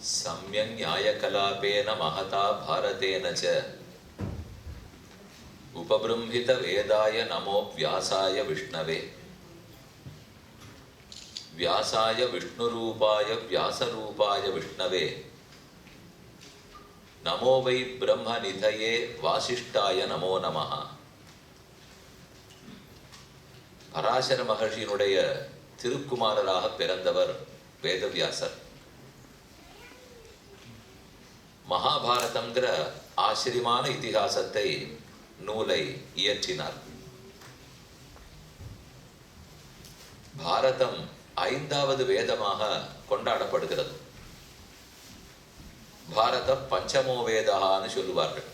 सम्यक् न्यायकलापेन महता भारतेन च उपबृंहित वेदाय नमो व्यासाय विष्णवे व्यासाय विष्णुरूपाय व्यासरूपाय विष्णवे नमो वै ब्रह्मनिधये वासिष्ठाय नमो नमः. பராசர மகர்ஷியினுடைய திருக்குமாரராக பிறந்தவர் வேதவியாசர். மகாபாரதம்ங்கிற ஆச்சரியமான இதிகாசத்தை நூலை இயற்றினார். பாரதம் 5வது வேதமாக கொண்டாடப்படுகிறது. பாரத பஞ்சமோ வேதான்னு சொல்லுவார்கள்.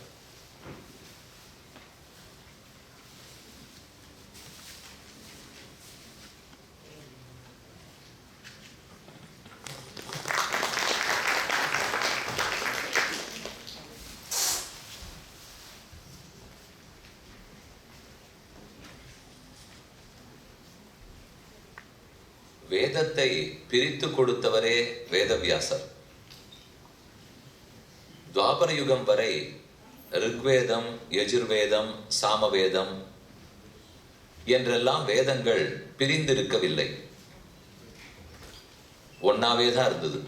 வேதத்தை பிரித்து கொடுத்தவரே வேதவியாசர். துவாபர யுகம் வரை ரிக்வேதம், யஜுர்வேதம், சாமவேதம் என்றெல்லாம் வேதங்கள் பிரிந்திருக்கவில்லை, ஒன்னாவே தான் இருந்தது.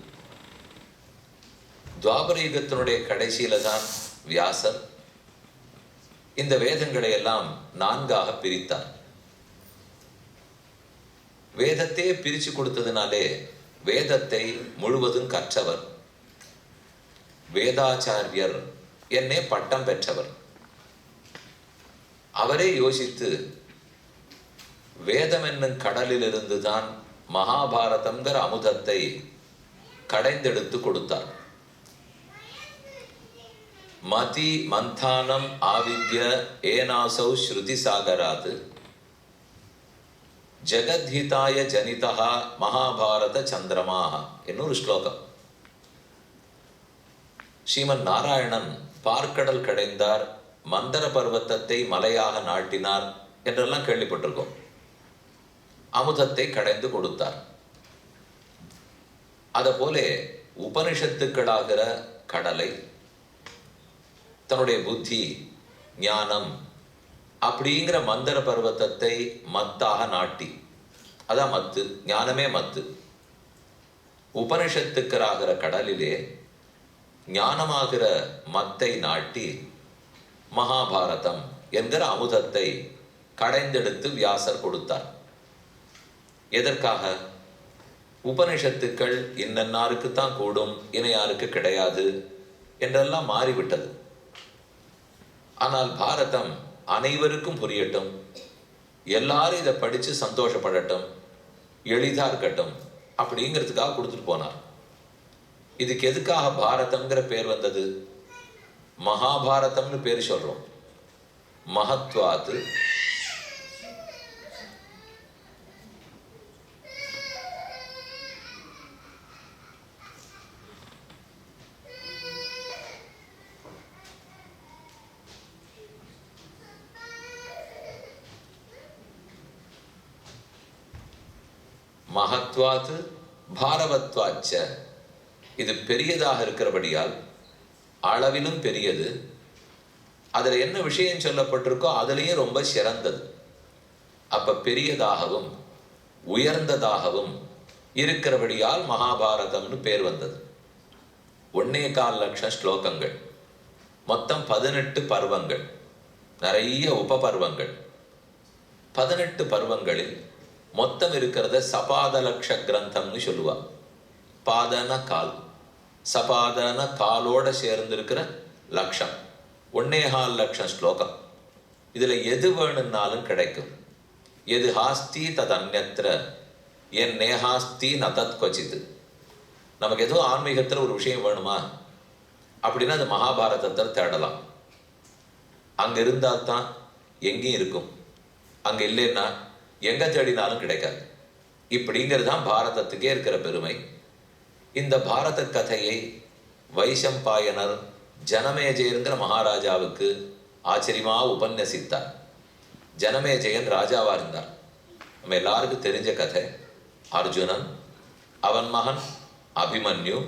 துவாபர யுகத்தினுடைய கடைசியில தான் வியாசர் இந்த வேதங்களை எல்லாம் 4ஆக பிரித்தார். வேதத்தையே பிரிச்சு கொடுத்ததுனாலே வேதத்தை முழுவதும் கற்றவர், வேதாச்சாரியர் என்னே பட்டம் பெற்றவர். அவரே யோசித்து வேதம் என்னும் கடலில் இருந்துதான் மகாபாரதம்ங்கிற அமுதத்தை கடைந்தெடுத்து கொடுத்தார். மதி மந்தானம் ஆவித்ய ஏனாசௌ ஸ்ருதி சாகராது ஜெகத்ஹிதாய ஜனிதா மகாபாரத சந்திரமாக என்னொரு ஸ்லோகம். ஸ்ரீமன் நாராயணன் பார்க்கடல் கடைந்தார், மந்தர பர்வத்தத்தை மலையாக நாட்டினார் என்றெல்லாம் கேள்விப்பட்டிருக்கோம். அமுதத்தை கடைந்து கொடுத்தார். அதபோல உபனிஷத்துக்களாகிற கடலை தன்னுடைய புத்தி, ஞானம் அப்படிங்கிற மந்தர பர்வத்தத்தை மத்தாக நாட்டி, அதான் மத்து, ஞானமே மத்து. உபனிஷத்துக்கராகிற கடலிலே ஞானமாகிற மத்தை நாட்டி மகாபாரதம் என்கிற அமுதத்தை கடைந்தெடுத்து வியாசர் கொடுத்தார். எதற்காக? உபனிஷத்துக்கள் இன்னன்னாருக்குத்தான் கூடும், இணையாருக்கு கிடையாது என்றெல்லாம் மாறிவிட்டது. ஆனால் பாரதம் அனைவருக்கும் புரியட்டும், எல்லாரும் இதை படிச்சு சந்தோஷப்படட்டும், எளிதா இருக்கட்டும் அப்படிங்கிறதுக்காக கொடுத்துட்டு போனார். இதுக்கு எதுக்காக பாரதம்ங்கிற பேர் வந்தது? மகாபாரதம்னு பேர் சொல்றோம். மகத்வாத்து மகத்வாத் பாரவத்வாச்ச, இது பெரியதாக இருக்கிறபடியால் அளவிலும் பெரியது. அதில் என்ன விஷயம் சொல்லப்பட்டிருக்கோ அதுலேயும் ரொம்ப சிறந்தது. அப்ப பெரியதாகவும் உயர்ந்ததாகவும் இருக்கிறபடியால் மகாபாரதம்னு பேர் வந்தது. 1.25 லட்சம் ஸ்லோகங்கள், மொத்தம் 18 பர்வங்கள், நிறைய உபபர்வங்கள். 18 பர்வங்களில் மொத்தம் இருக்கிறத சபாதலக்ஷ கிரந்தம்னு சொல்லுவா. பாதன கால், சபாதன காலோட சேர்ந்து இருக்கிற லட்சம், 1.25 லட்சம் ஸ்லோகம். இதுல எது வேணும்னாலும் கிடைக்கும். எது ஹாஸ்தி தது அந்யத்ர என் நேஹாஸ்தி நதத் கொச்சித்து. நமக்கு ஏதோ ஆன்மீகத்தில் ஒரு விஷயம் வேணுமா அப்படின்னா அது மகாபாரதத்தில் தேடலாம். அங்க இருந்தால் தான் எங்கேயும் இருக்கும், அங்க இல்லைன்னா எங்க தேடினாலும் கிடைக்காது. இப்படிங்கிறது தான் பாரதத்துக்கே இருக்கிற பெருமை. இந்த பாரத கதையை வைசம்பாயனர் ஜனமேஜயங்கிற மகாராஜாவுக்கு ஆச்சரியமா உபன்யசித்தார். ஜனமேஜயன் ராஜாவா இருந்தார். நம்ம எல்லாருக்கும் தெரிஞ்ச கதை. அர்ஜுனன், அவன் மகன் அபிமன்யு,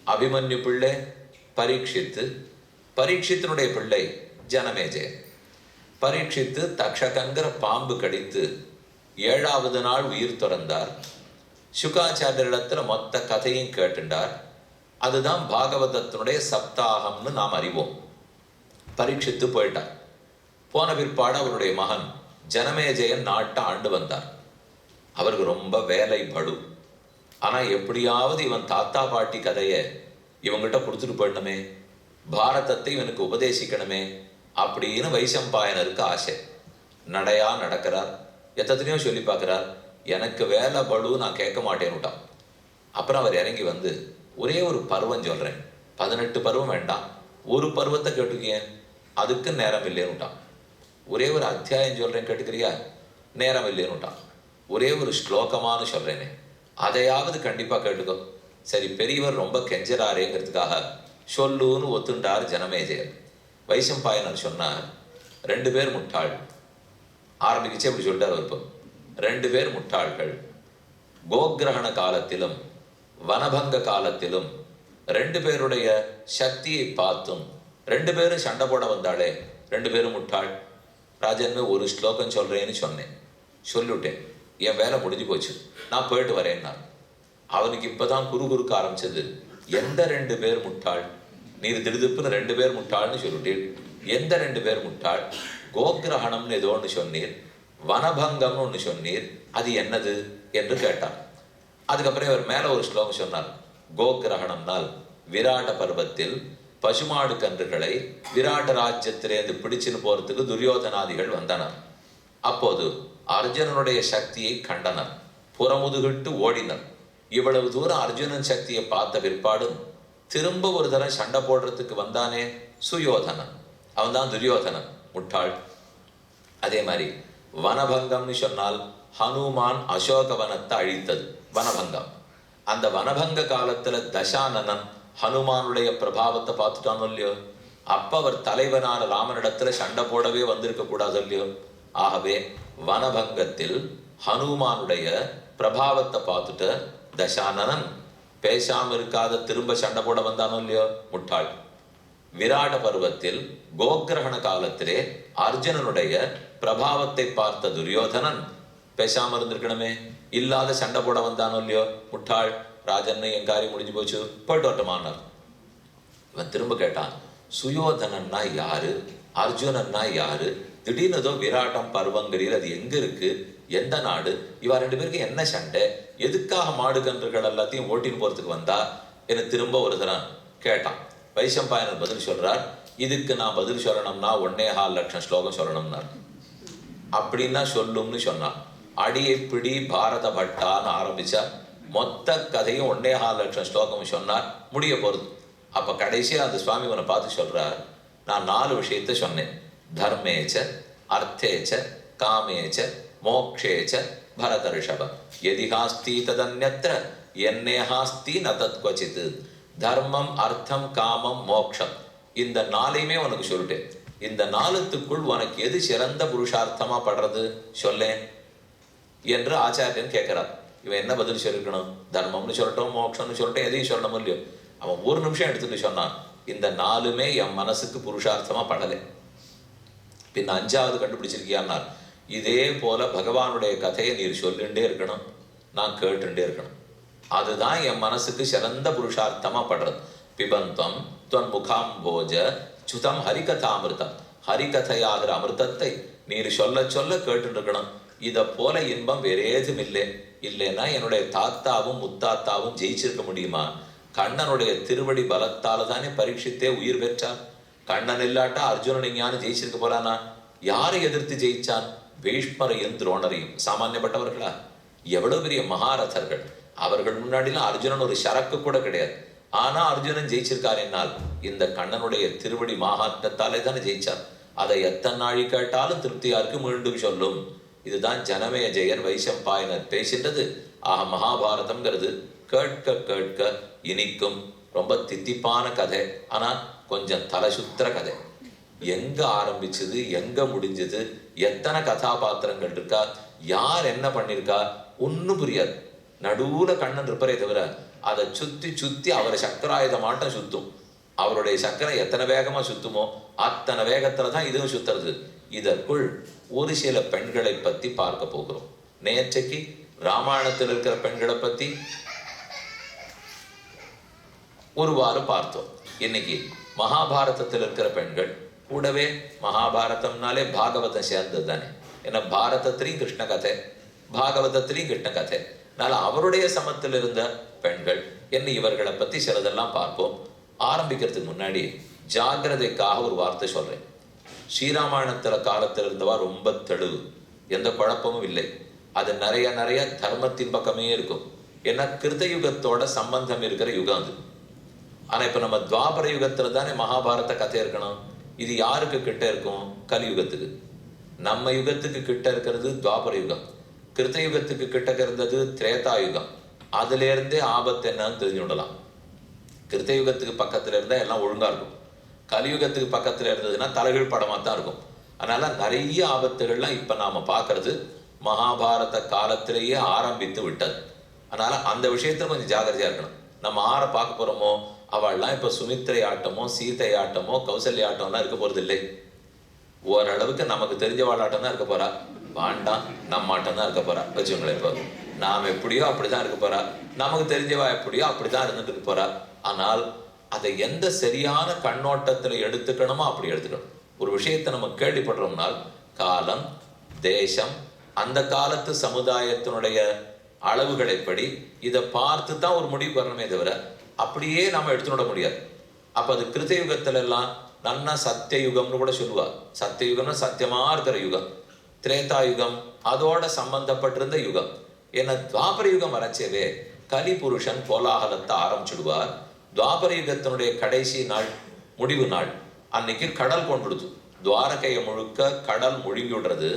அபிமன்யு பிள்ளை பரீட்சித்து, பரீட்சித்தினுடைய பிள்ளை ஜனமேஜயன். பரீட்சித்து தக்ஷகங்கிற பாம்பு கடித்து 7வது நாள் உயிர் துறந்தார். சுகாச்சாரியரிடத்தில் மொத்த கதையும் கேட்டுண்டார். அதுதான் பாகவதத்தினுடைய சப்தாகம்னு நாம் அறிவோம். பரீட்சித்து போயிட்டார். போன பிற்பாடு அவருடைய மகன் ஜனமேஜயன் நாட்டை ஆண்டு வந்தார். அவருக்கு ரொம்ப வேலை படு. ஆனால் எப்படியாவது இவன் தாத்தா பாட்டி கதையை இவங்கிட்ட கொடுத்துட்டு போயிடணுமே, பாரதத்தை இவனுக்கு உபதேசிக்கணுமே அப்படின்னு வைசம்பாயனருக்கு ஆசை. நடையா நடக்கிறார், எத்தனையோ சொல்லி பார்க்குறார். எனக்கு வேலை படு, நான் கேட்க மாட்டேன்னுட்டான். அப்புறம் அவர் இறங்கி வந்து ஒரே ஒரு பருவம் சொல்கிறேன், 18 பருவம் வேண்டாம், ஒரு பருவத்தை கேட்டுக்கியேன், அதுக்கு நேரம் இல்லைன்னுட்டான். ஒரே ஒரு அத்தியாயம் சொல்கிறேன் கேட்டுக்கிறியா, நேரம் இல்லைன்னுட்டான். ஒரே ஒரு ஸ்லோகமானு சொல்கிறேனே, அதையாவது கண்டிப்பாக கேட்டுக்கோ. சரி, பெரியவர் ரொம்ப கெஞ்சராரேங்கிறதுக்காக சொல்லுன்னு ஒத்துண்டார் ஜனமேஜயர். வைசம்பாயனர் சொன்னார், 2 பேர் முட்டாள். ஆரம்பிக்கிச்சே அப்படி சொல்லிட்டார் அவர். இப்போ 2 பேர் முட்டாள்கள். கோகிரகண காலத்திலும் வனபங்க காலத்திலும் 2 பேருடைய சக்தியை பார்த்தும் 2 பேரும் சண்டை போட வந்தாலே 2 பேரும் முட்டாள். ராஜன்னு ஒரு ஸ்லோகம் சொல்கிறேன்னு சொன்னேன், சொல்லிவிட்டேன், என் வேலை முடிஞ்சு போச்சு, நான் போயிட்டு வரேன்னா. அவனுக்கு இப்போதான் குறுகுறுக்க ஆரம்பிச்சது. எந்த 2 பேர் முட்டாள்? நீர் திடுதுப்புன்னு 2 பேர் முட்டாள்னு சொல்லிட்டீர். எந்த 2 பேர் முட்டாள்? கோகிரகணம்னு ஏதோ ஒன்று சொன்னீர், வனபங்கம்னு ஒன்று சொன்னீர், அது என்னது என்று கேட்டார். அதுக்கப்புறம் இவர் மேலே ஒரு ஸ்லோகம் சொன்னார். கோகிரகணம்னால் விராட பர்வத்தில் பசுமாடு கன்றுகளை விராட்ட ராஜ்யத்திலேருந்து பிடிச்சுன்னு போறதுக்கு துரியோதனாதிகள் வந்தனர். அப்போது அர்ஜுனனுடைய சக்தியை கண்டனர், புறமுதுகிட்டு ஓடினர். இவ்வளவு தூரம் அர்ஜுனன் சக்தியை பார்த்த பிற்பாடும் திரும்ப ஒரு தரம் சண்டை போடுறதுக்கு வந்தானே சுயோதனன், அவன் தான் துரியோதனன், முட்டாள். அதே மாதிரி வனபங்கம்னு சொன்னால் ஹனுமான் அசோகவனத்தை அழித்தது வனபங்கம். அந்த வனபங்க காலத்துல தசானனன் ஹனுமானுடைய பிரபாவத்தை பார்த்துட்டானோ இல்லையோ, அப்ப அவர் தலைவனான ராமனிடத்துல சண்டை போடவே வந்திருக்க கூடாது இல்லையோ. ஆகவே வனபங்கத்தில் ஹனுமானுடைய பிரபாவத்தை பார்த்துட்டு தசானனன் பேசாம இருக்காத திரும்ப சண்டை போட வந்தானோ இல்லையோ, முட்டாள். விராட பருவத்தில் கோகிரகண காலத்திலே அர்ஜுனனுடைய பிரபாவத்தை பார்த்த துரியோதனன் பேசாம இருந்திருக்கணுமே, இல்லாத சண்டை போட வந்தானோ இல்லையோ, முட்டாள். ராஜன்னு என் காரியம் முடிஞ்சு போச்சு, போயிட்டு வரட்டுமானார். இவன் திரும்ப கேட்டான், சுயோதனன்னா யாரு, அர்ஜுனன்னா யாரு, திடீர்னு ஏதோ விராட்டம் பருவங்கிறீர், அது எங்க இருக்கு, எந்த நாடு, இவா 2 பேருக்கு என்ன சண்டை, எதுக்காக மாடு கன்றுகள் எல்லாத்தையும் ஓட்டின்னு போறதுக்கு வந்தா என திரும்ப ஒரு தரம் கேட்டான். வைசம்பாயனர் பதில் சொல்றார், இதுக்கு நான் பதில் சொல்லணும்னா 1.25 லட்சம் ஸ்லோகம் சொல்லணும்னார். அப்படின்னா சொல்லும்னு சொன்னான். அடியை பிடி பாரத பட்டான்னு ஆரம்பிச்சா மொத்த கதையும் 1.25 லட்சம் ஸ்லோகம் சொன்னார், முடிய போறது. அப்ப கடைசியா அந்த சுவாமி அவனை பார்த்து சொல்றார், நான் 4 விஷயத்த சொன்னேன், தர்மேச்ச அர்த்தேச்ச காமேச்ச மோக்ஷேச்ச பரத ரிஷப எதிஹாஸ்தி ததன்யத்ர என்னேஹாஸ்தி ந தத்வசித். தர்மம் அர்த்தம் காமம் மோக்ஷம், இந்த 4ஐயுமே உனக்கு சொல்லிட்டேன். இந்த 4த்துக்குள் உனக்கு எது சிறந்த புருஷார்த்தமா படுறது சொல்லேன் என்று ஆச்சாரியன் கேட்கிறார். இவன் என்ன பதில் சொல்லிருக்கணும்? தர்மம்னு சொல்லட்டும், மோட்சம்னு சொல்லட்டும், எதையும் சொல்லணும் இல்லையோ. அவன் ஒரு நிமிஷம் எடுத்துட்டு சொன்னான், இந்த 4மே என் மனசுக்கு புருஷார்த்தமா படலை. பின்ன 5வது கண்டுபிடிச்சிருக்கியான்னார். இதே போல பகவானுடைய கதையை நீர் சொல்லிண்டே இருக்கணும், நான் கேட்டுண்டே இருக்கணும். அதுதான் என் மனசுக்கு சிறந்த புருஷார்த்தமா படுறது. பிபந்தம் துவன் முகாம்போஜ சுதம் ஹரிகதாமிருதம், ஹரிகதையாகிற அமிர்தத்தை நீர் சொல்ல சொல்ல கேட்டு இருக்கணும். இதை போல இன்பம் வேற ஏதும் இல்லை. இல்லைன்னா என்னுடைய தாத்தாவும் முத்தாத்தாவும் ஜெயிச்சிருக்க முடியுமா? கண்ணனுடைய திருவடி பலத்தால தானே பரீட்சித்தே உயிர் பெற்றார். கண்ணன் இல்லாட்டா அர்ஜுனன் ஞானம் ஜெயிச்சிருக்க போறானா? யாரை எதிர்த்து ஜெயிச்சான்? பீஷ்மரையும் துரோணரையும். சாமானியப்பட்டவர்களா? எவ்வளவு பெரிய மகாரதர்கள். அவர்கள் முன்னாடிலாம் அர்ஜுனன் ஒரு சரக்கு கூட கிடையாது. ஆனா அர்ஜுனன் ஜெயிச்சிருக்கார். என்னால் இந்த கண்ணனுடைய திருவடி மகாத்மத்தாலே தானே ஜெயிச்சார். அதை எத்தனை நாழி கேட்டாலும் திருப்தியாருக்கு மீண்டும் சொல்லும். இதுதான் ஜனமேஜயர் வைசம்பாயனர் பேசின்றது. ஆக மகாபாரதம்ங்கிறது கேட்க கேட்க இனிக்கும், ரொம்ப தித்திப்பான கதை. ஆனா கொஞ்சம் தலை சுத்துற கதை. எங்க ஆரம்பிச்சது, எங்க முடிஞ்சது, எத்தனை கதாபாத்திரங்கள் இருக்கா, யார் என்ன பண்ணியிருக்கா ஒன்றும் புரியாது. நடுவுல கண்ணன் இருப்பரே தவிர அதை சுத்தி சுத்தி அவரை சக்கராயுதமாட்டம் சுத்தும். அவருடைய சக்கரை எத்தனை வேகமா சுத்துமோ அத்தனை வேகத்துல தான் இதுவும் சுத்துறது. இதற்குள் ஒரு சில பெண்களை பத்தி பார்க்க போகிறோம். நேற்றைக்கு ராமாயணத்தில் இருக்கிற பெண்களை பத்தி ஒருவாறு பார்த்தோம். இன்னைக்கு மகாபாரதத்தில் இருக்கிற பெண்கள் கூடவே, மகாபாரதம்னாலே பாகவதம் சேர்ந்தது தானே. ஏன்னா பாரதத்திலையும் கிருஷ்ண கதை, பாகவதத்திலையும் கிருஷ்ண கதை. அதனால அவருடைய சமத்தில் இருந்த பெண்கள் என்ன, இவர்களை பத்தி சிலதெல்லாம் பார்ப்போம். ஆரம்பிக்கிறதுக்கு முன்னாடி ஜாகிரதைக்காக ஒரு வார்த்தை சொல்றேன். ஸ்ரீராமாயணத்துல காலத்தில் இருந்தவா ரொம்ப தெளிவு, எந்த குழப்பமும் இல்லை. அது நிறைய நிறைய தர்மத்தின் பக்கமே இருக்கும். ஏன்னா கிருத யுகத்தோட சம்பந்தம் இருக்கிற யுகம் அது. ஆனா இப்ப நம்ம துவாபர யுகத்துல தானே மகாபாரத கதை இருக்கணும். இது யாருக்கு கிட்ட இருக்கும்? கலியுகத்துக்கு. நம்ம யுகத்துக்கு கிட்ட இருக்கிறது துவாபர யுகம், கிருத்த யுகத்துக்கு கிட்ட இருந்தது திரேதா யுகம். அதுல இருந்தே ஆபத்து என்னன்னு தெரிஞ்சு விடலாம். கிருத்த யுகத்துக்கு பக்கத்துல இருந்தா எல்லாம் ஒழுங்கா இருக்கும், கலியுகத்துக்கு பக்கத்துல இருந்ததுன்னா தலைகீழ் படமா தான் இருக்கும். அதனால நிறைய ஆபத்துகள்லாம் இப்ப நாம பாக்குறது மகாபாரத காலத்திலேயே ஆரம்பித்து விட்டது. அதனால அந்த விஷயத்துல கொஞ்சம் ஜாகிரதையா இருக்கணும். நம்ம ஆற பார்க்க போறோமோ அவள்லாம் இப்ப சுமித்திரை ஆட்டமோ சீதை ஆட்டமோ கௌசல்யா ஆட்டம்லாம் இருக்க போறது இல்லை. ஓரளவுக்கு நமக்கு தெரிஞ்ச வாழாட்டம் தான் இருக்க போறா. வாண்டாம் நம்ம ஆட்டம் தான் இருக்க போறா வச்சுங்களேன். இப்போ நாம் எப்படியோ அப்படிதான் இருக்க போறா, நமக்கு தெரிஞ்சவா எப்படியோ அப்படிதான் இருந்துட்டு இருக்க போறா. ஆனால் அதை எந்த சரியான கண்ணோட்டத்துல எடுத்துக்கணுமோ அப்படி எடுத்துக்கணும். ஒரு விஷயத்தை நம்ம கேள்விப்படுறோம்னால் காலம், தேசம், அந்த காலத்து சமுதாயத்தினுடைய அளவுகளைப்படி இதை பார்த்து தான் ஒரு முடிவு வரணுமே தவிர அப்படியே நம்ம எடுத்துட முடியாது. அப்ப அது கிருத்த யுகத்துல எல்லாம் நன்னா சத்திய யுகம்னு கூட சொல்லுவா. சத்திய யுகம்னா சத்தியமா இருக்கிற யுகம். திரேதா யுகம் அதோட சம்பந்தப்பட்டிருந்த யுகம். ஏன்னா துவாபர யுகம் வரச்சேவே கலி புருஷன் கோலாகலத்தை ஆரம்பிச்சுடுவார். துவாபர யுகத்தினுடைய கடைசி நாள், முடிவு நாள் அன்னைக்கு கடல் கொண்டுடுது. துவாரகையை முழுக்க கடல் முழுங்கி விடுறது.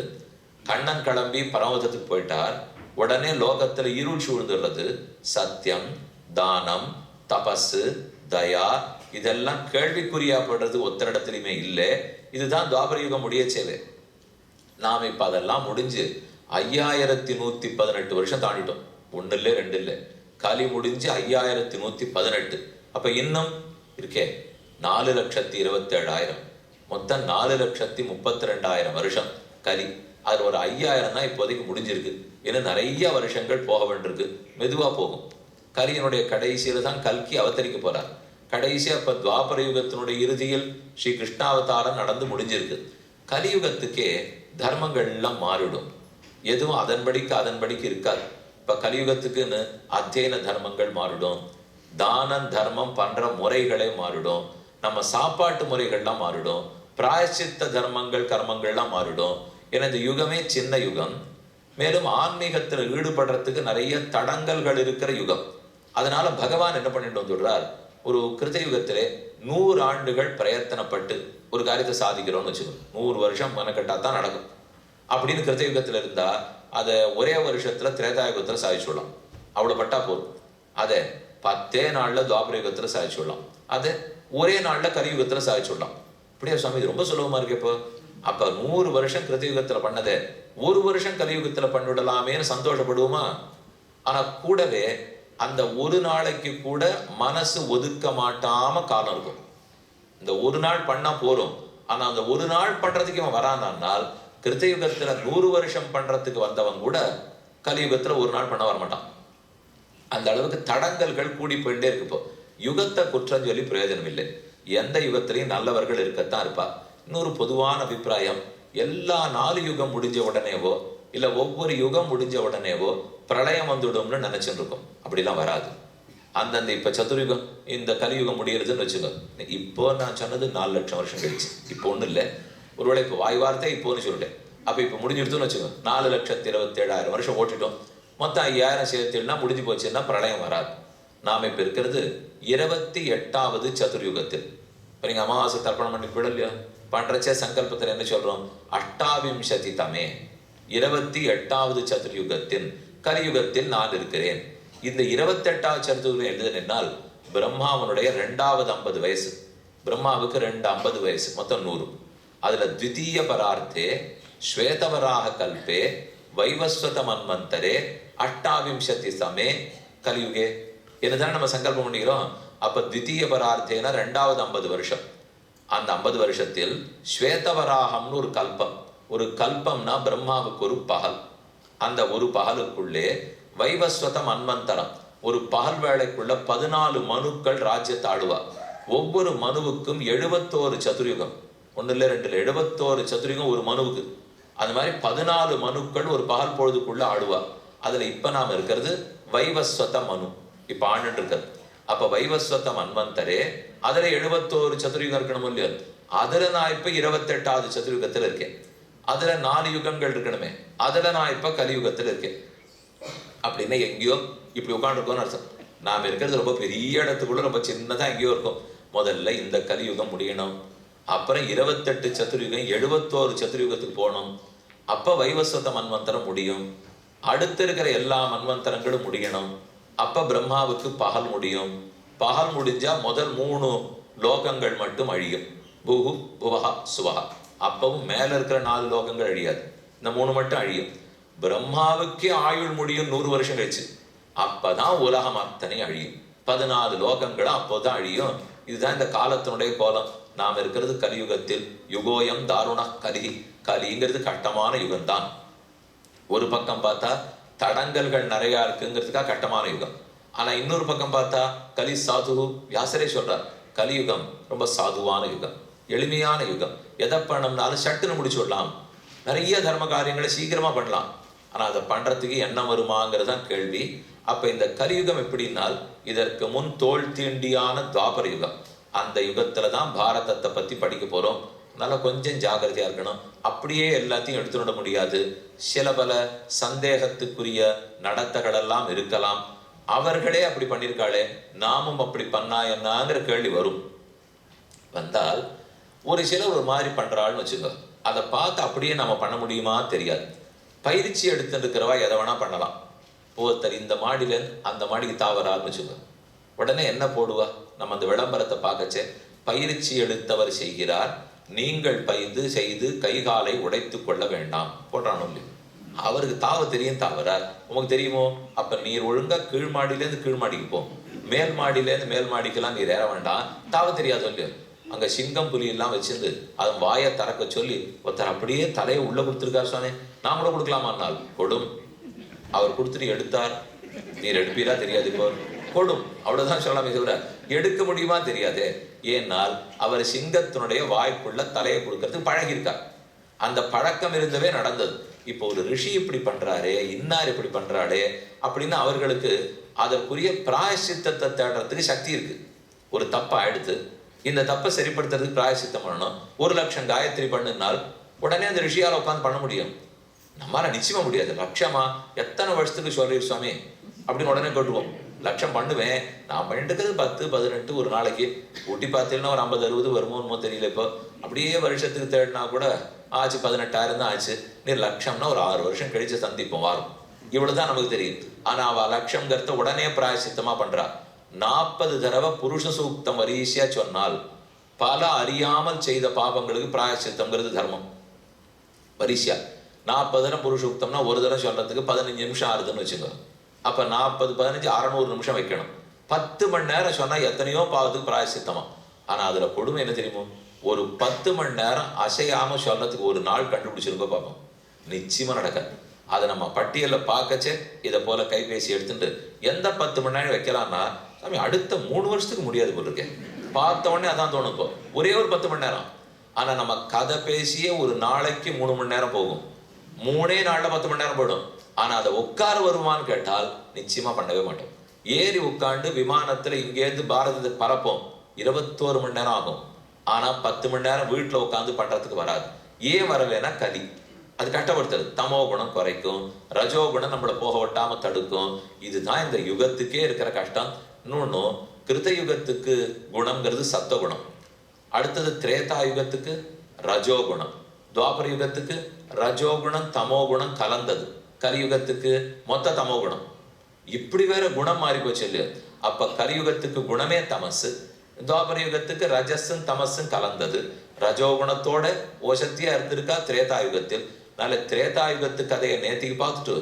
கண்ணன் கிளம்பி பரமதத்துக்கு போயிட்டார். உடனே லோகத்துல இருள் சூழ்ந்துடுறது. சத்தியம், தானம், தபசு, தயா இதெல்லாம் கேள்விக்குறியாப்படுறது ஒத்தரிடத்துலையுமே இல்லை. இதுதான் துவாபர யுகம் முடிய சேவை. நாம் இப்ப அதெல்லாம் முடிஞ்சு 5118 வருஷம் தாண்டிட்டோம். ஒண்ணு இல்லை ரெண்டு இல்லை, கலி முடிஞ்சு 5118. அப்ப இன்னும் இருக்கே 4,27,000, மொத்தம் 4,32,000 வருஷம் கலி. அது ஒரு 5000 தான் இப்போதைக்கு முடிஞ்சிருக்கு. இன்னும் நிறைய வருஷங்கள் போக வேண்டியிருக்கு. மெதுவா போகும். கலியினுடைய கடைசியில தான் கல்கி அவதரிக்க போறார். கடைசியா இப்ப துவாபர யுகத்தினுடைய இறுதியில் ஸ்ரீ கிருஷ்ணாவதாரம் நடந்து முடிஞ்சிருக்கு. கலியுகத்துக்கே தர்மங்கள் எல்லாம் மாறிடும். எதுவும் அதன்படிக்கு இருக்காது. இப்ப கலியுகத்துக்குன்னு அத்தியன தர்மங்கள் மாறிடும், தானம் தர்மம் பண்ற முறைகளே மாறிடும், நம்ம சாப்பாட்டு முறைகள்லாம் மாறிடும், பிராயச்சித்த தர்மங்கள் கர்மங்கள்லாம் மாறிடும். ஏன்னா இந்த யுகமே சின்ன யுகம். மேலும் ஆன்மீகத்தில் ஈடுபடுறதுக்கு நிறைய தடங்கல்கள் இருக்கிற யுகம். அதனால பகவான் என்ன பண்ணிட்டு வந்துடுறார், ஒரு கிருத்த யுகத்திலே 100 ஆண்டுகள் பிரயத்தனப்பட்டு ஒரு காரியத்தை சாதிக்கிறோம்னு வச்சுக்கோங்க. 100 வருஷம் மெனக்கட்டா தான் நடக்கும். அப்படின்னு கிருத்த யுகத்துல இருந்தா அதை ஒரே வருஷத்துல திரேதாயுகத்துல சாதிச்சுடலாம். அவ்வளவு பட்டா போதும். அதை 10 நாள்ல துவாபர யுகத்துல சாதிச்சுடலாம். அதை ஒரே நாள்ல கலியுகத்துல சாதிச்சுடலாம். இப்படியா சுவாமி, இது ரொம்ப சுலபமா இருக்கு. இப்போ அப்ப 100 வருஷம் கிருத்த யுகத்துல பண்ணதே 1 வருஷம் கலியுகத்துல பண்ணிவிடலாமேன்னு சந்தோஷப்படுவோமா? ஆனா கூடவே அந்த ஒரு நாளைக்கு கூட மனசு ஒதுக்க மாட்டாம காலம் இருக்கும். இந்த ஒரு நாள் பண்ணா போறோம். ஆனா அந்த ஒரு நாள் பண்றதுக்கு இவன் வரானால் கிருத்த யுகத்துல 100 வருஷம் பண்றதுக்கு வந்தவன் கூட கலியுகத்துல ஒரு நாள் பண்ண வரமாட்டான். அந்த அளவுக்கு தடங்கல்கள் கூடி போயிட்டே இருக்கு. இப்போ யுகத்தை குற்றம் சொல்லி பிரயோஜனம் இல்லை. எந்த யுகத்திலையும் நல்லவர்கள் இருக்கத்தான் இருப்பா. இன்னொரு பொதுவான அபிப்பிராயம், எல்லா 4 யுகம் முடிஞ்ச உடனேவோ இல்ல ஒவ்வொரு யுகம் முடிஞ்ச உடனேவோ பிரளயம் வந்துடும்னு நினைச்சுட்டு இருக்கோம். அப்படிலாம் வராது. அந்தந்த இப்ப சதுர்யுகம் இந்த கலியுகம் முடியறதுன்னு வச்சுக்கோ. இப்போ நான் சொன்னது 4 லட்சம் வருஷம் கழிச்சு. இப்போ ஒண்ணும் இல்லை. ஒருவேளை இப்போ வாய் வார்த்தை இப்போன்னு சொல்லிட்டேன். அப்ப இப்ப முடிஞ்சிடுதுன்னு வச்சுக்கோ. 4,27,000 வருஷம் ஓட்டிட்டோம். மொத்தம் 5000 சேர்த்துனா முடிஞ்சு போச்சுன்னா பிரளயம் வராது. நாம இப்ப இருக்கிறது 28வது சதுர்யுகத்தில். இப்ப நீங்க அமாவாசை தர்ப்பணம் பண்ணி விடலையா? பண்றச்சே சங்கல்பத்தில் என்ன சொல்றோம்? அஷ்டாவிம்சதி தமே, 28வது சதுர்யுகத்தின் கலியுகத்தில் நான் இருக்கிறேன். இந்த 28வது சதுர்யுகம் எழுதுனால் பிரம்மாவனுடைய 2வது 50 வயசு. பிரம்மாவுக்கு 2 50 வயசு, மொத்தம் 100. அதுல த்விதீய பரார்த்தே ஸ்வேதவராக கல்பே வைவஸ்வத மன்வந்தரே அஷ்டாவிம்சதி சமே கலியுகே என்னதான் நம்ம சங்கல்பம் பண்ணிக்கிறோம். அப்ப தித்தீய பரார்த்தேன 2வது 50 வருஷம். அந்த 50 வருஷத்தில் ஸ்வேதவராகம்னு ஒரு கல்பம். ஒரு கல்பம்னா பிரம்மாவுக்கு ஒரு பகல். அந்த ஒரு பகலுக்குள்ளே வைவஸ்வத மன்வந்தரம், ஒரு பகல் வேளைக்குள்ள 14 மனுக்கள் ராஜ்யத்தை ஆளுவா. ஒவ்வொரு மனுவுக்கும் 71 சதுர்யுகம். 1 இல்லை 2 இல்லை 71 சதுர்யுகம் ஒரு மனுவுக்கு. அந்த மாதிரி 14 மனுக்கள் ஒரு பகல் பொழுதுக்குள்ள ஆளுவா. அதுல இப்ப நாம இருக்கிறது வைவஸ்வத மனு, இப்ப ஆண்டு இருக்கிறது. அப்ப வைவஸ்வத மன்வந்தரே அதுல 71 சதுர்யுகம் இருக்கணும் இல்லையா? அதுல நான் இப்ப 28வது சதுர்யுகத்துல இருக்கேன். அதுல 4 யுகங்கள் இருக்கணுமே, அதுல நான் இப்ப கலியுகத்துல இருக்கேன். அப்படின்னா எங்கேயோ இப்படி உட்காந்துருக்கோம்னு அர்த்தம். நாம் இருக்கிறது ரொம்ப பெரிய இடத்துக்குள்ள ரொம்ப சின்னதா எங்கேயோ இருக்கும். முதல்ல இந்த கலியுகம் முடியணும், அப்புறம் 28 சதுர்யுகம் 71 சதுர்யுகத்துக்கு போகணும், அப்ப வைவஸ்வத மன்வந்தரம் முடியும். அடுத்து இருக்கிற எல்லா மன்வந்தரங்களும் முடியணும். அப்ப பிரம்மாவுக்கு பகல் முடியும். பகல் முடிஞ்சா முதல் 3 லோகங்கள் மட்டும் அழியும், புகு புவஹா சுவஹா. அப்பவும் மேல இருக்கிற 4 லோகங்கள் அழியாது, இந்த 3 மட்டும் அழியும். பிரம்மாவுக்கே ஆயுள் முடியும் 100 வருஷம் கழிச்சு. அப்பதான் உலகம் அத்தனை அழியும். 14 லோகங்களும் அப்போதான் அழியும். இதுதான் இந்த காலத்தினுடைய கோலம். நாம் இருக்கிறது கலியுகத்தில். யுகோயம் தாருண கலி, கலிங்கிறது கட்டமான யுகம்தான். ஒரு பக்கம் பார்த்தா தடங்கல்கள் நிறைய இருக்குங்கிறதுக்காக கட்டமான யுகம். ஆனா இன்னொரு பக்கம் பார்த்தா கலி சாது, வியாசரே சொல்றார் கலியுகம் ரொம்ப சாதுவான யுகம், எளிமையான யுகம். எதை பண்ணோம்னாலும் சட்டுன்னு முடிச்சு விடலாம், நிறைய தர்ம காரியங்களை சீக்கிரமா பண்ணலாம். ஆனா அதை பண்றதுக்கு என்ன வருமாங்கிறது தான் கேள்வி. அப்ப இந்த கலியுகம் எப்படின்னால், இதற்கு முன் தோல் தீண்டியான துவாபர யுகம். அந்த யுகத்துல தான் பாரதத்தை பத்தி படிக்க போறோம். அதனால கொஞ்சம் ஜாகிரதையா இருக்கணும். அப்படியே எல்லாத்தையும் எடுத்துட முடியாது. சில பல சந்தேகத்துக்குரிய நடத்தைகள் எல்லாம் இருக்கலாம். அவர்களே அப்படி பண்ணியிருக்காளே, நாமும் அப்படி பண்ணா என்னங்கிற கேள்வி வரும். வந்தால் ஒரு சிலர் ஒரு மாதிரி பண்றாள்னு வச்சுக்கோ, அதை பார்த்து அப்படியே நம்ம பண்ண முடியுமா தெரியாது. பயிற்சி எடுத்துட்டு இருக்கிறவா எதை வேணா பண்ணலாம். ஒருத்தர் இந்த மாடியில அந்த மாடிக்கு தாவறான்னு வச்சுக்கோ, உடனே என்ன போடுவா, நம்ம அந்த விளம்பரத்தை பார்க்கச்சே பயிற்சி எடுத்தவர் செய்கிறார், நீங்கள் பயின்று செய்து கைகாலை உடைத்து கொள்ள வேண்டாம் போடுறானோ இல்லையோ. அவருக்கு தாவ தெரியும், தாவறார். உனக்கு தெரியுமோ? அப்ப நீர் ஒழுங்கா கீழ் மாடியிலேருந்து கீழ் மாடிக்கு போ, மேல் மாடியிலேருந்து மேல் மாடிக்கெல்லாம் நீர் ஏற வேண்டாம். தாவ தெரியாது இல்லையோ. அங்க சிங்கம் புலி எல்லாம் வச்சிருந்து அதன் வாயை திறக்க சொல்லி ஒருத்தர் அப்படியே தலையை உள்ள கொடுத்துருக்காரு. சொன்னே நாமளும் கொடுக்கலாமான்னால் கொடும். அவர் கொடுத்துட்டு எடுத்தார், நீர் எடுப்பீரா தெரியாது, இப்போ கொடும், அவ்வளவுதான் சொல்லலாமே தவிர எடுக்க முடியுமா தெரியாது. ஏன்னால் அவர் சிங்கத்தினுடைய வாய்ப்புள்ள தலையை கொடுக்கறதுக்கு பழகியிருக்கார். அந்த பழக்கம் இருந்தவே நடந்தது. இப்போ ஒரு ரிஷி இப்படி பண்றாரே, இன்னார் இப்படி பண்றாரே அப்படின்னு அவர்களுக்கு அதற்குரிய பிராயசித்தத்தை தேடுறதுக்கு சக்தி இருக்கு. ஒரு தப்பை எடுத்து இந்த தப்பை சரிப்படுத்துறதுக்கு பிராயசித்தம் பண்ணணும். 1,00,000 காயத்ரி பண்ணுனால் உடனே அந்த ரிஷியால உட்காந்து பண்ண முடியும்? நம்மளால நிச்சயமா முடியாது. லட்சமா எத்தனை வருஷத்துக்கு சொல்றீர் சுவாமி அப்படின்னு உடனே கேட்டுவோம். 1,00,000 பண்ணுவேன், நான் பண்ணிட்டு இருக்கிறது 10, 18 ஒரு நாளைக்கு. ஊட்டி பார்த்தீங்கன்னா ஒரு 50, 60 வருமோ தெரியல. இப்போ அப்படியே வருஷத்துக்கு தேடினா கூட ஆச்சு 18,000 தான் ஆச்சு. நீ 1,00,000னா ஒரு 6 வருஷம் கழிச்சு சந்திப்போம் வாரும். இவ்வளவுதான் நமக்கு தெரியும். ஆனா அவ 1,00,000 உடனே பிராயசித்தமா பண்றா. 40 தடவை புருஷ சூக்தம் வரிசையா சொன்னால் பல அறியாமல் செய்த பாபங்களுக்கு பிராயசித்தம்ங்கிறது தர்மம். வரிசையா 40 தடவை புருஷ சூக்தம்னா ஒரு தடவை சொல்றதுக்கு 15 நிமிஷம் ஆறுதுன்னு வச்சுக்கோ. அப்ப 40, 15, 600 நிமிஷம் வைக்கணும். 10 மணி நேரம் சொன்னா எத்தனையோ பாவத்துக்கு பிராயசித்தமா. ஆனா அதுல கொடுமை என்ன தெரியுமோ, ஒரு 10 மணி நேரம் அசையாம சொல்றதுக்கு ஒரு நாள் கண்டுபிடிச்சிருக்கோ பார்ப்போம். நிச்சயமா நடக்காது. அதை நம்ம பட்டியல பார்க்கச்சே இதை போல கைபேசி எடுத்துட்டு எந்த 10 மணி நேரம் வைக்கலாம்னா, சாமி அடுத்த 3 வருஷத்துக்கு முடியாது போல இருக்கேன். பார்த்த உடனே அதான் தோணும். இப்போ ஒரே ஒரு 10 மணி நேரம். ஆனா நம்ம கதை பேசியே ஒரு நாளைக்கு 3 மணி நேரம் போகும். 3 நாள்ல 10 மணி நேரம் போயிடும். ஆனா அதை உட்கார வருமானு கேட்டால் நிச்சயமா பண்ணவே மாட்டோம். ஏறி உட்காந்து விமானத்துல இங்கேருந்து பாரதத்தை பறப்போம், 21 மணி நேரம் ஆகும். ஆனா 10 மணி நேரம் வீட்டுல உட்காந்து பண்றதுக்கு வராது. ஏன் வரலைன்னா கலி அது கஷ்டப்படுத்துறது. தமோ குணம் குறைக்கும், ரஜோ குணம் நம்மளை போக விட்டாம தடுக்கும். இதுதான் இந்த யுகத்துக்கே இருக்கிற கஷ்டம். இன்னொன்னு, கிருத்த யுகத்துக்கு குணம்ங்கிறது சத்துவகுணம், அடுத்தது திரேதா யுகத்துக்கு ரஜோகுணம், துவாபர யுகத்துக்கு ரஜோகுணம் தமோகுணம் கலந்தது, கலியுகத்துக்கு மொத்த தமோகுணம். இப்படி வேற குணம் மாறி போச்சு இல்லையா? அப்ப கலியுகத்துக்கு குணமே தமசு, துவாபர யுகத்துக்கு ரஜஸும் தமசும் கலந்தது. ரஜோகுணத்தோட ஓசத்தியா இருந்திருக்கா திரேதா யுகத்தில். அதனால திரேதாயுகத்து கதையை நேத்திக்கு பார்த்துட்டு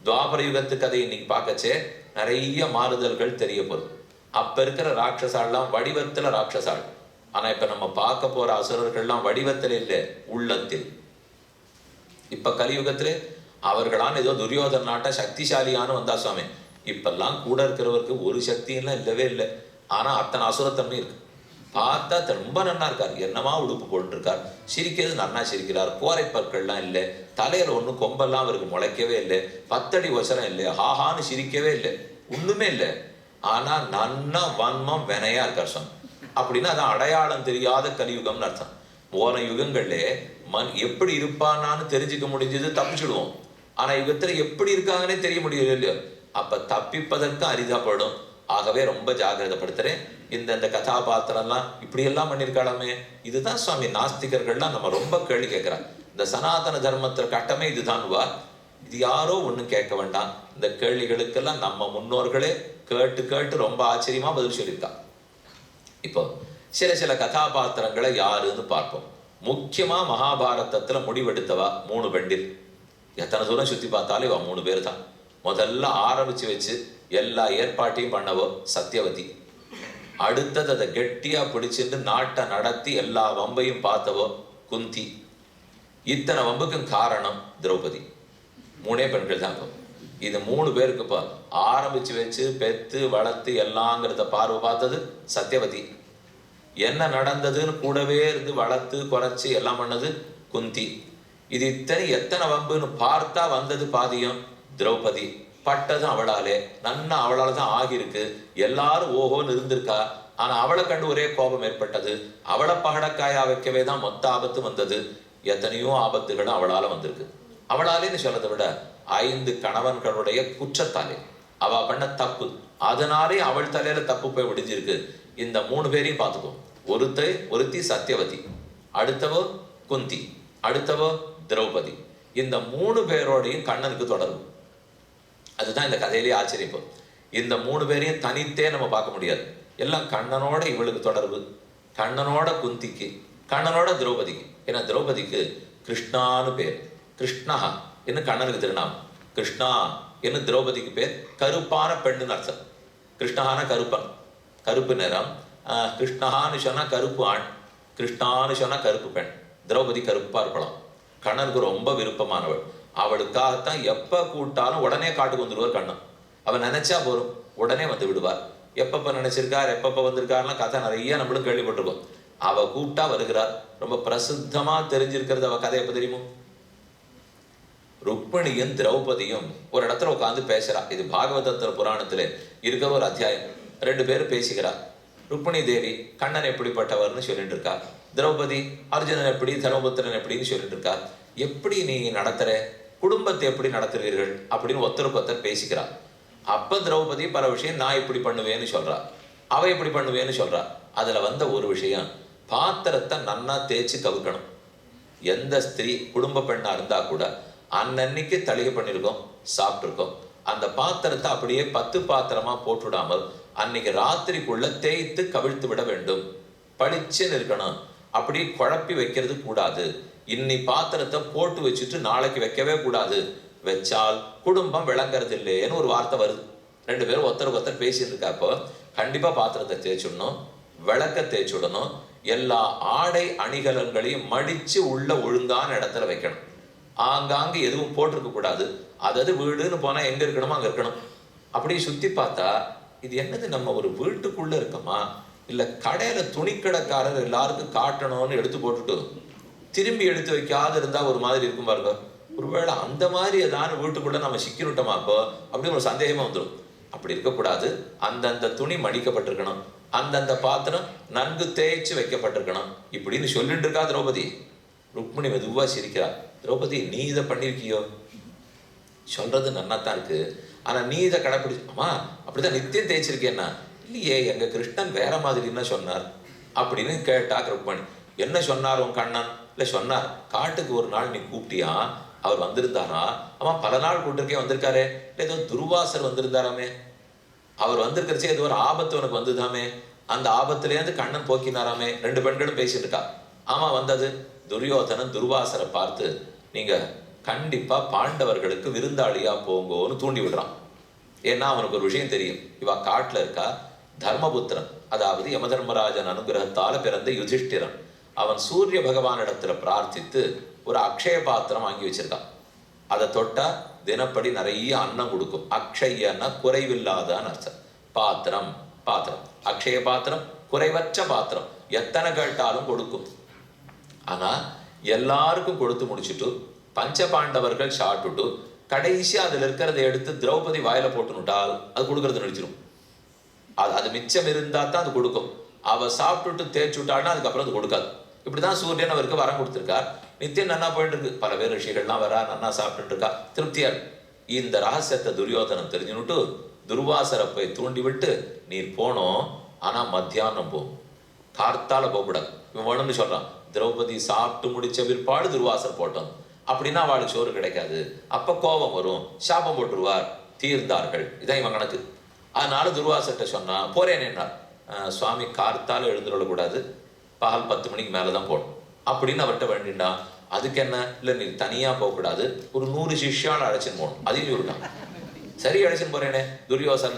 துவாபர யுகத்து கதையை இன்னைக்கு பார்க்கச்சே நிறைய மாறுதல்கள் தெரிய போகுது. அப்ப இருக்கிற ராட்சசாலாம் வடிவத்துல ராட்சசாள். ஆனா இப்ப நம்ம பார்க்க போற அசுரர்கள்லாம் வடிவத்தில் இல்லை, உள்ளத்தில். இப்ப கலியுகத்திலே அவர்களான் ஏதோ துரியோதன நாட்ட சக்திசாலியானு வந்தா சுவாமி. இப்பெல்லாம் கூட இருக்கிறவருக்கு ஒரு சக்தியெல்லாம் இல்லவே இல்லை. ஆனா அத்தனை அசுரத்தன்மை இருக்கு. பார்த்தா ரொம்ப நன்னா இருக்கார், என்னமா உடுப்பு போட்டுருக்கார், சிரிக்கிறது நன்னா சிரிக்கிறார், கோரை பற்கள்லாம் இல்லை, தலையில ஒன்றும் கொம்பெல்லாம் அவருக்கு முளைக்கவே இல்லை, 10 அடி ஒசரம் இல்லை, ஹாஹான்னு சிரிக்கவே இல்லை, ஒண்ணுமே இல்லை. ஆனா நன்னா வன்மம் வினையா இருக்கார் சுவாமி. அப்படின்னா அதான் அடையாளம் தெரியாத கலியுகம்னு அர்த்தம். போன யுகங்கள்ல எப்படி இருப்பானான்னு தெரிஞ்சுக்க முடிஞ்சது, தப்பிச்சுடுவோம். ஆனா யுகத்துல எப்படி இருக்காங்கன்னே தெரிய முடியல இல்லையோ, அப்ப தப்பிப்பதற்கு அரிதாப்படும். ஆகவே ரொம்ப ஜாகிரதைப்படுத்துறேன். இந்த கதாபாத்திரம்லாம் இப்படி எல்லாம் பண்ணியிருக்காளாமே, இதுதான் சுவாமி நாஸ்திகர்கள்லாம் நம்ம ரொம்ப கேள்வி கேட்கிறாங்க. இந்த சனாதன தர்மத்துல கட்டமே இதுதான் வா, இது யாரோ ஒன்றும் கேட்க வேண்டாம். இந்த கேள்விகளுக்கெல்லாம் நம்ம முன்னோர்களே கேட்டு கேட்டு ரொம்ப ஆச்சரியமா பதில் சொல்லியிருக்கா. இப்போ சில கதாபாத்திரங்களை யாருன்னு பார்ப்போம். முக்கியமா மகாபாரதத்துல முடிவெடுத்தவா 3 பெண்டில். எத்தனை தூரம் சுத்தி பார்த்தாலும் இவ 3 பேர் தான். முதல்ல ஆரம்பிச்சு வச்சு எல்லா ஏற்பாட்டையும் பண்ணவோ சத்தியவதி. அடுத்தது அதை கெட்டியா பிடிச்சிட்டு நாட்டை நடத்தி எல்லா வம்பையும் பார்த்தவோ குந்தி. இத்தனை வம்புக்கும் காரணம் திரௌபதி. 3 பெண்கள் தான். இப்போ இது 3 பேருக்கு இப்போ ஆரம்பிச்சு வச்சு பெத்து வளர்த்து எல்லாங்கிறத பார்வை பார்த்தது சத்தியவதி. என்ன நடந்ததுன்னு கூடவே இருந்து வளர்த்து குறைச்சி எல்லாம் பண்ணது குந்தி. இது எத்தனை வம்புன்னு பார்த்தா வந்தது பாதியம் திரௌபதி. பட்டதும் அவளாலே, நன்னா அவளால தான் ஆகியிருக்கு. எல்லாரும் ஓஹோன்னு இருந்திருக்கா. ஆனா அவளை கண்டு ஒரே கோபம் ஏற்பட்டது. அவளை பகடக்காயா வைக்கவே தான் மொத்த ஆபத்து வந்தது. எத்தனையோ ஆபத்துகளும் அவளால வந்திருக்கு. அவளாலேன்னு சொல்றதை விட 5 கணவன்களுடைய குற்றத்தாலே, அவ பண்ண தப்பு, அதனாலே அவள் தலையில தப்பு போய் விடிஞ்சிருக்கு. இந்த 3 பேரையும் பார்த்துக்கோ. ஒருத்தி சத்தியவதி, அடுத்தவோ குந்தி, அடுத்தவோ திரௌபதி. இந்த 3 பேரோடையும் கண்ணனுக்கு தொடர்பு. அதுதான் இந்த கதையிலேயே ஆச்சரியம். இந்த 3 பேரையும் தனித்தே நம்ம பார்க்க முடியாது. எல்லாம் கண்ணனோட இவளுக்கு தொடர்பு, கண்ணனோட குந்திக்கு, கண்ணனோட திரௌபதிக்கு. ஏன்னா திரௌபதிக்கு கிருஷ்ணான்னு பேர். கிருஷ்ணா என்ன கண்ணனுக்கு திருநாமம், கிருஷ்ணா என்ன திரௌபதிக்கு பேர். கருப்பான பெண்ணுன்னு அர்த்தம். கிருஷ்ணான கருப்பன், கருப்பு நிறம். கிருஷ்ணான்னு சொன்னா கருப்பு ஆண், கிருஷ்ணான்னு சொன்னா கருப்பு பெண். திரௌபதி கருப்பா இருக்கலாம். கண்ணனுக்கு ரொம்ப விருப்பமானவள். அவளுக்காகத்தான் எப்ப கூட்டாலும் உடனே காட்டுக்கு வந்துடுவார் கண்ணன். அவன் நினைச்சா போறோம் உடனே வந்து விடுவார். எப்பப்ப நினைச்சிருக்கார் எப்பப்ப வந்திருக்காருலாம் கதை நிறைய நம்மளும் கேள்விப்பட்டிருக்கோம். அவ கூப்பிட்டா வருகிறார். ரொம்ப பிரசித்தமா தெரிஞ்சிருக்கிறது அவ கதை எப்ப தெரியுமோ, ருக்மிணியும் திரௌபதியும் ஒரு இடத்துல உட்காந்து பேசுறா. இது பாகவதத்துல புராணத்துல இருக்கிற ஒரு அத்தியாயம். 2 பேரும் பேசிக்கிறா. ருக்மிணி தேவி கண்ணன் எப்படிப்பட்டவர்னு சொல்லிட்டு இருக்கா. திரௌபதி அர்ஜுனன் எப்படி, தர்மபுத்திரன் எப்படின்னு சொல்லிட்டு இருக்கா. எப்படி நீ நடத்துற, குடும்பத்தை எப்படி நடத்துறீர்கள் அப்படின்னு ஒருத்தருக்கு ஒருத்தர் பேசிக்கிறா. அப்ப திரௌபதி பல விஷயம் நான் இப்படி பண்ணுவேன்னு சொல்றா, அவ இப்படி பண்ணுவேன்னு சொல்றா. அதுல வந்த ஒரு விஷயம், பாத்திரத்தை நன்னா தேய்ச்சி கவுக்கணும். எந்த ஸ்திரீ குடும்ப பெண்ணா இருந்தா கூட அன்னன்னைக்கு தளிகை பண்ணிருக்கோம், சாப்பிட்டுருக்கோம். அந்த பாத்திரத்தை அப்படியே 10 பாத்திரமா போட்டுவிடாமல் அன்னைக்கு ராத்திரிக்குள்ள தேய்த்து கவிழ்த்து விட வேண்டும். பளிச்சுன்னு இருக்கணும். அப்படி குழப்பி வைக்கிறது கூடாது. இன்னி பாத்திரத்தை போட்டு வச்சுட்டு நாளைக்கு வைக்கவே கூடாது. வச்சால் குடும்பம் விளங்குறது இல்லையேன்னு ஒரு வார்த்தை வருது. 2 பேரும் ஒருத்தருக்கு ஒருத்தர் பேசிட்டு இருக்காப்போ கண்டிப்பா பாத்திரத்தை தேய்ச்சுடணும், விளக்க தேய்ச்சுடணும். எல்லா ஆடை அணிகலன்களையும் மடிச்சு உள்ள ஒழுங்கான இடத்துல வைக்கணும். ஆங்காங்கு எதுவும் போட்டிருக்க கூடாது. அதாவது வீடுன்னு போனா எங்க இருக்கணுமோ அங்க இருக்கணும். அப்படி சுத்தி பார்த்தா இது என்னது, நம்ம ஒரு வீட்டுக்குள்ள இருக்கோமா இல்ல கடையில துணிக்கடைக்காரர் எல்லாருக்கும் காட்டணும்னு எடுத்து போட்டுட்டு திரும்பி எடுத்து வைக்காது இருந்தா ஒரு மாதிரி இருக்கும் பாருங்க. ஒருவேளை அந்த மாதிரி ஏதாவது வீட்டுக்குள்ள நம்ம சிக்கினுட்டோமாப்போ அப்படின்னு ஒரு சந்தேகமா வந்துடும். அப்படி இருக்கக்கூடாது. அந்தந்த துணி மடிக்கப்பட்டிருக்கணும், அந்தந்த பாத்திரம் நன்கு தேய்ச்சி வைக்கப்பட்டிருக்கணும் இப்படின்னு சொல்லிட்டு இருக்கா திரௌபதி. ருக்மிணி மெதுவா சிரிக்கிறா. திரௌபதி நீ இதை பண்ணிருக்கியோ, சொல்றது நன்னாத்தான் இருக்கு, ஆனா நீ இதை கடைப்பிடிச்சு அம்மா அப்படிதான் நித்தியம் தேய்ச்சிருக்கேன்னா. இல்லையே, எங்க கிருஷ்ணன் வேற மாதிரின்னா சொன்னார் அப்படின்னு கேட்டா ருக்மிணி. என்ன சொன்னார் உன் கண்ணன்? இல்ல சொன்னார், காட்டுக்கு ஒரு நாள் நீ கூப்பிட்டியா, அவர் வந்திருந்தாரா. அவன் பல நாள் கூட்டிருக்கே வந்திருக்காரு. ஏதோ துர்வாசர் வந்திருந்தாராமே, அவர் வந்திருக்கிறச்சே ஏதோ ஒரு ஆபத்து உனக்கு வந்துதாமே, அந்த ஆபத்துலேருந்து கண்ணன் போக்கினாராமே. 2 பெண்களும் பேசிட்டு இருக்கா. ஆமா வந்தது. துரியோதனன் துர்வாசரை பார்த்து, நீங்க கண்டிப்பா பாண்டவர்களுக்கு விருந்தாளியா போங்கோன்னு தூண்டி விடுறான். ஏன்னா அவனுக்கு ஒரு விஷயம் தெரியும், இவ காட்டுல இருக்கா தர்மபுத்திரன், அதாவது யமதர்மராஜன் அனுகிரகத்தால பிறந்த யுதிஷ்டிரன். அவன் சூரிய பகவானிடத்துல பிரார்த்தித்து ஒரு அக்ஷய பாத்திரம் வாங்கி வச்சிருக்கான். அதை தொட்டா தினப்படி நிறைய அன்னம் கொடுக்கும். அக்ஷயன்னா குறைவில்லாதான்னு அர்த்தம். பாத்திரம் பாத்திரம் அக்ஷய பாத்திரம், குறைவற்ற பாத்திரம், எத்தனை கேட்டாலும் கொடுக்கும். ஆனா எல்லாருக்கும் கொடுத்து முடிச்சுட்டு பஞ்ச பாண்டவர்கள் சாப்பிட்டுட்டு கடைசி அதுல இருக்கிறத எடுத்து திரௌபதி வாயில போட்டுனுட்டால் அது கொடுக்கறது நினைச்சிடும். அது மிச்சம் இருந்தா தான் அது கொடுக்கும். அவ சாப்பிட்டுட்டு தேய்ச்சி விட்டாள்னா அதுக்கப்புறம் அது கொடுக்காது. இப்படிதான் சூரியன் அவருக்கு வரம் கொடுத்திருக்கார். நித்தியம் நன்னா போயிட்டு இருக்கு. பல பேர் ரிஷிகள்லாம் வரா, நன்னா சாப்பிட்டு இருக்கா, திருப்தியா இருக்கு. இந்த ரகசியத்தை துரியோதனம் தெரிஞ்சுனுட்டு துர்வாசரை போய் தூண்டி விட்டு, நீர் போனோம் ஆனா மத்தியானம் போ, கார்த்தால போகக்கூடாது. இவன் வேணும்னு சொல்றான். திரௌபதி சாப்பிட்டு முடிச்ச பிற்பாடு துர்வாசர் போட்டோம் அப்படின்னா அவளுக்கு சோறு கிடைக்காது, அப்ப கோபம் வரும், சாபம் போட்டுருவார், தீர்ந்தார்கள். இதான் இவன் கணக்கு. அதனால துர்வாசர்கிட்ட சொன்னா போறேன் என்னார். சுவாமி கார்த்தால எழுந்துடக்கூடாது, பகல் 10 மணிக்கு மேலதான் போகணும் அப்படின்னு அவர்கிட்ட வேண்டிண்டா. அதுக்கு என்ன இல்லை, நீ தனியா போகக்கூடாது, ஒரு 100 சிஷ்யால் அழைச்சின்னு போகணும். அதையும் சொல்லிட்டான். சரி அழைச்சின்னு போறேனே.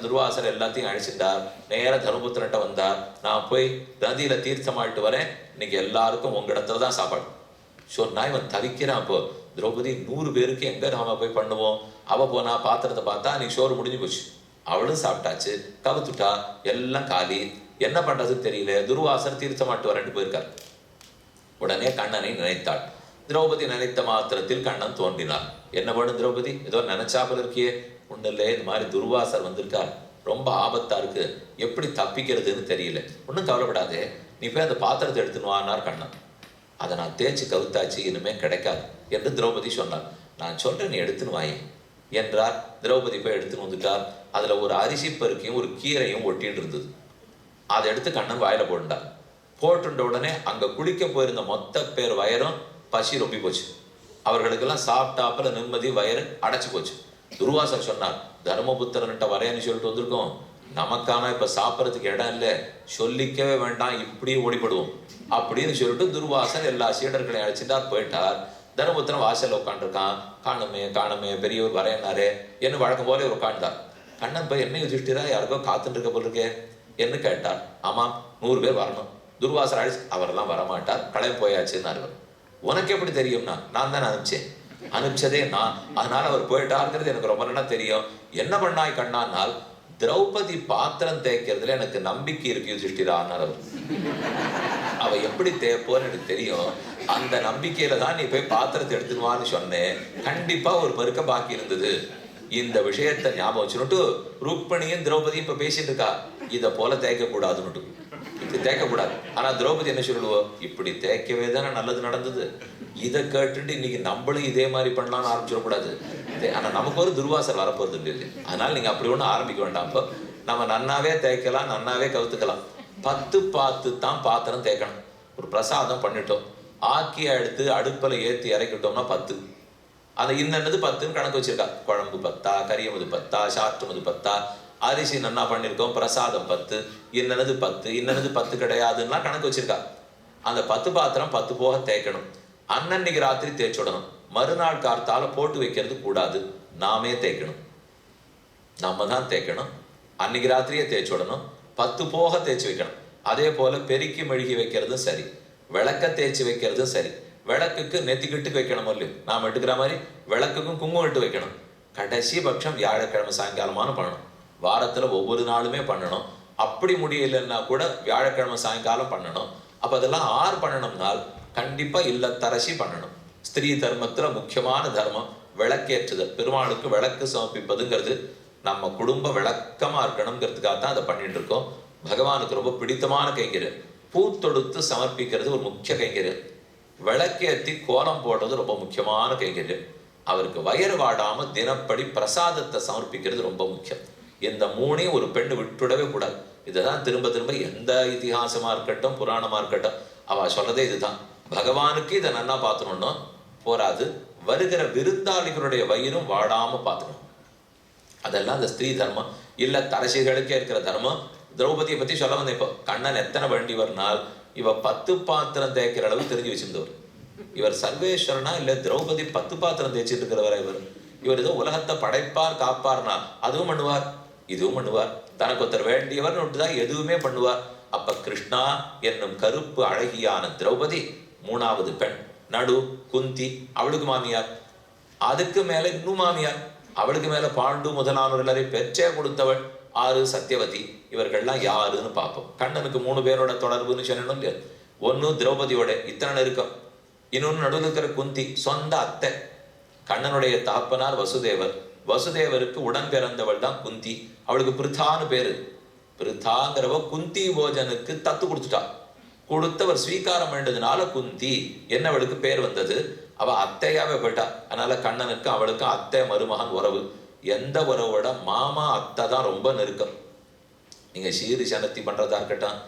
துர்வாசர் எல்லாத்தையும் அழைச்சிட்டார். நேர தர்மபுத்திரன்ட்ட வந்தார். நான் போய் நதியில தீர்த்தமாயிட்டு வரேன், இன்னைக்கு எல்லாருக்கும் உங்க இடத்துல தான் சாப்பாடு சொன்னா. இவன் தவிக்கிறான். அப்போ திரௌபதி 100 பேருக்கு எங்க நாம போய் பண்ணுவோம்? அவ போனா பாத்திரத்தை பார்த்தா நீ சோறு முடிஞ்சு போச்சு. அவளும் சாப்பிட்டாச்சு, கவுத்துட்டா, எல்லாம் காலி. என்ன பண்றதுன்னு தெரியல. துர்வாசர் தீர்த்தமாட்டு வரேன்ட்டு போயிருக்கார். உடனே கண்ணனை நினைத்தாள். திரௌபதி நினைத்த மாத்திரத்தில் கண்ணன் தோன்றினார். என்ன பண்ணும் திரௌபதி, ஏதோ நினைச்சாப்பல் இருக்கியே. ஒண்ணு இல்லை, இந்த மாதிரி துர்வாசர் வந்திருக்கார், ரொம்ப ஆபத்தா இருக்கு, எப்படி தப்பிக்கிறதுன்னு தெரியல. ஒன்றும் கவலைப்படாதே, நீ போய் அந்த பாத்திரத்தை எடுத்துனுவானார் கண்ணன். அதை நான் தேய்ச்சி கவுத்தாச்சு, இனிமே கிடைக்காது என்று திரௌபதி சொன்னார். நான் சொல்றேன், நீ எடுத்துன்னு வாயே என்றார். திரௌபதி போய் எடுத்துன்னு வந்துட்டார். அதுல ஒரு அரிசி பருக்கையும் ஒரு கீரையும் ஒட்டின்னு இருந்தது. அதை எடுத்து கண்ணன் வாயில போட்டுட்டார். போட்டுட்ட உடனே அங்க குளிக்க போயிருந்த மொத்த பேர் வயரும் பசி ரொம்பி போச்சு. அவர்களுக்கெல்லாம் சாப்பிட்டாப்புல நிம்மதி வயிறு அடைச்சு போச்சு. துர்வாசர் சொன்னார், தர்மபுத்திரன்ட்ட வரேன்னு சொல்லிட்டு வந்திருக்கோம், நமக்கான இப்ப சாப்பிட்றதுக்கு இடம் இல்லை, சொல்லிக்கவே வேண்டாம், இப்படியே ஓடிப்படுவோம் அப்படின்னு சொல்லிட்டு துர்வாசர் எல்லா சீடர்களையும் அழைச்சிட்டார். போயிட்டார். தர்மபுத்திரன் வாசல்ல உட்காந்துருக்கான். காணுமே பெரியவர் வரேன்னாரு என்ன வழக்கம் போல உட்காண்டார். கண்ணன் போய் என்ன யுதிஷ்டிரா, யாருக்கோ காத்துட்டு இருக்க போல் இருக்கே என்று கேட்டார். ஆமாம், 100 பேர் வரணும். துர்வாசர் அழைச்சு, அவரெல்லாம் வரமாட்டார், களையம் போயாச்சுன்னு. உனக்கு எப்படி தெரியும்னா, நான் தானே அனுப்பிச்சதே நான், அதனால அவர் போயிட்டாருங்கிறது எனக்கு ரொம்ப நல்லா தெரியும். என்ன பண்ணாய் கண்ணானால், திரௌபதி பாத்திரம் தேய்க்கிறதுல எனக்கு நம்பிக்கை இருக்கு யுதிஷ்டிரான்னார் அவர். அவ எப்படி தேய்ப்போன்னு எனக்கு தெரியும், அந்த நம்பிக்கையில தான் நீ போய் பாத்திரத்தை எடுத்துனுவான்னு சொன்னேன். கண்டிப்பா ஒரு பருக்க பாக்கி இருந்தது. இந்த விஷயத்தை ஞாபகம் வச்சுன்னுட்டு ருக்மணியும் திரௌபதியும் இப்ப பேசிட்டு இருக்கா, இதை போல தேய்க்க கூடாதுன்னுட்டு. இப்படி தேய்க்கக்கூடாது. ஆனா திரௌபதி என்ன சொல்லுவோம், இப்படி தேய்க்கவே தானே நல்லது நடந்தது, இதை கேட்டுட்டு இன்னைக்கு நம்மளும் இதே மாதிரி பண்ணலாம்னு ஆரம்பிச்சிடக்கூடாது. ஆனா நமக்கு ஒரு துர்வாசர் வரப்போறது இல்லை. அதனால நீங்க அப்படி ஒன்றும் ஆரம்பிக்க வேண்டாம். இப்போ நம்ம நன்னாவே தேய்க்கலாம், நன்னாவே கவுத்துக்கலாம். 10 பார்த்து தான் பாத்திரம் தேய்க்கணும். ஒரு பிரசாதம் பண்ணிட்டோம், ஆக்கியா எடுத்து அடுப்பில் ஏற்றி இறக்கிட்டோம்னா 10. அந்த இன்னது 10ன்னு கணக்கு வச்சிருக்கா. குழம்பு 10, கரியமது 10, சாற்றுமது 10, அரிசி நன்னா பண்ணியிருக்கோம், பிரசாதம் 10, இன்னது 10, இன்னது 10 கிடையாதுன்னா கணக்கு வச்சிருக்கா. அந்த 10 பாத்திரம் 10 போக தேய்க்கணும். அன்னன்னைக்கு ராத்திரி தேய்ச்சுடணும். மறுநாள் கார்த்தால போட்டு வைக்கிறது கூடாது, நாமே தேய்க்கணும். நம்ம தான் தேய்க்கணும். அன்னைக்கு ராத்திரியே தேய்ச்சுடணும். 10 போக தேய்ச்சி வைக்கணும். அதே போல பெருக்கி மெழுகி வைக்கிறதும் சரி, விளக்க தேய்ச்சி வைக்கிறதும் சரி. விளக்குக்கு நெத்திக்கிட்டுக்கு வைக்கணும் இல்லையோ, நாம் எடுக்கிற மாதிரி விளக்குக்கும் குங்குமம் இட்டு வைக்கணும். கடைசி பட்சம் வியாழக்கிழமை சாயங்காலமான பண்ணணும். வாரத்துல ஒவ்வொரு நாளுமே பண்ணணும். அப்படி முடியலைன்னா கூட வியாழக்கிழமை சாயங்காலம் பண்ணணும். அப்ப அதெல்லாம் 6 பண்ணணும்னால் கண்டிப்பா இல்லத்தரசி பண்ணணும். ஸ்திரீ தர்மத்துல முக்கியமான தர்மம் விளக்கேற்றுதல். பெருமாளுக்கு விளக்கு சமர்ப்பிப்பதுங்கிறது நம்ம குடும்ப விளக்கமா இருக்கணுங்கிறதுக்காக தான் அதை பண்ணிட்டு இருக்கோம். பகவானுக்கு ரொம்ப பிடித்தமான கைங்கரியம். பூத்தொடுத்து சமர்ப்பிக்கிறது ஒரு முக்கிய கைங்கரியம். விளக்கேற்றி கோலம் போடுறது ரொம்ப முக்கியமான கைங்கரியம். அவருக்கு வயிறு வாடாம தினப்படி பிரசாதத்தை சமர்ப்பிக்கிறது ரொம்ப முக்கியம். இந்த 3ஐயும் ஒரு பெண்ணு விட்டுடவே கூடாது. இதைதான் திரும்ப திரும்ப எந்த இதிகாசமா இருக்கட்டும், புராணமா இருக்கட்டும், அவ சொல்றதே இதுதான். பகவானுக்கு இதை நன்னா பார்த்துக்கணும்னு போராது, வருகிற விருந்தாளிகளுடைய வயிறும் வாடாம பார்த்துக்கணும். அதெல்லாம் அந்த ஸ்திரீ தர்மம். இல்ல தரசிகளுக்கே இருக்கிற தர்மம். திரௌபதியை பத்தி சொல்ல வந்தேன். இப்போ கண்ணன் எத்தனை வண்டி வரனால், இவ 10 பாத்திரம் தேய்க்கிற அளவு தெரிஞ்சு வச்சிருந்தவர். இவர் சர்வேஸ்வரனா இல்ல திரௌபதி 10 பாத்திரம் தேய்ச்சிட்டு இருக்கிறவரா? இவர் ஏதோ உலகத்தை படைப்பார் காப்பார்னா அதுவும் பண்ணுவார், இதுவும் பண்ணுவார். தனக்கு ஒருத்தர் வேண்டியவர் விட்டுதான் எதுவுமே பண்ணுவார். அப்ப கிருஷ்ணா என்னும் கருப்பு அழகியான திரௌபதி 3வது பெண். நடு குந்தி, அவளுக்கு மாமியார். அதுக்கு மேல இன்னும் மாமியார். அவளுக்கு மேல பாண்டு முதலானவர் எல்லாரையும் பெற்றே கொடுத்தவள் 6 சத்தியவதி. இவர்கள்லாம் யாருன்னு பார்ப்போம். கண்ணனுக்கு 3 பேரோட தொடர்புன்னு சொன்னோம் இல்லையா? ஒன்னு திரௌபதியோட இத்தனை இருக்கும், இன்னொன்னு நடுவில் இருக்கிற குந்தி சொந்த அத்தை. கண்ணனுடைய தாப்பனார் வசுதேவர். வசுதேவருக்கு உடன் பிறந்தவள் தான் குந்தி. அவளுக்கு பிருத்தான்னு பேரு. பிருத்தாங்கிறவ குந்தி போஜனுக்கு தத்து கொடுத்துட்டா. கொடுத்தவர் ஸ்வீகாரம் வேண்டதுனால குந்தி என்ன அவளுக்கு பேர் வந்தது. அவ அத்தையாவே போயிட்டா. அதனால கண்ணனுக்கு அவளுக்கு அத்தை மருமகன் உறவு. எந்த உறவோட மாமா அத்தை தான் ரொம்ப நெருக்கம். நீங்க சீரு சனத்தி பண்றதா இருக்கட்டும்,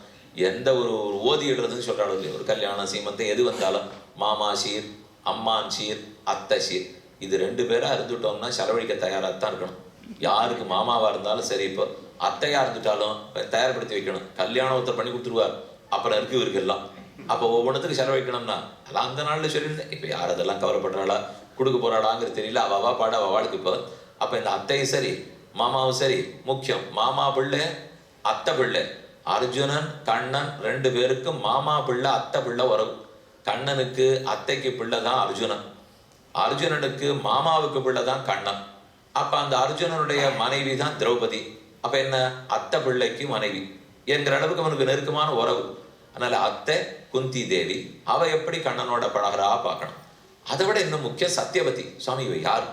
எந்த ஒரு ஓதிடுறதுன்னு சொல்றாலும் இல்லையா, ஒரு கல்யாணம் சீமந்தம் எது வந்தாலும் மாமா சீர், அம்மான் சீர், அத்தை சீர், இது 2 பேரா இருந்துட்டோம்னா செலவழிக்க தயாராகத்தான் இருக்கணும். யாருக்கு மாமாவா இருந்தாலும் சரி, இப்போ அத்தையா இருந்துட்டாலும் தயார்படுத்தி வைக்கணும். கல்யாணம் ஒருத்தர் பண்ணி கொடுத்துருவார், அப்புறம் இருக்கு இவருக்கு எல்லாம். அப்போ ஒவ்வொன்றுத்துக்கு செலவழிக்கணும்னா அதெல்லாம் அந்த நாள்ல சொல்லியிருந்தேன். இப்போ யார் அதெல்லாம் கவலைப்படுறாளா கொடுக்க போறாளாங்கிறது தெரியல. அவவா பாட அவளுக்கு. இப்போ அப்ப இந்த அத்தையும் சரி மாமாவும் சரி முக்கியம். மாமா பிள்ளை அத்தை பிள்ளை. அர்ஜுனன் கண்ணன் 2 பேருக்கும் மாமா பிள்ளை அத்தை பிள்ளை உறவு. கண்ணனுக்கு அத்தைக்கு பிள்ளை தான் அர்ஜுனன், அர்ஜுனனுக்கு மாமாவுக்கு பிள்ளை தான் கண்ணன். அப்ப அந்த அர்ஜுனனுடைய மனைவி தான் திரௌபதி. அப்ப என்ன, அத்தை பிள்ளைக்கு மனைவி என்கிற அளவுக்கு அவனுக்கு நெருக்கமான உறவு. அதனால அத்தை குந்தி தேவி அவ எப்படி கண்ணனோட பழகிறா பார்க்கணும். அதை விட இன்னும் முக்கிய சத்தியவதி. சுவாமி இவ யார்?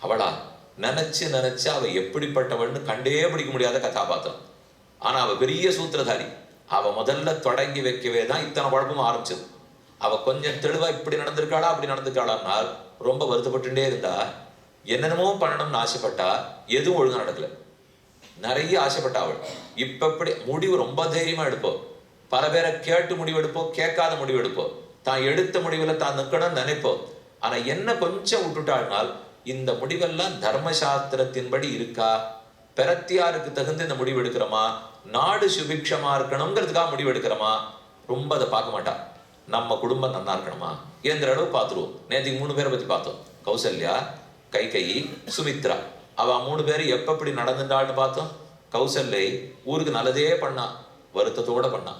அவளா நினைச்சு நினைச்சு அவ எப்படிப்பட்டவள்னு கண்டே பிடிக்க முடியாத கதாபாத்திரம். ஆனா அவ பெரிய சூத்திரதாரி. அவ முதல்ல தொடங்கி வைக்கவே தான் இத்தனை குழப்பமும் ஆரம்பிச்சது. அவ கொஞ்சம் தெளிவா இப்படி நடந்திருக்காளா அப்படி நடந்திருக்காளானால் ரொம்ப வருத்தப்பட்டுட்டே இருந்தா. என்னென்னமோ பண்ணணும்னு ஆசைப்பட்டா எதுவும் ஒழுங்கா நடக்கல. நிறைய ஆசைப்பட்டா அவள். இப்ப இப்படி முடிவு ரொம்ப தைரியமா எடுப்போம். பல பேரை கேட்டு முடிவெடுப்போம், கேட்காத முடிவெடுப்போம். தான் எடுத்த முடிவுல தான் நிற்கணும்னு நினைப்போம். ஆனா என்ன கொஞ்சம் விட்டுட்டாள்னால் இந்த முடிவெல்லாம் தர்மசாஸ்திரத்தின்படி இருக்கா, பிரத்தியாருக்கு தகுந்த இந்த முடிவு எடுக்கிறோமா, நாடு சுபிக்ஷமா இருக்கணுங்கிறதுக்காக முடிவு எடுக்கிறோமா, ரொம்ப அதை பார்க்க மாட்டா. நம்ம குடும்பம் நன்னா இருக்கணுமா என்ற அளவு பார்த்துருவோம். நேற்றுக்கு 3 பேரை பத்தி பார்த்தோம். கௌசல்யா, கைகேயி, சுமித்ரா. அவ 3 பேரும் எப்படி நடந்துட்டாள்னு பார்த்தோம். கௌசல்யை ஊருக்கு நல்லதே பண்ணா, வருத்தத்தோட பண்ணா.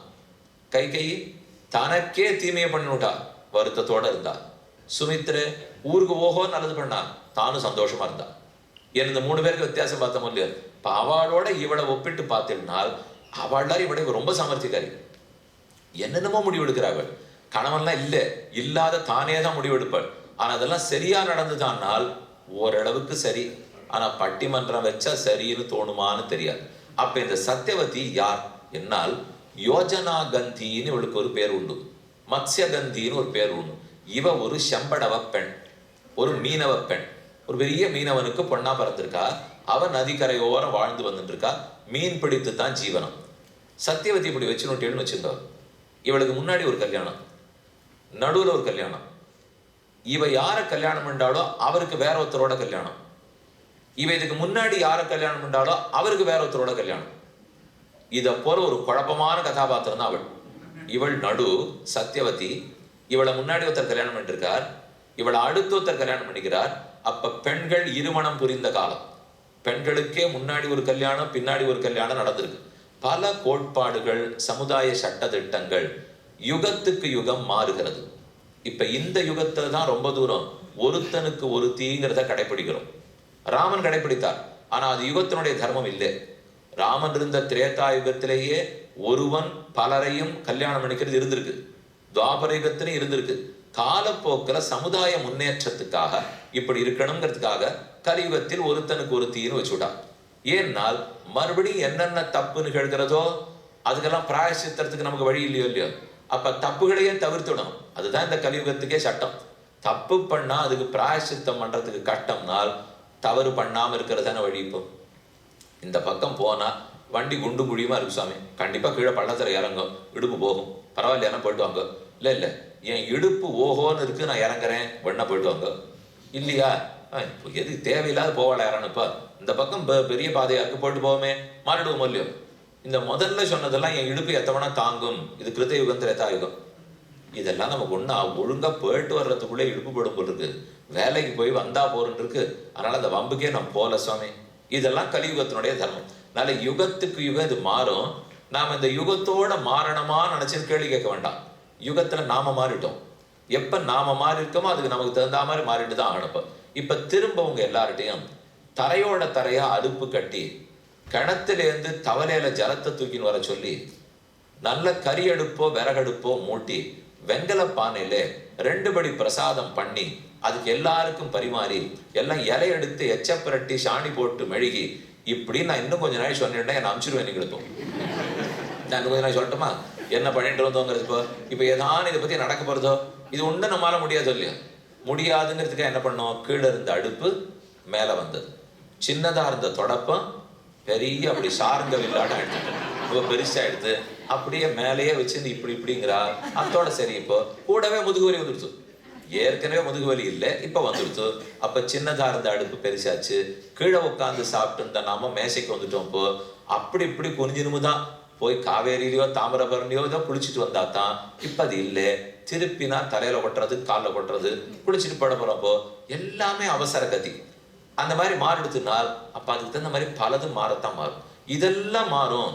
கைகேயி தனக்கே தீமையை பண்ணிவிட்டா, வருத்தத்தோட இருந்தா. சுமித்ரே ஊருக்கு ஓஹோ நல்லது பண்ணா, தானும் சந்தோஷமா இருந்தா. என் இந்த 3 பேருக்கு வித்தியாசம் பார்த்தோம் இல்லையா? இப்ப அவளோட இவளை ஒப்பிட்டு பார்த்தீங்கன்னால் அவளா இவளை ரொம்ப சமர்த்திக்காரி. என்னென்னமோ முடிவு எடுக்கிறாள். கணவன்லாம் இல்லை, இல்லாத தானே தான் முடிவு எடுப்பாள். ஆனா அதெல்லாம் சரியா நடந்துதான்னால் ஓரளவுக்கு சரி. ஆனா பட்டிமன்றம் வச்சா சரின்னு தோணுமான்னு தெரியாது. அப்ப இந்த சத்தியவதி யார் என்னால் யோஜனா கந்தின்னு இவளுக்கு ஒரு பேர் உண்டு, மத்ஸ்ய கந்தின்னு ஒரு பேர் உண்டு. இவ ஒரு செம்படவ பெண், ஒரு மீனவ பெண். ஒரு பெரிய மீனவனுக்கு பொண்ணா பிறந்திருக்கா. அவ நதிக்கரையோரம் வாழ்ந்து வந்துட்டு இருக்கா. மீன் பிடித்து தான் ஜீவனம். சத்தியவதி இப்படி வச்சுன்னு வச்சிருந்தா. இவளுக்கு முன்னாடி ஒரு கல்யாணம், நடுவில் ஒரு கல்யாணம். இவ யாரை கல்யாணம் பண்ணாலோ அவருக்கு வேற ஒருத்தரோட கல்யாணம். இவ இதுக்கு முன்னாடி யாரை கல்யாணம் பண்ணாலோ அவருக்கு வேற ஒருத்தரோட கல்யாணம். இதை போல ஒரு குழப்பமான கதாபாத்திரம் தான் அவள். இவள் நடு சத்தியவதி. இவளை முன்னாடி ஒருத்தர் கல்யாணம் பண்ணிருக்கார், இவளை அடுத்த ஒருத்தர் கல்யாணம் பண்ணிக்கிறார். அப்ப பெண்கள் இருமணம் புரிந்த காலம். பெண்களுக்கே முன்னாடி ஒரு கல்யாணம் பின்னாடி ஒரு கல்யாணம் நடந்திருக்கு. பல கோட்பாடுகள், சமுதாய சட்ட திட்டங்கள் யுகத்துக்கு யுகம் மாறுகிறது. இப்ப இந்த யுகத்துல தான் ரொம்ப தூரம் ஒருத்தனுக்கு ஒரு தீங்கிறத கடைபிடிக்கிறோம். ராமன் கடைபிடித்தார், ஆனா அது யுகத்தினுடைய தர்மம் இல்லை. ராமன் இருந்த திரேதா யுகத்திலேயே ஒருவன் பலரையும் கல்யாணம் பண்ணிக்கிறது இருந்திருக்கு. துவாபர யுகத்திலும் இருந்திருக்கு. காலப்போக்கில் சமுதாய முன்னேற்றத்துக்காக இப்படி இருக்கணுங்கிறதுக்காக கலியுகத்தில் ஒருத்தனுக்கு ஒரு தீன்னு வச்சுட்டா. ஏன்னால் மறுபடியும் என்னென்ன தப்பு நிகழ்கிறதோ அதுக்கெல்லாம் பிராயசித்தறதுக்கு நமக்கு வழி இல்லையோ இல்லையோ. அப்ப தப்புகளையே தவிர்த்துடணும். அதுதான் இந்த கலியுகத்துக்கே சட்டம். தப்பு பண்ணா அதுக்கு பிராயசித்தம் பண்றதுக்கு கட்டம்னால் தவறு பண்ணாம இருக்கிறது தானே வழி. இப்போ இந்த பக்கம் போனா வண்டி குண்டு குழியுமா இருக்கு சாமி, கண்டிப்பா கீழே பள்ளத்துல இறங்கும், இடுப்பு போகும், பரவாயில்லையா போயிட்டு வாங்க. இல்ல என் இடுப்பு ஓஹோன்னு இருக்கு, நான் இறங்குறேன், வெண்ணா போயிட்டு வாங்க. இல்லையா எது தேவையில்லாத போவாளா யாரானுப்பா, இந்த பக்கம் பெரிய பாதையா இருக்கு போயிட்டு போவோமே, மாறிடுவோம் இல்லையோ. இந்த முதல்ல சொன்னதெல்லாம் என் இடுப்பு எத்தவனா தாங்கும். இது கிருத்த யுகம் திரேதா யுகம். இதெல்லாம் நமக்கு ஒன்றா ஒழுங்காக போயிட்டு வர்றதுக்குள்ளே இடுப்புப்படும் போல் இருக்கு, வேலைக்கு போய் வந்தா போறன்னு இருக்கு, அதனால அந்த வம்புக்கே நான் போல சுவாமி. இதெல்லாம் கலியுகத்தினுடைய தர்மம். அதனால யுகத்துக்கு யுகம் இது மாறும். நாம் இந்த யுகத்தோட மாறணுமா நினைச்சு கேள்வி கேட்க வேண்டாம். யுகத்துல நாம மாறிட்டோம். எப்ப நாம மாறி இருக்கோமோ அதுக்கு நமக்கு தகுந்த மாதிரி மாறிட்டு தான் ஆகணும். இப்ப திரும்ப உங்க எல்லார்ட்டையும் தரையோட தரையா அடுப்பு கட்டி கிணத்துலேருந்து தவலையில ஜலத்தை தூக்கின்னு வர சொல்லி நல்ல கறி அடுப்போ விறகடுப்போ மூட்டி வெங்கல பானையில 2 படி பிரசாதம் பண்ணி அதுக்கு எல்லாருக்கும் பரிமாறி எல்லாம் இலை எடுத்து எச்சப்பிரட்டி சாணி போட்டு மெழுகி இப்படி நான் இன்னும் கொஞ்ச நாள் சொன்னேன்னா என்ன அனுப்பிச்சிருவேன். நீங்களுக்கும் நான் இன்னும் கொஞ்ச நாள் சொல்லட்டுமா என்ன பண்ணிட்டு வந்தோங்கிறது. இப்போ ஏதாவது இதை பத்தி நடக்க போறதோ இது ஒன்றும் நம்மளால முடியாது இல்லையா? முடியாதுங்கிறதுக்காக என்ன பண்ணோம், கீழே இருந்த அடுப்பு மேல வந்தது, சின்னதா இருந்த தொடப்பம் பெரிய அப்படி சார்ந்த வில்லாட எடுத்துட்டோம், ரொம்ப பெருசா எடுத்து அப்படியே மேலேயே வச்சு இப்படி இப்படிங்கிறா. அதோட சரி இப்போ கூடவே முதுகு வலி வந்துடுச்சு. ஏற்கனவே முதுகு வலி இல்லை, இப்ப வந்துடுச்சு. அப்ப சின்னதா இருந்த அடுப்பு பெருசாச்சு, கீழே உட்காந்து சாப்பிட்டு இருந்த நாம மேசைக்கு வந்துட்டோம். இப்போ அப்படி இப்படி குனிஞ்சினுமுதான் போய் காவேரியிலையோ தாமிரபரணியோ ஏதோ குளிச்சுட்டு வந்தா தான். இப்ப அது இல்லை, திருப்பினா தலையில கொட்டுறது காலில் கொட்டுறது குளிச்சுட்டு பட போறப்போ எல்லாமே அவசர கதி. அந்த மாதிரி மாறிடுத்துனால் அப்ப அதுக்கு தகுந்த மாதிரி பலதும் மாறத்தான் மாறும். இதெல்லாம் மாறும்.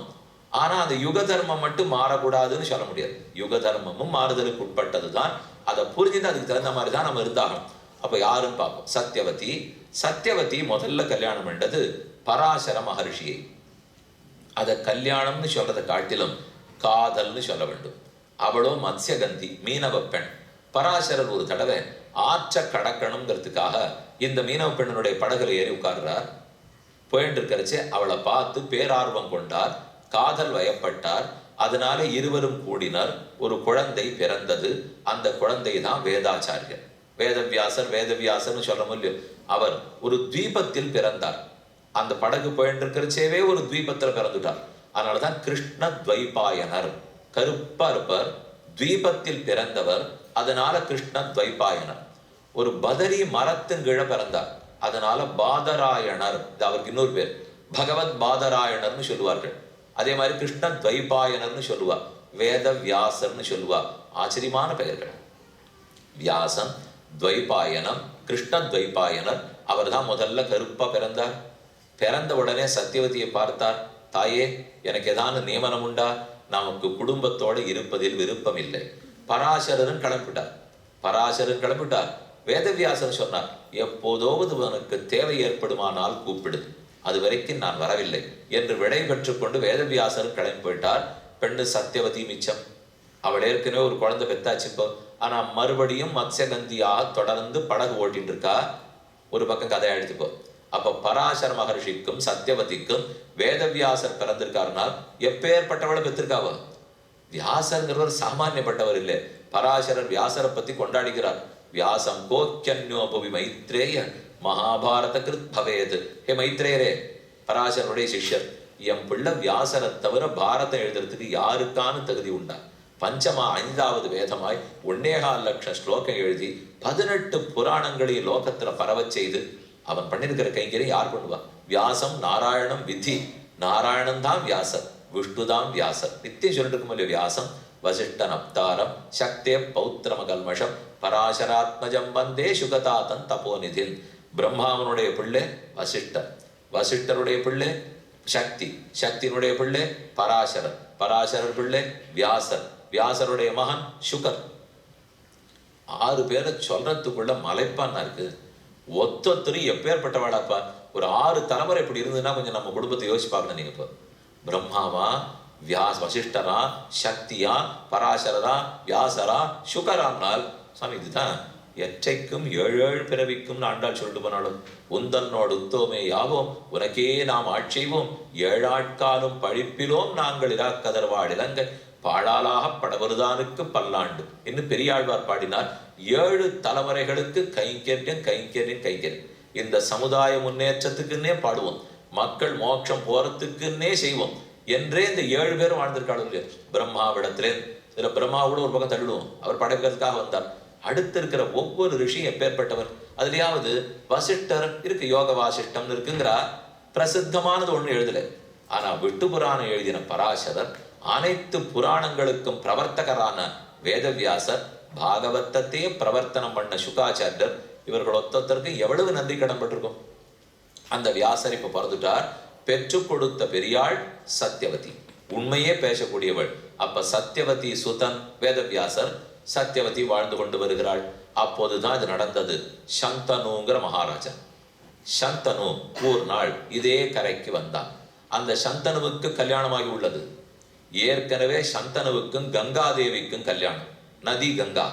ஆனா அந்த யுக தர்மம் மட்டும் மாறக்கூடாதுன்னு சொல்ல முடியாது. யுக தர்மமும் மாறுதலுக்கு உட்பட்டது தான். அதை புரிஞ்சுட்டு அதுக்கு தகுந்த மாதிரி தான் நம்ம இருந்தாகணும். அப்ப யாருன்னு பார்ப்போம். சத்தியவதி. சத்தியவதி முதல்ல கல்யாணம் பண்ணது பராசர மகர்ஷியை. அதை கல்யாணம்னு சொல்றதை காட்டிலும் காதல்னு சொல்ல வேண்டும். அவளோ மத்ஸ்யகந்தி, மீனவ பெண். பராசரர் ஒரு தடவை ஆற்ற கடக்கணுங்கிறதுக்காக இந்த மீனவ பெண்ணனுடைய படகுல ஏறி உட்கார்றார். போயிட்டு இருக்கிறச்சே அவளை பார்த்து பேரார்வம் கொண்டார், காதல் வயப்பட்டார். அதனால இருவரும் கூடினர், ஒரு குழந்தை பிறந்தது. அந்த குழந்தை தான் வேதாச்சாரியர். வேதவியாசர் வேதவியாசர்னு சொல்ல முடியும். அவர் ஒரு தீபத்தில் பிறந்தார். அந்த படகு போயிட்டு இருக்கிறச்சேவே ஒரு தீபத்துல பிறந்துட்டார். அதனாலதான் கிருஷ்ண துவைபாயனர், கருப்பா இருப்பர், தீபத்தில் பிறந்தவர், அதனால கிருஷ்ண துவைபாயனர். ஒரு பதரி மரத்தின் கீழே பிறந்தார், அதனால பாதராயணர். அவருக்கு இன்னொரு பேர் பகவத் பாதராயணர்னு சொல்லுவார்கள். அதே மாதிரி கிருஷ்ண துவைபாயனர்னு சொல்லுவா, வேத வியாசர்னு சொல்லுவா. ஆச்சரியமான பெயர்கள். வியாசன், துவைபாயனம், கிருஷ்ண துவைபாயனர். அவர் தான் முதல்ல கருப்பா பிறந்தார். பிறந்த உடனே சத்தியவதியை பார்த்தார். தாயே, எனக்கு ஏதாவது நியமனம் உண்டா? நமக்கு குடும்பத்தோடு இருப்பதில் விருப்பம் இல்லை. பராசரன் கிளம்பிட்டார். பராசரன் கிளம்பிட்டார். வேதவியாசன் சொன்னார், எப்போதாவது உனக்கு தேவை ஏற்படுமானால் கூப்பிடு, அது வரைக்கும் நான் வரவில்லை என்று விடை பெற்றுக் கொண்டு வேதவியாசர் கிளம்பி போயிட்டார். பெண்ணு சத்தியவதி மிச்சம். அவள் ஏற்கனவே ஒரு குழந்தை பெத்தாச்சுப்போ. ஆனா மறுபடியும் மத்ஸ்யகந்தியாக தொடர்ந்து படகு ஓட்டிட்டு இருக்கா. ஒரு பக்கம் கதையா எடுத்துப்போ. அப்ப பராசர மகர்ஷிக்கும் சத்தியவதிக்கும் வேதவியாசர் பிறந்திருக்காருனால் எப்பேற்பட்டவளை பெற்றிருக்காவோ. வியாசர்ங்கிறவர் சாமானியப்பட்டவர் இல்லை. பராசரர் வியாசரை பத்தி கொண்டாடுகிறார். வியாசம் கோக்கியன்யோபவி மைத்ரேய மகாபாரத கிருத் பவேது. ஹே மைத்ரேயரே, பராசரனுடைய சிஷ்யர், என் பிள்ளை வியாசரை தவிர பாரதம் எழுதுறதுக்கு யாருக்கான தகுதி உண்டா? பஞ்சமா 5வது வேதமாய் 1.25 லட்சம் ஸ்லோகம் எழுதி 18 புராணங்களையும் லோகத்துல பரவச் செய்து அவன் பண்ணிருக்கிற கைங்கரை யார் பண்ணுவா? வியாசம் நாராயணம் விதி. நாராயணன் தான் வியாசர், விஷ்ணு தான் வியாசர். நித்தியம் சொல்லிட்டு இருக்கும் இல்லையா? வியாசம் வசிஷ்டன் அப்தாரம் சக்தே பௌத்திரம கல்மஷம் பராசராத்மஜம் வந்தே சுகதாதன் தபோநிதின். பிரம்மாவனுடைய பிள்ளை வசிஷ்டர், வசிஷ்டருடைய பிள்ளை சக்தி, சக்தியினுடைய பிள்ளை பராசரர், பராசரர் பிள்ளை வியாசர், வியாசருடைய மகன் சுகர். 6 பேரை சொல்றதுக்குள்ள மலைப்பான்னா இருக்கு. ஒத்தொத்தரும் எப்பேற்பட்டவாடாப்பா. ஒரு 6 தலைமுறை இப்படி இருந்ததுன்னா கொஞ்சம் நம்ம குடும்பத்தை யோசிச்சு பார்க்கணும். நீங்க இப்போ பிரம்மாவா, வசிஷ்டரா, சக்தியா, பராசரரா, வியாசரா, சுகராம்னால் சாமி இதுதான் எற்றைக்கும் 7 பிறவிக்கும் ஆண்டாள் சொல்லிட்டு போனாலும் உந்தன்னோடு உத்தோமே யாவோம் உனக்கே நாம் ஆட்செய்வோம் 7 ஆட்காலும் பழிப்பிலோம் நாங்கள் இராக்கதர்வாள் இலங்கை பாழாலாக படவருதானுக்கு பல்லாண்டு என்று பெரியாழ்வார் பாடினார். 7 தலைமுறைகளுக்கு கைங்கரியம் கைங்கரியம் கைங்கரியம். இந்த சமுதாய முன்னேற்றத்துக்குன்னே பாடுவோம், மக்கள் மோட்சம் போறதுக்குன்னே செய்வோம் என்றே இந்த 7 பேரும் வாழ்ந்திருக்காள் இல்லையா? பிரம்மாவிடத்திலே இதுல பிரம்மாவோட ஒரு பக்கம் தள்ளிடுவோம், அவர் படைக்கிறதுக்காக வந்தார். அடுத்து இருக்கிற ஒவ்வொரு ரிஷியும் எப்பேற்பட்டவர். அதுலயாவது வசிஷ்டர் இருக்கு, யோக வாசிஷ்டம்னு இருக்குங்கிறா, பிரசித்தமானது ஒண்ணு எழுதல. ஆனா விட்டு புராணம் எழுதின பராசரர் அனைத்து புராணங்களுக்கும் பிரவர்த்தகரான வேதவியாசர், பாகவதத்தையே பிரவர்த்தனம் பண்ண சுகாச்சாரியர், இவர்கள் ஒத்தொத்தருக்கு எவ்வளவு நன்றி கடன் பட்டிருக்கும். அந்த வியாசர் இப்ப பிறந்துட்டார். பெற்றுக் கொடுத்த பெரியாள் சத்தியவதி, உண்மையே பேசக்கூடியவள். அப்ப சத்தியவதி சுதன் வேதவியாசர், சத்தியவதி வாழ்ந்து கொண்டு வருகிறாள். அப்போதுதான் இது நடந்தது. சந்தனுங்கிற மகாராஜன், சந்தனு ஒரு நாள் இதே கரைக்கு வந்தான். அந்த சந்தனுவுக்கு கல்யாணமாகி உள்ளது. ஏற்கனவே சந்தனுவுக்கும் கங்காதேவிக்கும் கல்யாணம். நதி கங்கா,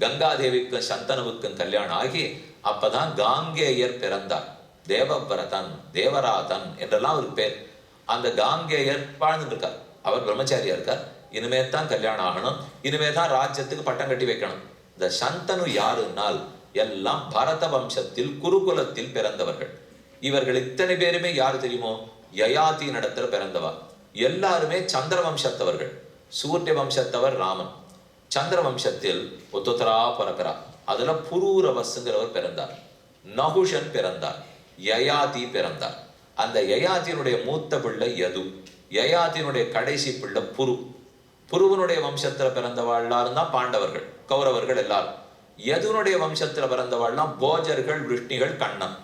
கங்காதேவிக்கும் சந்தனுவுக்கும் கல்யாணம் ஆகி அப்பதான் காங்கேயர் பிறந்தார். தேவவிரதன், தேவராதன் என்றெல்லாம் ஒரு பேர். அந்த காங்கேயர் வாழ்ந்துட்டு இருக்கார். அவர் பிரம்மச்சாரியா இருக்கார். இனிமே தான் கல்யாணம் ஆகணும், இனிமே தான் ராஜ்யத்துக்கு பட்டம் கட்டி வைக்கணும். இந்த சந்தனு யாருன்னால் எல்லாம் பரத வம்சத்தில் குருகுலத்தில் பிறந்தவர்கள். இவர்கள் இத்தனை பேருமே யாரு தெரியுமோ? யயாதி நடத்துல பிறந்தவா. எல்லாருமே சந்திர வம்சத்தவர்கள். சூரிய வம்சத்தவர் ராமன். சந்திர வம்சத்தில் ஒத்தொத்தரா பிறக்கிறா. அதுல புரூரவசுங்கிறவர் பிறந்தார். நகுஷன் பிறந்தார். யயாதி பிறந்தார். அந்த யயாதியினுடைய மூத்த பிள்ளை யது. யயாதியினுடைய கடைசி பிள்ளை புரு. புருவனுடைய வம்சத்துல பிறந்தவாழ்லாம் தான் பாண்டவர்கள், கௌரவர்கள் எல்லாரும். யதுனுடைய வம்சத்துல பிறந்தவாழ்லாம் போஜர்கள், விஷ்ணிகள், கண்ணன்.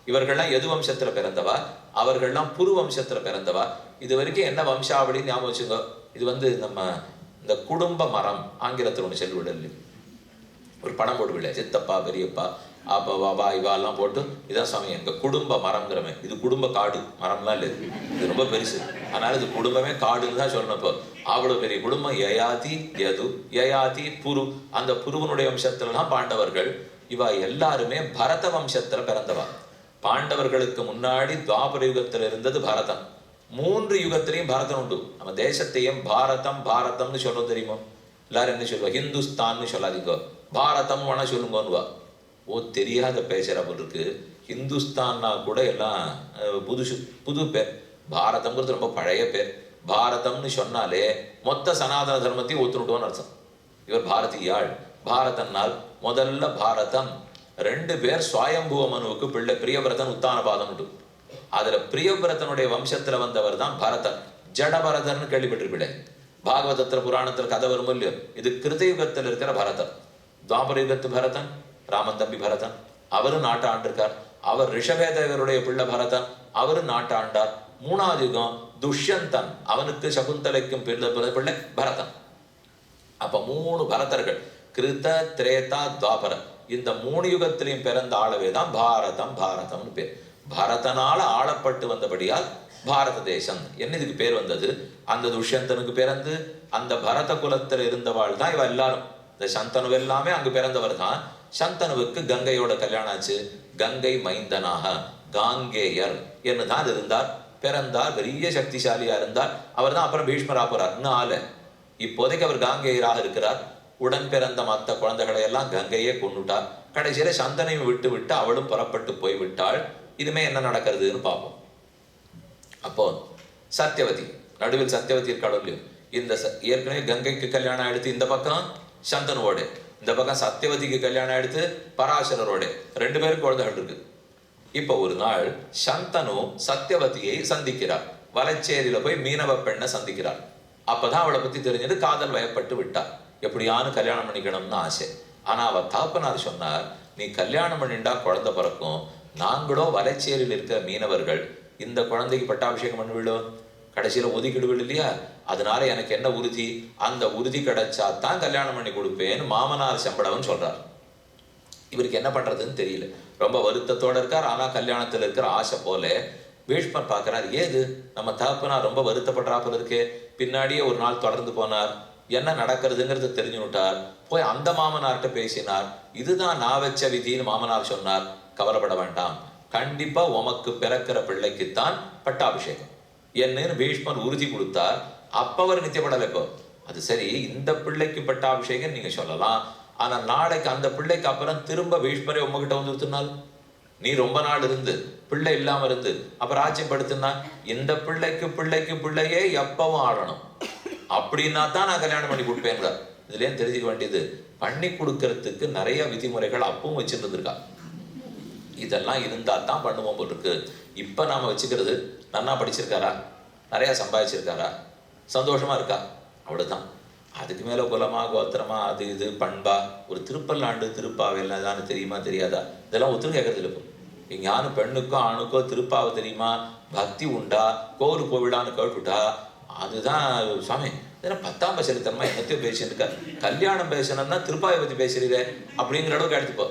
இவர்கள்லாம் எது வம்சத்துல பிறந்தவா, அவர்கள்லாம் புரு வம்சத்துல பிறந்தவா. இது வரைக்கும் என்ன வம்சாவளின்னு ஞாபகம் வச்சுங்க. இது நம்ம இந்த குடும்ப மரம், ஆங்கிலத்தில் ஒன்று செல்விடல், ஒரு படம் போடுவில்லை, சித்தப்பா பெரியப்பா அப்பா பாபா இவாலாம் போட்டு இதான் சமயம் எங்க குடும்ப மரம்ங்கிறமே. இது குடும்ப காடு, மரம்லாம் இல்லை. இது ரொம்ப பெருசு. அதனால இது குடும்பமே காடுன்னு தான் சொல்லணும். இப்போ அவ்வளவு பெரிய குடும்பம். யயாதி, யது, யயாதி, புரு. அந்த புருவனுடைய வம்சத்துலதான் பாண்டவர்கள். இவா எல்லாருமே பரத வம்சத்துல பிறந்தவா. பாண்டவர்களுக்கு முன்னாடி துவாபர யுகத்துல இருந்தது பரதம். 3 யுகத்திலையும் பரதம் உண்டு. நம்ம தேசத்தையும் பாரதம் பாரதம்னு சொல்றது தெரியுமோ? எல்லாரும் என்ன சொல்லுவா? ஹிந்துஸ்தான்னு சொல்லாதீங்க, பாரதம் வேணா சொல்லுங்கன்னுவா. ஓ, தெரியாத பேசுற போல் இருக்கு. ஹிந்துஸ்தான்னா கூட எல்லாம் புது பேர். பாரதம்ங்கிறது ரொம்ப பழைய பேர். பாரதம்னு சொன்னாலே மொத்த சனாதன தர்மத்தையும் ஒத்துணுட்டோன்னு அர்த்தம். இவர் பாரதியாள். பாரதன்னால் முதல்ல பாரதம். 2 பேர் சுவாயம்புவ மனுவுக்கு பிள்ளை, பிரியவிரதன், உத்தானபாதம் உண்டு. அதுல பிரியவிரதனுடைய வம்சத்துல வந்தவர் தான் பரதன். ஜடபரதன் கேள்விப்பட்டிருப்பிட. பாகவதத்துல புராணத்துல கதை வரும் இல்லையோ? இது கிருதயுகத்தில் இருக்கிற பரதன். துவாபர யுகத்து பரதன், ராமன் தம்பி பரதன், அவரு நாட்டை ஆண்டிருக்கார். அவர் ரிஷபேதேவருடைய பிள்ளை பரதன், அவரு நாட்டை ஆண்டார். 3வது யுகம் துஷ்யந்தன், அவனுக்கு சகுந்தலைக்கும் பிள்ளை பரதன். அப்ப 3 பரதர்கள், கிருத, திரேதா, துவாபர. இந்த 3 யுகத்திலையும் பிறந்த ஆளவே தான் பாரதம். பாரதம்னு பேர். பரதனால ஆளப்பட்டு வந்தபடியால் பாரத தேசம் என்ன இதுக்கு பேர் வந்தது. அந்த துஷ்யந்தனுக்கு பிறந்து அந்த பரத குலத்தில் இருந்தவாள் தான் இவ எல்லாரும். இந்த சந்தனு எல்லாமே அங்கு பிறந்தவர் தான். சந்தனுவுக்கு கங்கையோட கல்யாணம் ஆச்சு. கங்கை மைந்தனாக காங்கேயர் என்னதான் இருந்தார். பிறந்தார், பெரிய சக்திசாலியா இருந்தார். அவர் தான் அப்புறம் பீஷ்மரா போறார். இன்னும் ஆள. இப்போதைக்கு அவர் காங்கேயராக இருக்கிறார். உடன் பிறந்த மற்ற குழந்தைகளை எல்லாம் கங்கையே கொண்டுட்டார். கடைசியில சந்தனையும் விட்டு விட்டு அவளும் புறப்பட்டு போய் விட்டாள். இனிமே என்ன நடக்கிறதுன்னு பார்ப்போம். அப்போ சத்தியவதி, நடுவில் சத்தியவதி இருக்காளோ இல்லையோ? இந்த ஏற்கனவே கங்கைக்கு கல்யாணம் ஆயிடுத்து இந்த பக்கம் சந்தனுவோட, இந்த பக்கம் சத்தியவதிக்கு கல்யாணம் ஆயிடுத்து பராசரரோட. 2 பேருக்கு குழந்தைகள் இருக்கு. இப்ப ஒரு நாள் சந்தனு சத்தியவதியை சந்திக்கிறார். வலச்சேரியில போய் மீனவ பெண்ணை சந்திக்கிறார். அப்பதான் அவளை பத்தி தெரிஞ்சது. காதல் வயப்பட்டு விட்டார். எப்படியானு கல்யாணம் பண்ணிக்கணும்னு ஆசை. ஆனா அவ தாப்பனார் சொன்னார், நீ கல்யாணம் பண்ணிண்டா குழந்தை பிறக்கும். நாங்களோ வலச்சேரியில் இருக்கிற மீனவர்கள் இந்த குழந்தைக்கு பட்டாபிஷேகம் பண்ணிவிடும், கடைசியில ஒதுக்கிடுவிடு இல்லையா? அதனால எனக்கு என்ன உறுதி? அந்த உறுதி கிடைச்சா தான் கல்யாணம் பண்ணி கொடுப்பேன்னு மாமனார் செம்படவன் சொல்றார். இவருக்கு என்ன பண்றதுன்னு தெரியல. ரொம்ப வருத்தத்தோட இருக்கார். ஆனா கல்யாணத்துல இருக்கிற ஆசை போல பீஷ்மர் பார்க்கிறார். ஏது நம்ம தகப்பனார் ரொம்ப வருத்தப்படுறாப்புல இருக்கே. பின்னாடியே ஒரு நாள் தொடர்ந்து போனார். என்ன நடக்கிறதுங்கிறது தெரிஞ்சுட்டார். போய் அந்த மாமனார்கிட்ட பேசினார். இதுதான் நான் வச்ச விதின்னு மாமனார் சொன்னார். கவலைப்பட வேண்டாம், கண்டிப்பா உமக்கு பிறக்கிற பிள்ளைக்குத்தான் பட்டாபிஷேகம் என்னன்னு பீஷ்மர் உறுதி கொடுத்தார். அப்பவர் நித்தியப்படலை. இப்போ அது சரி, இந்த பிள்ளைக்கு பட்டாபிஷேகம் நீங்க சொல்லலாம். ஆனா நாளைக்கு அந்த பிள்ளைக்கு அப்புறம் திரும்ப பீஷ்மரே உங்ககிட்ட வந்துருத்துனால், நீ ரொம்ப நாள் இருந்து பிள்ளை இல்லாம இருந்து அப்புறம் ராஜ்யம் படுத்துனா, இந்த பிள்ளைக்கு பிள்ளைக்கு பிள்ளையே எப்பவும் ஆடணும். அப்படின்னா தான் நான் கல்யாணம் பண்ணி கொடுப்பேன். இதுலேயும் தெரிஞ்சுக்க வேண்டியது, பண்ணி கொடுக்கறதுக்கு நிறைய விதிமுறைகள் அப்பவும் வச்சுருந்துருக்கா. இதெல்லாம் இருந்தா தான் பண்ணுவோம் போல் இருக்கு. இப்ப நாம வச்சுக்கிறது, நன்னா படிச்சிருக்காரா, நிறைய சம்பாதிச்சிருக்காரா, சந்தோஷமா இருக்கா, அவ்வளவுதான். அதுக்கு மேலே குலமா கோத்திரமா அது இது பண்பா ஒரு திருப்பல்லாண்டு திருப்பாவையெல்லாம் தானே தெரியுமா தெரியாதா இதெல்லாம் ஒத்துரும் கேட்கறது இல்லை. இப்போ ஞான பெண்ணுக்கோ ஆணுக்கோ திருப்பாவை தெரியுமா, பக்தி உண்டா, கோவிலுக்கு போவிடான்னு கேட்டுட்டா அதுதான் சுவாமி இதெல்லாம் 10ஆம் பசலித்தனமா என்னத்தையோ பேசியிருக்கா, கல்யாணம் பேசணும்னா திருப்பாவை பற்றி பேசுறீரே அப்படிங்கிற அளவுக்கு எடுத்துப்போ.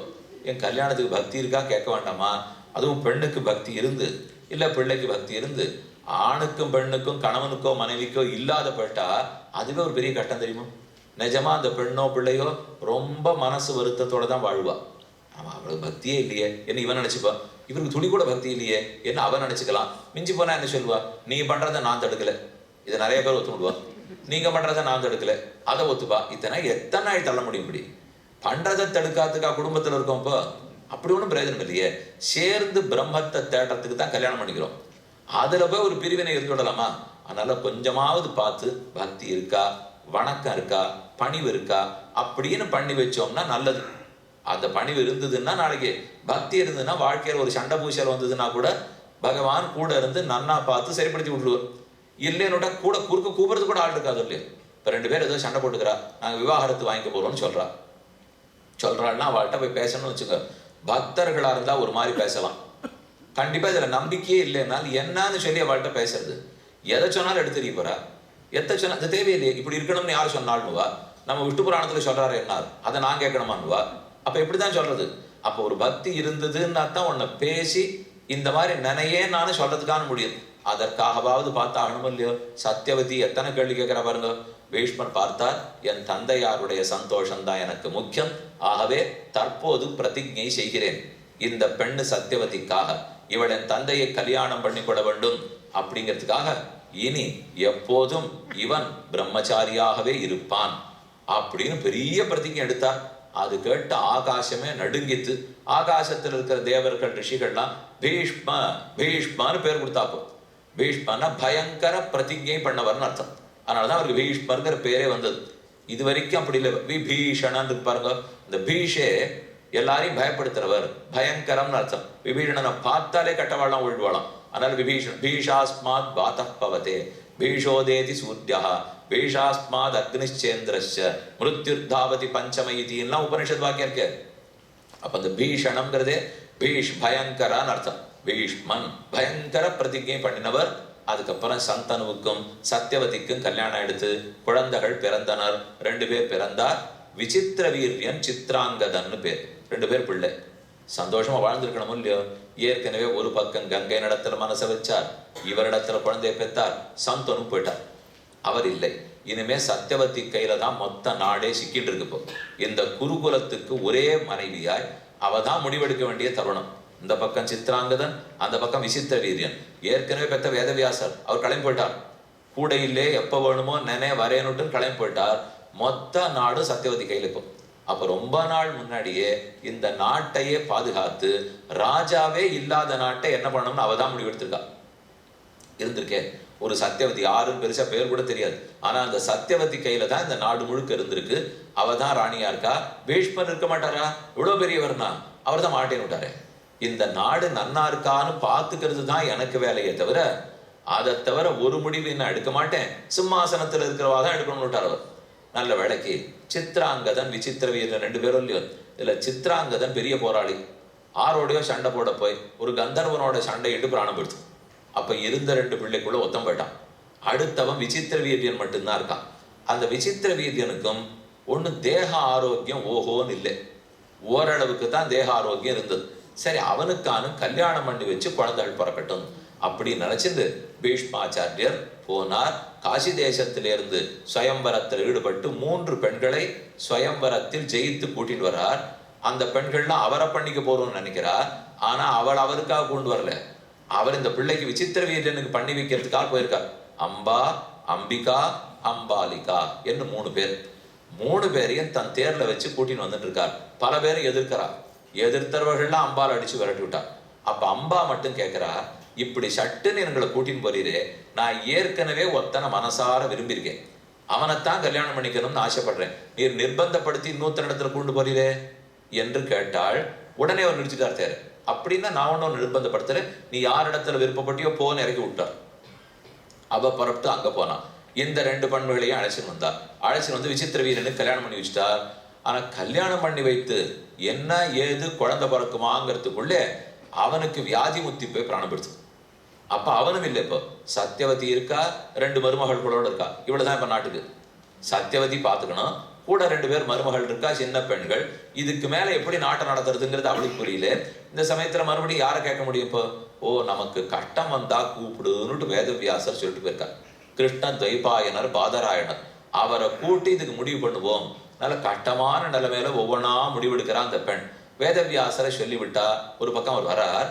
என் கல்யாணத்துக்கு பக்தி இருக்கா கேட்க வேண்டாமா? அதுவும் பெண்ணுக்கு பக்தி இருந்து இல்லை பிள்ளைக்கு பக்தி இருந்து ஆணுக்கும் பெண்ணுக்கும் கணவனுக்கோ மனைவிக்கோ இல்லாத போயிட்டா அதுவே ஒரு பெரிய கட்டம் தெரியுமா? நிஜமா அந்த பெண்ணோ பிள்ளையோ ரொம்ப மனசு வருத்தத்தோட தான் வாழ்வா. ஆமா அவளுக்கு பக்தியே இல்லையே என்ன இவன் நினைச்சுப்பா, இவருக்கு துளி கூட பக்தி இல்லையே என்ன அவன் நினைச்சுக்கலாம். மிஞ்சி போனா என்ன சொல்லுவா, நீ பண்றதை நான் தடுக்கல, இதை நிறைய பேர் ஒத்து விடுவா. நீங்க பண்றதை நான் தடுக்கல அதை ஒத்துப்பா. இத்தனை எத்தனை நாள் தள்ள முடியும்? இப்படி பண்றதை தடுக்காதுக்கா குடும்பத்தில் இருக்கோம். இப்போ அப்படி ஒன்றும் பிரயோஜனம் இல்லையே. சேர்ந்து பிரம்மத்தை தேடுறதுக்கு தான் கல்யாணம் பண்ணிக்கிறோம். அதுல போய் ஒரு பிரிவினை இருந்து விடலாமா? அதனால கொஞ்சமாவது பார்த்து பக்தி இருக்கா, வணக்கம் இருக்கா, பணிவு இருக்கா அப்படின்னு பண்ணி வச்சோம்னா நல்லது. அந்த பணிவு இருந்ததுன்னா நாளைக்கு பக்தி இருந்ததுன்னா வாழ்க்கையில் ஒரு சண்டை பூசல் வந்ததுன்னா கூட பகவான் கூட இருந்து நன்னா பார்த்து சரிப்படுத்தி விட்டுருவார். இல்லைன்னுட்டா கூட குறுக்க கூப்பிடுறது கூட ஆள் இருக்காது இல்லையா? இப்போ 2 பேர் ஏதோ சண்டை போட்டுக்கிறா, நாங்கள் விவாகரத்து வாங்கிக்க போறோம்னு சொல்றாள்னா அவள்கிட்ட போய் பேசணும்னு வச்சுக்க. பக்தர்களா இருந்தா ஒரு மாதிரி பேசலாம், கண்டிப்பா இதுல நம்பிக்கையே இல்லைன்னா என்னன்னு சொல்லி அவள்கிட்ட பேசுறது. எதை சொன்னாலும் எடுத்துறீ போறா, எத்த சொன்னா அது தேவையில்லையே, இப்படி இருக்கணும்னு யாரும் சொன்னாலுவா? நம்ம விஷ்ணு புராணத்துல சொல்றாரு என்ன, அதை நான் கேட்கணுமான்னுவா? அப்ப எப்படிதான் சொல்றது? அப்போ ஒரு பக்தி இருந்ததுன்னா தான் உன்னை பேசி இந்த மாதிரி நினையே நானும் சொல்றதுக்கான முடியும். அதற்காகவாவது பார்த்தா ஆகணும் இல்லையோ? சத்தியவதி எத்தனை கேள்வி கேட்கிற பாருங்க. பீஷ்மர் பார்த்தார், என் தந்தையாருடைய சந்தோஷம் தான் எனக்கு முக்கியம், ஆகவே தற்போது பிரதிஜை செய்கிறேன், இந்த பெண்ணு சத்தியவதிக்காக இவள் என் தந்தையை கல்யாணம் பண்ணி கொள்ள வேண்டும் அப்படிங்கிறதுக்காக இனி எப்போதும் இவன் பிரம்மச்சாரியாகவே இருப்பான் அப்படின்னு பெரிய பிரதிஜை எடுத்தார். அது கேட்டு ஆகாசமே நடுங்கித்து. ஆகாசத்தில் இருக்கிற தேவர்கள் ரிஷிகள்லாம் பீஷ்ம பீஷ்மான்னு பேர் கொடுத்தாப்போ. பீஷ்மன்னா பயங்கர பிரதிஜை பண்ணவர்னு அர்த்தம். அதனாலதான் அவருக்கு பீஷ்மருங்கிற பேரே வந்தது. இது வரைக்கும் அப்படி இல்லை. விபீஷணன் பாருங்க, இந்த பீஷே எல்லாரையும் பயப்படுத்துறவர், பயங்கரம்னு அர்த்தம். விபீஷணனை பார்த்தாலே கட்டவாளாம் உள்வாளாம். அதனால விபீஷன் பீஷாஸ்மாத் பாதः பவதே பீஷோதேதி சூர்யா பீஷாஸ்மாத் அக்னிச்சேந்திரஸ்ச மிருத்யுர்தாவதி பஞ்சமயிதின்லாம் உபனிஷத் வாக்கியம் இருக்கு. அப்ப அந்த பீஷணம்ங்கிறதே பீஷ் பயங்கரான்னு அர்த்தம். பீஷ்மன் பயங்கர பிரதிஜை பண்ணினவர். அதுக்கப்புறம் சந்தனுவுக்கும் சத்தியவதிக்கும் கல்யாணம் எடுத்து குழந்தைகள் பிறந்தனர். 2 பேர் பிறந்தார். விசித்திர வீரியன் சித்ராங்கதன்னு பேர். 2 பேர் பிள்ளை. சந்தோஷமா வாழ்ந்திருக்கணும் இல்லையோ? ஏற்கனவே ஒரு பக்கம் கங்கை நடத்துல மனசை வச்சார், இவரிடத்துல குழந்தைய பெற்றார், சந்தனு போயிட்டார். அவர் இல்லை, இனிமே சத்தியவதி கையில தான் மொத்த நாடே சிக்கிட்டு இருக்கு. இப்போ இந்த குருகுலத்துக்கு ஒரே மனைவியாய் அவ தான் முடிவெடுக்க வேண்டிய தருணம். இந்த பக்கம் சித்ராங்கதன், அந்த பக்கம் விசித்திர வீரியன். ஏற்கனவே பெற்ற வேதவியாசர் அவர் கிளம்பி போயிட்டார். கூட இல்லே எப்ப வேணுமோ நினை வரேனுட்டு கிளம்பி போயிட்டார். மொத்த நாடு சத்தியவதி கையில் இப்போ. அப்ப ரொம்ப நாள் முன்னாடியே இந்த நாட்டையே பாதுகாத்து ராஜாவே இல்லாத நாட்டை என்ன பண்ணணும்னு அவதான் முடிவெடுத்திருக்கா. இருந்திருக்கே ஒரு சத்தியவதி, யாரும் பெருசா பேர் கூட தெரியாது, ஆனா அந்த சத்தியவதி கையில தான் இந்த நாடு முழுக்க இருந்திருக்கு. அவ தான் ராணியா இருக்கா. பீஷ்மர் இருக்க மாட்டாரா? இவ்வளவு பெரியவர்னா அவர் தான் மாட்டேன்னு விட்டாரு. இந்த நாடு நன்னா இருக்கான்னு பார்த்துக்கிறது தான் எனக்கு வேலையே தவிர, அதை தவிர ஒரு முடிவு நான் எடுக்க மாட்டேன், சிம்மாசனத்தில் இருக்கிறவா தான் எடுக்கணும்னு விட்டார் அவர். நல்ல வேலைக்கு சித்ராங்கதன் விசித்திர வீரன் 2 பேரும் இல்லையோ? இதுல சித்ராங்கதன் பெரிய போராளி. ஆரோடையோ சண்டை போட போய் ஒரு கந்தர்வனோட சண்டை இட்டு பிராணம் போயிடுச்சு. அப்ப இருந்த 2 பிள்ளைக்குள்ள ஒத்தம் போயிட்டான். அடுத்தவன் விசித்திர வீரியன் மட்டும்தான் இருக்கான். அந்த விசித்திர வீரியனுக்கும் ஒண்ணு தேக ஆரோக்கியம் ஓஹோன்னு இல்லை, ஓரளவுக்கு தான் தேக ஆரோக்கியம் இருந்தது. சரி, அவனுக்கான கல்யாணம் பண்ணி வச்சு குழந்தைகள் பிறக்கட்டும் அப்படி நினைச்சிருந்து பீஷ்மாச்சாரியர் போனார். காசி தேசத்திலிருந்து சுயம்பரத்தில் ஈடுபட்டு 3 பெண்களை சுயம்பரத்தில் ஜெயித்து கூட்டிட்டு வர்றார். அந்த பெண்கள்லாம் அவரை பண்ணிக்க போறோம்னு நினைக்கிறார். ஆனா அவள் அவருக்காக கொண்டு வரல, அவர் இந்த பிள்ளைக்கு விசித்திர வீரனுக்கு பண்ணி வைக்கிறதுக்காக போயிருக்கார். அம்பா, அம்பிகா, அம்பாலிகா என்று 3 பேர். 3 பேரையும் தன் தேர்ல வச்சு கூட்டின்னு வந்துட்டு இருக்கார். பல பேரும் எதிர்க்கிறார். எதிர்த்தவர்கள்லாம் அம்பால் அடிச்சு விரட்டி விட்டார். அப்ப அம்பா மட்டும் கேட்கிறா, இப்படி சட்டுன்னு எங்களை கூட்டின்னு போறீரே, நான் ஏற்கனவே ஒத்தனை மனசார விரும்பியிருக்கேன், அவனைத்தான் கல்யாணம் பண்ணிக்கணும்னு ஆசைப்படுறேன், நீர் நிர்பந்தப்படுத்தி இன்னொருத்தன இடத்துல கொண்டு போறீரே என்று கேட்டாள். உடனே அவர் நிறுத்திட்டார் தேர். அப்படின்னா நான் ஒன்னும் நிர்பந்தப்படுத்துறேன், நீ யார் இடத்துல விருப்பப்பட்டியோ போன்னு இறக்கி விட்டார். அவ புறப்பட்டு அங்க போனான். இந்த 2 பண்புகளையும் அழைச்சின்னு வந்தார். அழைச்சின்னு வந்து விசித்திர வீரனுக்கு கல்யாணம் பண்ணி வச்சுட்டார். ஆனா கல்யாணம் பண்ணி வைத்து என்ன ஏது குழந்தை பிறக்குமாங்கிறதுக்குள்ளே அவனுக்கு வியாதி முத்தி போய் பிராணம் பெடுத்து. அப்ப அவனும் இல்லை. இப்போ சத்தியவதி இருக்கா, 2 மருமகள் கூட இருக்கா. இவ்வளவுதான் இப்ப நாட்டுக்கு. சத்தியவதி பார்த்துக்கணும், கூட 2 பேர் மருமகள் இருக்கா, சின்ன பெண்கள். இதுக்கு மேல எப்படி நாட்டை நடத்துறதுங்கிறது அவளுக்கு புரியல. இந்த சமயத்துல மறுபடியும் யாரை கேட்க முடியும்? இப்போ நமக்கு கஷ்டம் வந்தா கூப்பிடுன்னுட்டு வேதவியாசர் சொல்லிட்டு போயிருக்கார். கிருஷ்ண துவைபாயனர் பாதராயணர் அவரை கூட்டி இதுக்கு முடிவு பண்ணுவோம். நல்ல கஷ்டமான நிலைமையில ஒவ்வொன்றா முடிவெடுக்கிறான் அந்த பெண். வேதவியாசரை சொல்லிவிட்டா ஒரு பக்கம் அவர் வரார்.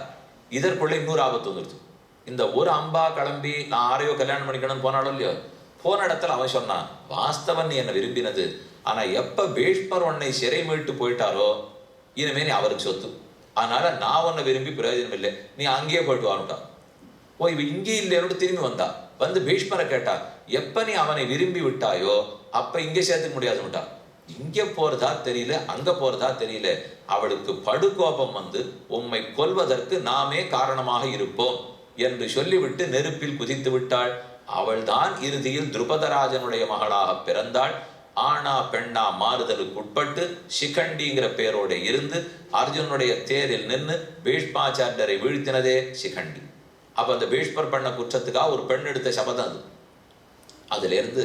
இதற்குள்ள இன்னொரு ஆபத்து வந்துடுது. இந்த ஒரு அம்பா கிளம்பி நான் யாரையோ கல்யாணம் பண்ணிக்கணும்னு போனாலும் இல்லையோ, போன இடத்துல அவன் சொன்னான், வாஸ்தவன் நீ என்னை விரும்பினது, ஆனா எப்ப பீஷ்மர் உன்னை சிறை மீட்டு போயிட்டாரோ இனிமே நீ அவருக்கு சொத்து. அதனால நான் உன்னை விரும்பி பிரயோஜனம் இல்லை, நீ அங்கேயே போயிட்டு வானுட்டான். இவ இங்கே இல்லையோடு திரும்பி வந்தா. வந்து பீஷ்மரை கேட்டா, எப்ப நீ அவனை விரும்பி விட்டாயோ அப்ப இங்கே சேர்த்துக்க முடியாதுன்னுட்டா. இங்க போறதா தெரியல, அங்க போறதா தெரியல. அவளுக்கு படுகோபம் வந்து உம்மை கொல்வதற்கு நாமே காரணமாக இருப்போம் என்று சொல்லிவிட்டு நெருப்பில் குதித்து விட்டாள். அவள்தான் இறுதியில் துருபதராஜனுடைய மகளாக பிறந்தாள். ஆனா பெண்ணா மாறுதலுக்கு உட்பட்டு சிகண்டிங்கிற பேரோட இருந்து அர்ஜுனுடைய தேரில் நின்று பீஷ்மாச்சாரியரை வீழ்த்தினதே சிகண்டி. அப்ப அந்த பீஷ்மர் பண்ண குற்றத்துக்காக ஒரு பெண் எடுத்த சபதம் அது. அதுல இருந்து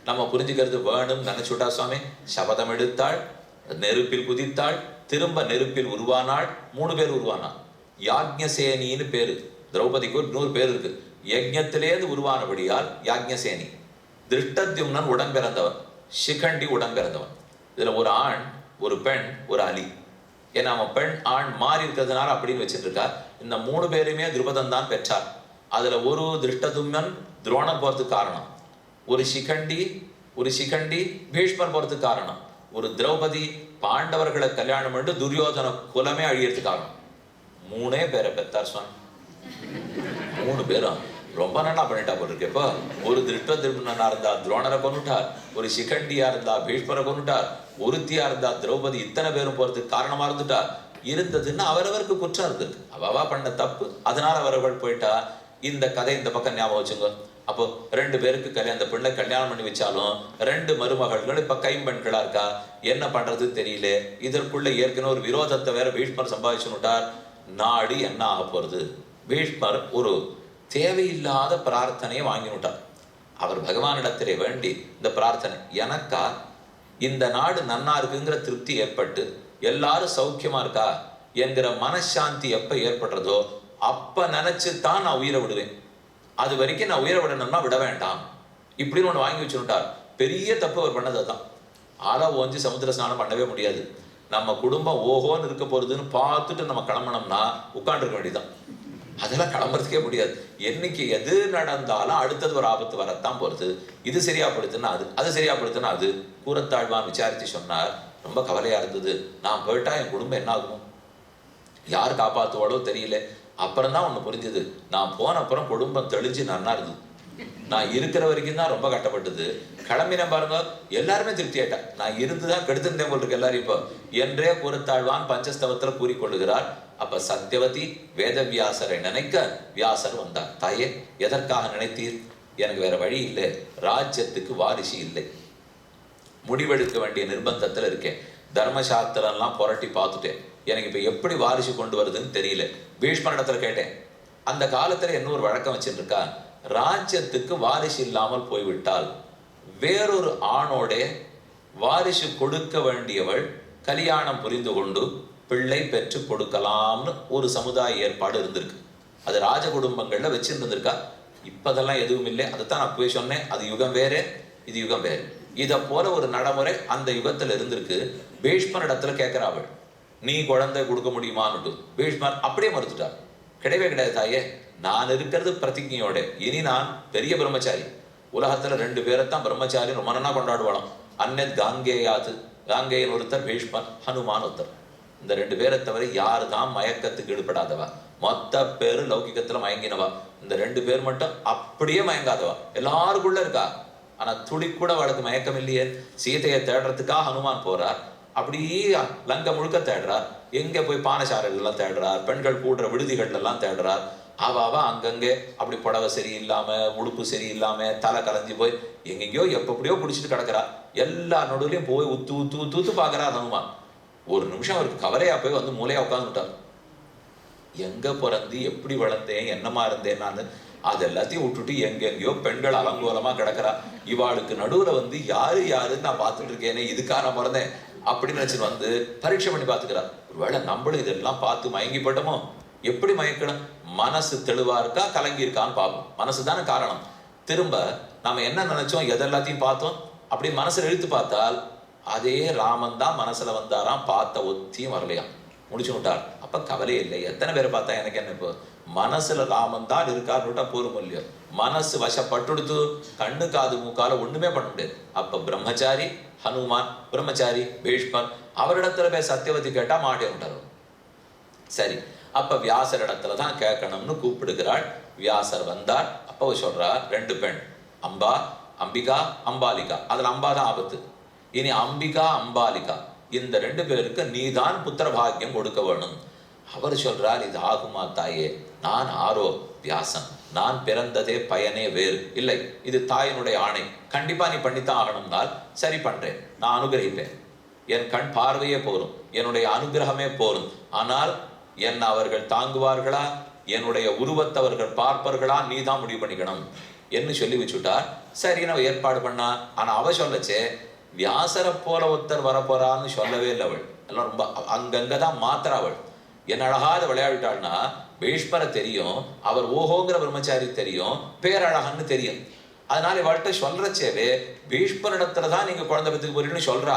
நம்ம புரிஞ்சுக்கிறது வேணும் நினைச்சுட்டா சுவாமி. சபதம் எடுத்தாள், நெருப்பில் குதித்தாள், திரும்ப நெருப்பில் உருவானாள். 3 பேர் உருவானாள். யாக்ஞசேனின்னு பேரு. திரௌபதிக்கு ஒரு 100 பேர் இருக்கு. யஜ்ஞத்திலேருந்து உருவானபடியால் யாக்ஞசேனி. திருஷ்டத்யும்னன் உடன் பிறந்தவன், சிகண்டி உடன் பிறந்தவன். இதுல ஒரு ஆண், ஒரு பெண், ஒரு அலி. ஏன்னா அவன் பெண் ஆண் மாறி இருக்கிறதுனால அப்படின்னு வச்சுட்டு இருக்கா. இந்த 3 பேருமே துருபதன் தான் பெற்றார். அதுல ஒரு திருஷ்டதும்னன் துரோணம் போறதுக்கு காரணம், ஒரு சிகண்டி பீஷ்மர் போறதுக்கு காரணம், ஒரு திரௌபதி பாண்டவர்களை கல்யாணம் பண்ணிட்டு துரியோதன குலமே அழியறதுக்கு காரணம். 3 பேரை பெற்றார் சுவாமி. 3 பேரும் ரொம்ப நல்லா பண்ணிட்டா போட்டிருக்கு. இப்போ ஒரு திருஷ்டத்யும்னனா இருந்தா துரோணரை கொண்டுட்டார், ஒரு சிகண்டியா இருந்தா பீஷ்மரை கொண்டுட்டார், ஒருத்தியா இருந்தா திரௌபதி. இத்தனை பேரும் போறதுக்கு காரணமா இருந்துட்டா. இருந்ததுன்னா அவரவருக்கு குற்றம் இருந்திருக்கு, அவவா பண்ண தப்பு, அதனால அவரவர்கள் போயிட்டா. இந்த கதை இந்த பக்கம் ஞாபகம் வச்சுங்க. அப்போ 2 பேருக்கு அந்த பிள்ளை கல்யாணம் பண்ணி வச்சாலும் 2 மருமகள்கள் இப்ப கைம்பெண்களா இருக்கா. என்ன பண்றது தெரியல. இதற்குள்ள ஏற்கனவே ஒரு விரோதத்தை வேற பீஷ்மர் சம்பாதிச்சுட்டார். நாடு என்ன ஆக போறது? பீஷ்மர் ஒரு தேவையில்லாத பிரார்த்தனையை வாங்கினுட்டார். அவர் பகவானிடத்திலே வேண்டி இந்த பிரார்த்தனை, எனக்கா இந்த நாடு நன்னா இருக்குங்கிற திருப்தி ஏற்பட்டு எல்லாரும் சௌக்கியமா இருக்கா என்கிற மனசாந்தி எப்ப ஏற்படுறதோ அப்ப நினைச்சுதான் நான் உயிரை விடுவேன். அது வரைக்கும் நான் உயிரை விடணும்னா விட வேண்டாம் இப்படின்னு ஒண்ணு வாங்கி வச்சுட்டார். பெரிய தப்பு அவர் பண்ணது தான். ஆளா ஓஞ்சி சமுத்திர ஸ்நானம் பண்ணவே முடியாது. நம்ம குடும்பம் ஓஹோன்னு இருக்க போறதுன்னு பார்த்துட்டு நம்ம கிளம்பணும்னா உட்காந்துருக்க வேண்டியதான். அதெல்லாம் கிளம்புறதுக்கே முடியாது. என்னைக்கு எது நடந்தாலும் அடுத்தது ஒரு ஆபத்து வரத்தான் போறது. இது சரியாப்படுத்துன்னா அது சரியாப்படுத்துன்னா அது. கூறத்தாழ்வான் விசாரித்து சொன்னார். ரொம்ப கவலையா இருந்தது. நான் போயிட்டா என் குடும்பம் என்ன ஆகும், யார் காப்பாத்துவாளோ தெரியல. அப்புறம் தான் ஒண்ணு புரிஞ்சது. நான் போன அப்புறம் குடும்பம் தெளிஞ்சு நன்னா இருந்தது. நான் இருக்கிற வரைக்கும் தான் ரொம்ப கட்டப்பட்டது. கிளம்பின பாருங்க, எல்லாருமே திருப்தி ஆயிட்டா. நான் இருந்துதான் கெடுத்திருந்தேன் போல் இருக்கு எல்லாரும் இப்போ என்றே கூறத்தாழ்வான் பஞ்சஸ்தவத்துல கூறிக்கொள்ளுகிறார். அப்ப சத்தியவதி வேதவியாசரை நினைக்க வியாசர் வந்தார். தாயே, எதற்காக நினைத்தீர்? எனக்கு வேற வழி இல்லை, ராஜ்யத்துக்கு வாரிசு இல்லை, முடிவெடுக்க வேண்டிய நிர்பந்தத்துல இருக்கேன். தர்மசாஸ்திரம் எல்லாம் புரட்டி பார்த்துட்டேன். எனக்கு இப்ப எப்படி வாரிசு கொண்டு வருதுன்னு தெரியல. பீஷ்மரிடத்துல கேட்டேன். அந்த காலத்துல இன்னொரு வழக்கம் வச்சுருக்கா, ராஜ்யத்துக்கு வாரிசு இல்லாமல் போய்விட்டால் வேறொரு ஆணோட வாரிசு கொடுக்க வேண்டியவள் கல்யாணம் புரிந்து கொண்டு பிள்ளை பெற்று கொடுக்கலாம்னு ஒரு சமுதாய ஏற்பாடு இருந்திருக்கு. அது ராஜ குடும்பங்கள்ல வச்சிருந்திருக்கா. இப்பதெல்லாம் எதுவும் இல்லை. அதைத்தான் நான் போய் சொன்னேன். அது யுகம் வேற, இது யுகம் வேறு. இதை போல ஒரு நடைமுறை அந்த யுகத்துல இருந்திருக்கு. பீஷ்மர் இடத்துல கேட்கிறாள், நீ குழந்தை கொடுக்க முடியுமான்னு. பீஷ்மர் அப்படியே மறுத்துட்டார். கிடையவே கிடையாது தாயே, நான் இருக்கிறது பிரதிஜையோட. இனி நான் பெரிய பிரம்மச்சாரி. உலகத்துல 2 பேரைத்தான் பிரம்மச்சாரி ரொம்ப நன்னா கொண்டாடுவாளாம். அன்னத் காங்கேயாது, காங்கேயன் ஒருத்தர், பீஷ்மர், ஹனுமான் ஒருத்தர். இந்த 2 பேரை தவிர யாரு தான் மயக்கத்துக்கு ஈடுபடாதவா. மொத்த பேரு லௌகிகத்துல மயங்கினவா. இந்த 2 பேர் மட்டும் அப்படியே மயங்காதவா. எல்லாருக்குள்ள இருக்கா. ஆனா துளி கூட அவளுக்கு மயக்கம் இல்லையே. சீதையை தேடுறதுக்காக ஹனுமான் போறார். அப்படியே லங்க முழுக்க தேடுறார். எங்க போய் பானசாலைகள் எல்லாம் தேடுறார், பெண்கள் கூடுற விடுதிகள் எல்லாம் தேடுறார். அவ அங்கங்கே அப்படி புடவை சரியில்லாம, உடுப்பு சரியில்லாம, தலை கலைஞ்சி போய் எங்கெங்கயோ எப்படியோ பிடிச்சிட்டு கிடக்குறா. எல்லா நடுவுலையும் போய் உத்து உத்து உத்து உத்து பார்க்கறா ஹனுமான். ஒரு நிமிஷம் அவருக்கு கவலையா போய் வந்து மூலையா உட்காந்துட்டார். எங்க பிறந்து எப்படி வளர்ந்தேன், என்னமா இருந்தேன் நான், அது எல்லாத்தையும் விட்டுட்டு எங்கெங்கயோ பெண்கள் அலங்கோலமா கிடக்குறா. இவாளுக்கு நடுவுல வந்து யாரு யாருன்னு நான் பார்த்துட்டு இருக்கேனே, இதுக்காக நான் பிறந்தேன் அப்படின்னு நினைச்சு வந்து பரீட்சை பண்ணி பார்த்துக்கிறார். ஒருவேளை நம்மளும் இதெல்லாம் பார்த்து மயங்கி போட்டோமோ? எப்படி மயக்கணும்? மனசு தெளிவா இருக்கா, கலங்கி இருக்கான்னு பார்ப்போம். மனசு தானே காரணம். திரும்ப நாம என்ன நினைச்சோம், எதெல்லாத்தையும் பார்த்தோம் அப்படி மனசுல இழுத்து பார்த்தால் அதே ராமன் தான் மனசுல வந்தாராம், பார்த்த ஒத்தியும் வரலையாம், முடிச்சு விட்டார். அப்ப கவலையே இல்லை. எத்தனை பேரை பார்த்தா எனக்கு என்ன, இப்போ மனசுல ராமன் தான் இருக்காருன்னு விட்டா போரும் இல்லையோ. மனசு வசப்பட்டுடுத்து கண்ணு காது மூக்கால ஒண்ணுமே பண்ண முடியாது. அப்ப பிரம்மச்சாரி ஹனுமான், பிரம்மச்சாரி பீஷ்மர், அவரிடத்துல போய் சத்தியவதி கேட்டா மாட்டே விட்டார். சரி, அப்ப வியாசர் இடத்துல தான் கேட்கணும்னு கூப்பிடுகிறாள். வியாசர் வந்தார். அப்போ சொல்றார், 2 பெண், அம்பா, அம்பிகா, அம்பாலிகா. அதுல அம்பா தான் ஆபத்து. இனி அம்பிகா, அம்பாலிகா, இந்த 2 பேருக்கு நீதான் புத்திர பாக்கியம் கொடுக்க வேணும். அவர் சொல்றார், இது ஆகுமா தாயே? நான் ஆரோ வியாசன், நான் பிறந்ததே பயனே வேறு இல்லை, இது தாயினுடைய ஆணை, கண்டிப்பா நீ பண்ணித்தான் ஆகணும்னால் சரி பண்றேன், நான் அனுகிரகிப்பேன். என் கண் பார்வையே போரும், என்னுடைய அனுகிரகமே போரும். ஆனால் என்ன அவர்கள் தாங்குவார்களா, என்னுடைய உருவத்தவர்கள் பார்ப்பார்களா, நீ தான் முடிவு பண்ணிக்கணும் என்று சொல்லி வச்சுட்டார். சரி, நான் ஏற்பாடு பண்ணா. ஆனா அவ சொல்லச்சே வியாசரை போல ஒருத்தர் வரப்போறான்னு சொல்லவே இல்லை. அவள் எல்லாம் ரொம்ப அங்கங்கதான் மாத்திர. அவள் என்ன அழகாத விளையாடிட்டாள்னா, பீஷ்மரை தெரியும், அவர் ஓஹோங்கிற பிரம்மச்சாரி தெரியும், பேரழகன்னு தெரியும். அதனால இவள்கிட்ட சொல்றச்சேவே பீஷ்மரிடத்துலதான் நீங்க குழந்தை பத்துக்கு போறீங்கன்னு சொல்றா.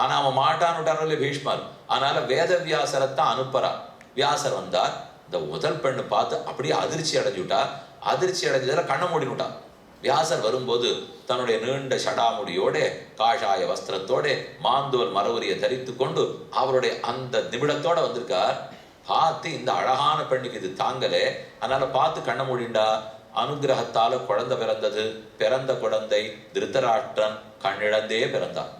ஆனா அவன் மாட்டான்னு பீஷ்மர். அதனால வேத வியாசரத்தான் அனுப்புறா. வியாசர் வந்தார். இந்த முதல் பெண்ணு பார்த்து அப்படியே அதிர்ச்சி அடைஞ்சுட்டா. அதிர்ச்சி அடைஞ்சதுல கண்ணை மூடினுட்டா. வியாசர் வரும்போது தன்னுடைய நீண்ட சடாமுடியோட, காஷாய வஸ்திரத்தோட, மாந்தோல் மரவுரிய தரித்து கொண்டு அவருடைய அந்த நிமிடத்தோட வந்திருக்கார். பார்த்து இந்த அழகான பெண்ணுக்கு இது தாங்கலே, அதனால பார்த்து கண்ணை மூடிண்டா. அனுகிரகத்தால குழந்தை பிறந்தது. பிறந்த குழந்தை திருத்தராஷ்டிரன் கண்ணிழந்தே பிறந்தான்.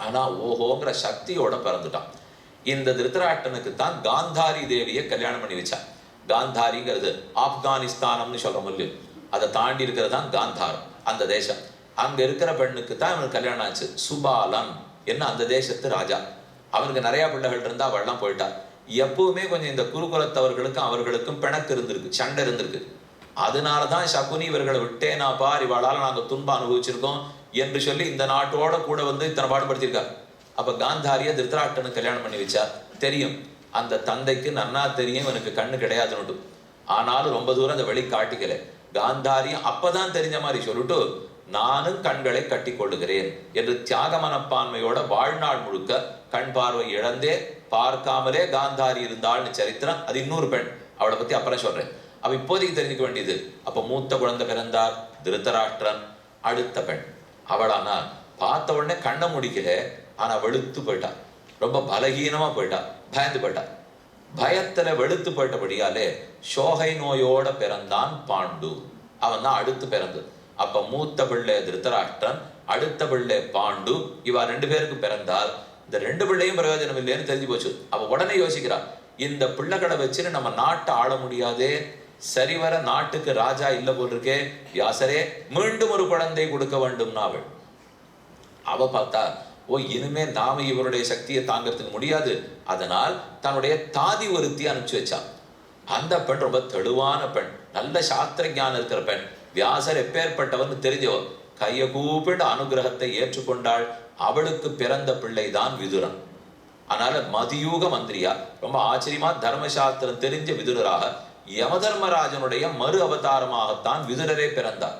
ஆனா ஓஹோங்கிற சக்தியோட பிறந்துட்டான். இந்த திருத்தராஷ்டிரனுக்கு தான் காந்தாரி தேவியை கல்யாணம் பண்ணி வச்சான். காந்தாரிங்கிறது ஆப்கானிஸ்தானம்னு சொல்ற முடியும், அதை தாண்டி இருக்கிறது தான் காந்தாரம், அந்த தேசம். அங்க இருக்கிற பெண்ணுக்கு தான் இவனுக்கு கல்யாணம் ஆச்சு. சுபாலன் என்ன அந்த தேசத்து ராஜா. அவனுக்கு நிறைய பிள்ளைகள் இருந்தா அவள்லாம் போயிட்டா. எப்பவுமே கொஞ்சம் இந்த குருகுலத்தவர்களுக்கும் அவர்களுக்கும் பிணக்கு இருந்திருக்கு, சண்டை இருந்திருக்கு. அதனாலதான் சகுனி இவர்களை விட்டே நான் பார், இவளால நாங்க துன்பம் அனுபவிச்சிருக்கோம் என்று சொல்லி இந்த நாட்டோட கூட வந்து இத்தனை பாடுபடுத்திருக்காரு. அப்ப காந்தாரிய திருத்தராஷ்டிரனுக்கு கல்யாணம் பண்ணி வச்சா. தெரியும் அந்த தந்தைக்கு நன்னா தெரியும் இவனுக்கு கண்ணு கிடையாதுன்னு. ஆனாலும் ரொம்ப தூரம் அந்த வெளி காட்டிக்கல. காந்தாரியம் அப்பதான் தெரிஞ்ச மாதிரி சொல்லிட்டு, நானும் கண்களை கட்டி கொள்ளுகிறேன் என்று தியாக மனப்பான்மையோட வாழ்நாள் முழுக்க கண் பார்வை இழந்தே பார்க்காமலே காந்தாரி இருந்தாள்னு சரித்திரம். அது இன்னொரு பெண், அவளை பத்தி அப்புறம் சொல்றேன். அவ இப்போதைக்கு தெரிஞ்சுக்க வேண்டியது. அப்ப மூத்த குழந்தை பிறந்தார் திருத்தராஷ்டிரன். அடுத்த பெண் அவளானா பார்த்த உடனே கண்ணை முடிக்கல, ஆனா வெளுத்து போயிட்டா, ரொம்ப பலகீனமா போயிட்டா, பயந்து போயிட்டா. பயத்துல வெளுத்து போயிட்டபடியாலே சோகை நோயோட பிறந்தான் பாண்டு. அவன் தான் அடுத்து பிறந்தது. அப்ப மூத்த பிள்ளை திருத்தராஷ்டிரன், அடுத்த பிள்ளை பாண்டு. இவ 2 பேருக்கு பிறந்தால் இந்த 2 பிள்ளையும் பிரயோஜனம் இல்லைன்னு தெரிஞ்சு போச்சு. அவ உடனே யோசிக்கிறா, இந்த பிள்ளைகளை வச்சுன்னு நம்ம நாட்டை ஆள முடியாதே, சரிவர நாட்டுக்கு ராஜா இல்ல போல் இருக்கே, வியாசரே மீண்டும் ஒரு குழந்தை கொடுக்க வேண்டும்னா அவ பார்த்தா, ஓ இனிமே நாம இவருடைய சக்தியை தாங்கிறதுக்கு முடியாது. அதனால் தன்னுடைய தாதி ஒருத்தி அனுப்பிச்சு வச்சான். அந்த பெண் ரொம்ப தெளிவான பெண், நல்ல சாஸ்திர ஞானம் இருக்கிற பெண். வியாசர் எப்பேற்பட்டவன் தெரிஞ்சவோ, கையை கூப்பிட்டு அனுகிரகத்தை ஏற்றுக்கொண்டாள். அவளுக்கு பிறந்த பிள்ளை தான் விதுரன். அதனால மதியூக மந்திரியா, ரொம்ப ஆச்சரியமா தர்மசாஸ்திரம் தெரிஞ்ச விதுரராக, யமதர்மராஜனுடைய மறு அவதாரமாகத்தான் விதுரரே பிறந்தார்.